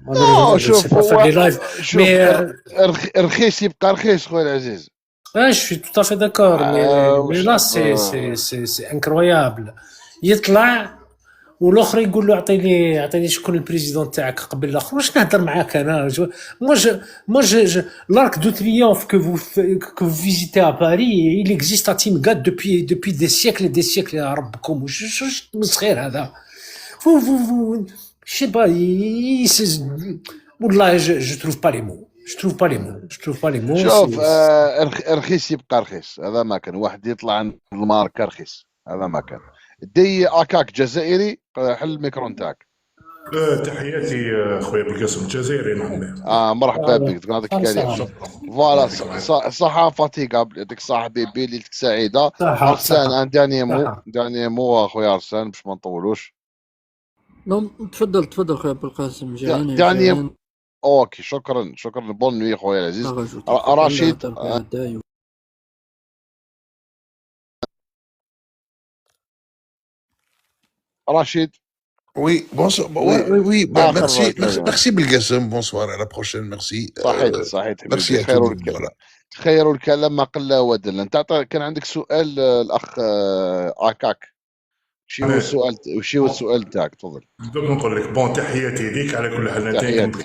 Speaker 4: malheureusement,
Speaker 1: Non,
Speaker 4: je ne sais
Speaker 1: شوف
Speaker 4: pas faire des
Speaker 1: هو
Speaker 4: lives.
Speaker 1: شوف
Speaker 4: Mais...
Speaker 1: رخيص يبقى رخيص خويا العزيز.
Speaker 4: Ouais, je suis tout à fait d'accord, mais là, c'est incroyable. يطلع والاخر يقول له اعطيني شكون البريزيدون تاعك قبل الاخر. واش نهضر معاك انا؟ l'arc de triomphe que vous visitez à Paris, il existe à Timgad depuis des siècles et des siècles. يا ربكم واش مسخير هذا. vous je sais pas, والله je trouve pas les mots. Je trouve pas les mots.
Speaker 1: شوف رخيص يبقى رخيص. هذا ما كان واحد يطلع عند الماركة رخيص. هذا ما كان. دي اكاك جزائري حل الميكرو نتاعك.
Speaker 6: تحياتي خويا بالقاسم الجزائري نعم.
Speaker 1: مرحبا بك. نعطيك الكلمه. فوالا صحه فاتيكا. يعطيك الصحه بيبي ليلتك سعيده. ارسلان ان داني مو اخويا ارسلان باش ما نطولوش.
Speaker 3: تفضل خويا بالقاسم.
Speaker 1: داني اوكي شكرا بون نوي خويا العزيز. رشيد
Speaker 6: Oui, bonsoir. Oui, merci Belgasem. Bonsoir, à la prochaine, merci.
Speaker 1: صحيح
Speaker 6: Merci à tout le monde. Voilà.
Speaker 1: خير الكلام ما قل ودل. انت كان عندك سؤال الاخ اكاك. وشي هو السؤال تاعك؟ تفضل.
Speaker 6: دوك نقول لك بون تحياتي ليك على كل حال. انت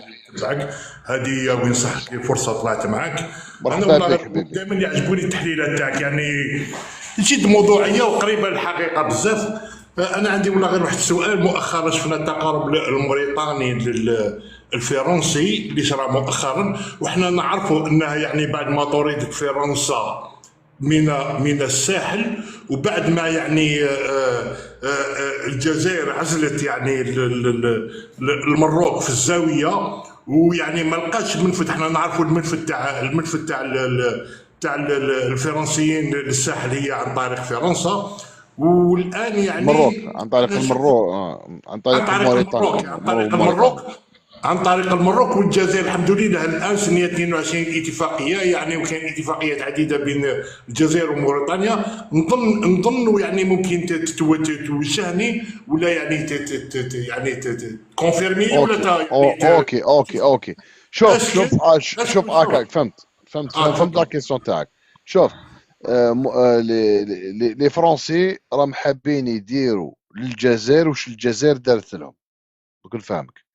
Speaker 6: معك هذه وين صحت لي فرصه طلعت معك.
Speaker 1: مرحبا بك حبيبي.
Speaker 6: دائما يعجبوني التحليلات تاعك يعني جد موضوعيه وقريبه للحقيقه بزاف. انا عندي والله غير واحد السؤال. مؤخرا شفنا التقارب الموريتاني الفرنسي اللي صرا مؤخرا، وحنا نعرفوا انها يعني بعد ما طرد فرنسا من الساحل، وبعد ما يعني الجزائر عزلت يعني المروك في الزاويه، ويعني ما لقاش المنفذ. احنا نعرفوا المنفذ تاع الفرنسيين للساحل هي عن طريق فرنسا، والان يعني
Speaker 1: المروك عن طريق المروك
Speaker 6: عن طريق المروك والجزائر. الحمد لله الان سنه 22 اتفاقيه يعني، وكاين اتفاقيات عديده بين الجزائر وموريتانيا. نظن يعني ممكن توجهني ولا يعني كونفيرمي ولا
Speaker 1: اوكي. شوف اكاك فهمت لا كيسيون تاعك. شوف لي فرونسي راهم حابين يديروا للجزائر واش الجزائر دارت لهم. دوك نفهمك.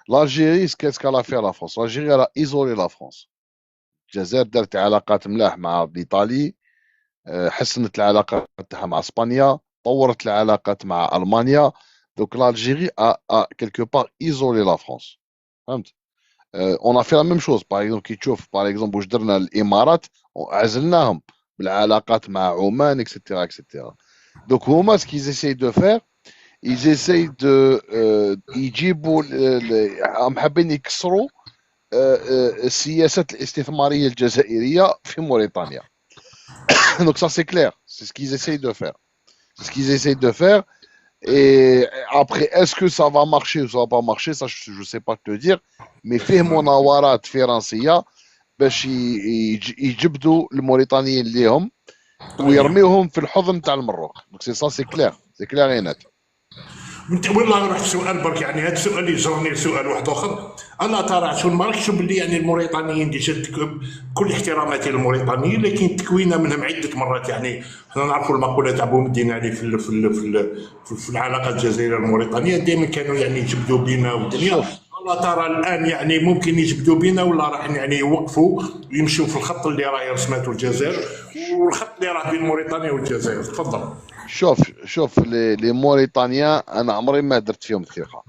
Speaker 1: l'Algérie qu'est-ce qu'elle a fait à la France. l'Algérie elle a isolé la France. الجزائر دارت علاقات ملاح مع ايطاليا، حسنت العلاقات تاعها مع اسبانيا، طورت العلاقات مع المانيا. donc l'Algérie a quelque part isolé la France. فهمت. on a fait la même chose par exemple. كي تشوف par exemple واش درنا الامارات عزلناهم بالعلاقات مع عمان اكسترا. donc هما ce qu'ils essayent de faire, ils essayent de يجيبوا هم حابين يكسروا السياسات الاستثماريه الجزائريه في موريتانيا. donc ça c'est clair, c'est ce qu'ils essayent de faire. Et après est-ce que ça va marcher ou ça va pas marcher, ça je sais pas te dire, mais فيه مناورات فرنسيه باش يجبدوا الموريتانيين ليهم ويرميوهم في الحضن تاع المروك. donc c'est ça, c'est clair et net.
Speaker 6: انت والله رحت سؤال برك، يعني هذا السؤال يجرني سؤال واحد اخر. انا ترى شو مراكش باللي يعني الموريتانيين ديجا كل احتراماتي للموريتانيين، لكن تكوينا منهم عده مرات. يعني احنا نعرفوا المقوله تاع بومدين علي في العلاقه الجزائريه الموريتانيه، دائما كانوا يعني يجبدوا بينا والدنيا.
Speaker 1: شوف
Speaker 6: والله ترى الان يعني ممكن يجبدوا بينا ولا راح يعني يوقفوا ويمشوا في الخط اللي راه رسمته الجزائر والخط اللي راه بين موريتانيا والجزائر. تفضل.
Speaker 1: شوف لي موريتانيا انا عمري ما درت فيهم ثقه.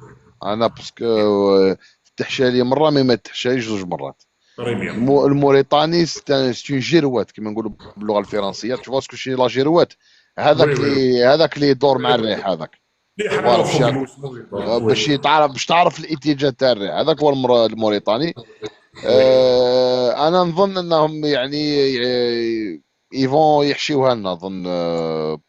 Speaker 1: انا باسكو تحشى لي مره ما تحشاليش زوج مرات.
Speaker 6: طري بيان.
Speaker 1: الموريتاني سي اون جيروات كيما نقولوا باللغه الفرنسيه. تو اسكو شي لا جيروات،
Speaker 6: وي وي
Speaker 1: هذاك اللي يدور مع الريح، هذاك
Speaker 6: اللي حنا
Speaker 1: فوالا
Speaker 6: نوصلوا
Speaker 1: باش تعرف الاتجاه تاع الريح، هذاك هو الموريتاني. انا نظن انهم يعني يفون يحشيوها لنا، نظن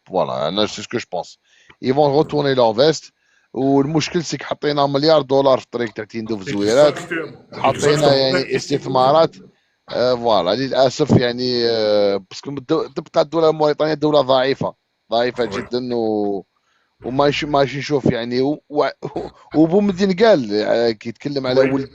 Speaker 1: فوالا انا سي سكو جو بونس يفون روتورني لور فيست. والمشكل سيك حطينا مليار دولار في الطريق تاع تندوف زويرات، حطينا يعني استثمارات. فوالا للاسف يعني باسكو تبقى الدوله الموريتانيه دوله ضعيفه جدا. وماشي نشوف يعني وبومدين قال كي يتكلم على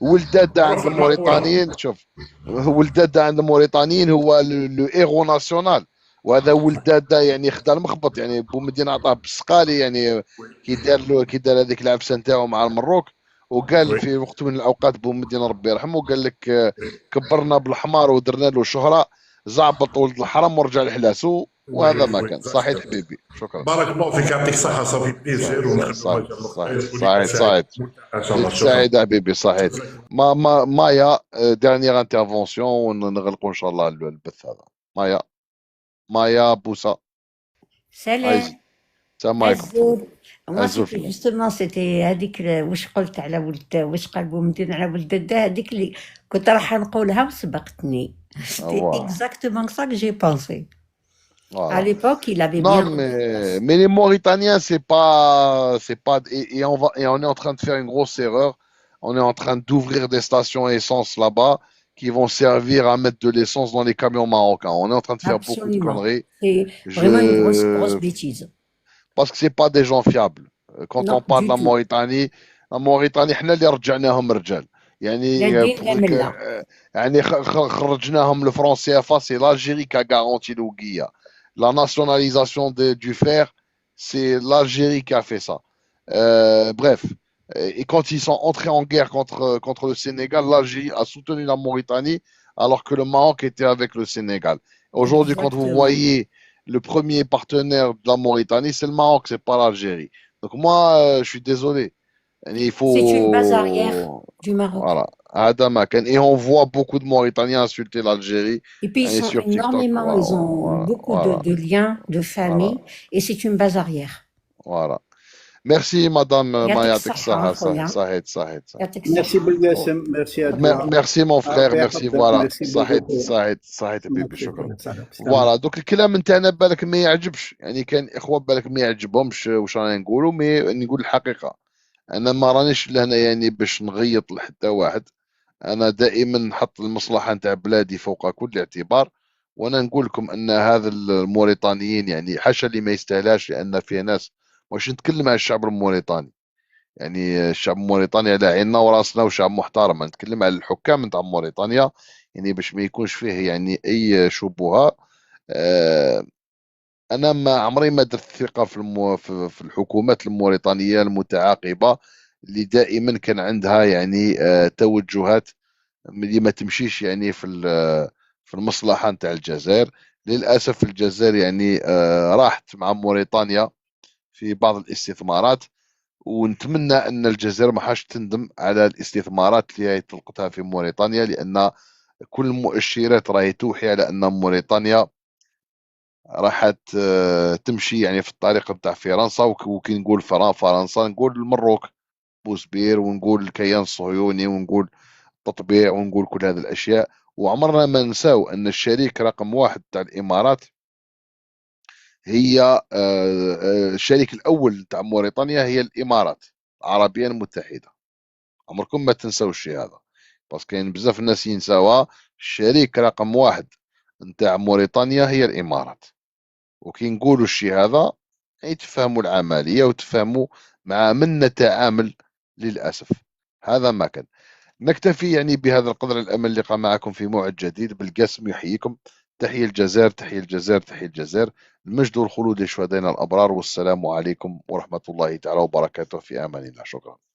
Speaker 1: ولداد عند
Speaker 6: معروف المقوله.
Speaker 1: الموريتانيين. شوف ولداد عند الموريتانيين هو لو ايغو ناسيونال، وهذا ولداد يعني خدا المخبط. يعني بومدين عطاه بالسقالي يعني كي دار هذيك العفسه نتاعو مع المروك. وقال
Speaker 6: وي
Speaker 1: في وقت من الاوقات بومدين ربي يرحمه قال لك كبرنا بالحمار ودرنا له شهره، زعبط ولد الحرم ورجع لحلاسو.
Speaker 6: وي
Speaker 1: وهذا ما
Speaker 6: وي
Speaker 1: كان صحيح حبيبي. شكرا.
Speaker 6: بارك الله فيك، يعطيك الصحة، صافي بليزير ونخدموا ما شاء الله ولينا سعيد
Speaker 1: صحيح
Speaker 6: ان شاء الله.
Speaker 1: زدت
Speaker 6: شكرا.
Speaker 1: سعيد حبيبي صحيح. مايا ديرنيير انترفونسيون ونغلقوا ان شاء الله البث هذا. مايا بوسا. عايز
Speaker 9: سلام.
Speaker 1: السلام عليكم.
Speaker 9: الزور. moi
Speaker 1: الزول في
Speaker 9: c'était
Speaker 1: الله.
Speaker 9: justement c'était هذيك واش قلت على ولد، واش قال بومدين على ولد الدا، هذيك اللي كنت راح نقولها وسبقتني. c'était
Speaker 1: Voilà.
Speaker 9: exactement ça que j'ai pensé. À
Speaker 1: Voilà.
Speaker 9: l'époque, il avait
Speaker 1: Non,
Speaker 9: bien remis en place.
Speaker 1: mais les Mauritaniens, c'est pas, et on est en train de faire une grosse erreur. On est en train d'ouvrir des stations essence là-bas qui vont servir à mettre de l'essence dans les camions marocains. On est en train de faire beaucoup de
Speaker 9: Absolument.
Speaker 1: conneries.
Speaker 9: C'est vraiment une grosse
Speaker 1: Je,
Speaker 9: bêtise.
Speaker 1: parce que c'est pas des gens fiables. Quand
Speaker 9: Non,
Speaker 1: on parle
Speaker 9: du
Speaker 1: de
Speaker 9: tout.
Speaker 1: La Mauritanie احنا اللي رجعناهم رجال. يعني
Speaker 9: لندين لملا.
Speaker 1: يعني خرجناهم le franc CFA, c'est l'Algérie qui a garanti l'Ouguiya. La nationalisation du fer, c'est l'Algérie qui a fait ça. Bref, et quand ils sont entrés en guerre contre le Sénégal, l'Algérie a soutenu la Mauritanie alors que le Maroc était avec le Sénégal. Aujourd'hui, quand vous
Speaker 9: Exactement.
Speaker 1: voyez le premier partenaire de la Mauritanie, c'est le Maroc, c'est pas l'Algérie. Donc moi, je suis désolé. Il
Speaker 9: C'est une base arrière
Speaker 1: faut...
Speaker 9: du Maroc.
Speaker 1: Voilà. هذا ما كان. Et on voit beaucoup de Mauritaniens insulter l'Algérie
Speaker 9: Et puis ils sont
Speaker 1: sur TikTok.
Speaker 9: énormément, ils ont
Speaker 1: Voilà.
Speaker 9: beaucoup
Speaker 1: Voilà.
Speaker 9: de liens, de
Speaker 1: Voilà.
Speaker 9: famille, et c'est une base arrière.
Speaker 1: Voilà. Merci Madame
Speaker 9: يعطيك
Speaker 1: Maya
Speaker 9: الصحة
Speaker 1: Teksaha.
Speaker 9: أخويا.
Speaker 1: صحيح.
Speaker 9: يعطيك
Speaker 2: Merci
Speaker 9: الصحة.
Speaker 2: بالقاسم، merci à toi.
Speaker 1: Merci mon frère,
Speaker 2: الله
Speaker 1: merci.
Speaker 2: يحفظك،
Speaker 1: Voilà.
Speaker 2: merci beaucoup.
Speaker 1: صحيح بيبي. شكرا.
Speaker 2: سلام.
Speaker 1: فوالا دوك الكلام نتاعنا بالك ما يعجبش، يعني كان اخوه بالك ما يعجبهمش واش رانا نقولوا، مي نقول الحقيقه. انا ما رانيش لهنا يعني باش نغيط لحتى واحد. انا دائما نحط المصلحه نتاع بلادي فوق كل اعتبار. وانا نقول لكم ان هذا الموريتانيين يعني حاشا اللي ما يستاهلاش، لان فيه ناس. واش نتكلم عن الشعب الموريتاني، يعني الشعب الموريتاني على عيننا وراسنا وشعب محترم. نتكلم على الحكام نتاع موريتانيا، يعني باش ما يكونش فيه يعني اي شبهه. آه، انا ما عمري ما درت ثقه في الحكومات الموريتانيه المتعاقبه، اللي دائما كان عندها يعني توجهات اللي ما تمشيش يعني في المصلحه نتاع الجزائر. للاسف الجزائر يعني راحت مع موريتانيا في بعض الاستثمارات، ونتمنى ان الجزائر ما حاش تندم على الاستثمارات اللي هي طلقتها في موريتانيا، لان كل المؤشرات راهي توحي على ان موريتانيا راح تمشي يعني في الطريق بتاع فرنسا. وكي نقول فرنسا نقول المروك بوسبير، ونقول الكيان الصهيوني، ونقول التطبيع، ونقول كل هذه الاشياء. وعمرنا ما نساو ان الشريك رقم واحد تاع الامارات هي الشريك الاول تاع موريتانيا هي الامارات العربيه المتحده. عمركم ما تنساو الشيء هذا، بس كاين بزاف الناس ينساوها. الشريك رقم واحد نتاع موريتانيا هي الامارات. وكي نقولوا الشيء هذا يعني تفهموا العملية وتفهموا مع من نتعامل. للأسف هذا ما كان. نكتفي يعني بهذا القدر. الأمل اللقاء معكم في موعد جديد. بالقسم يحييكم. تحية الجزائر، تحية الجزائر، تحية الجزائر. المجد والخلود لشهدائنا الأبرار، والسلام عليكم ورحمة الله تعالى وبركاته. في أمان الله. شكرا.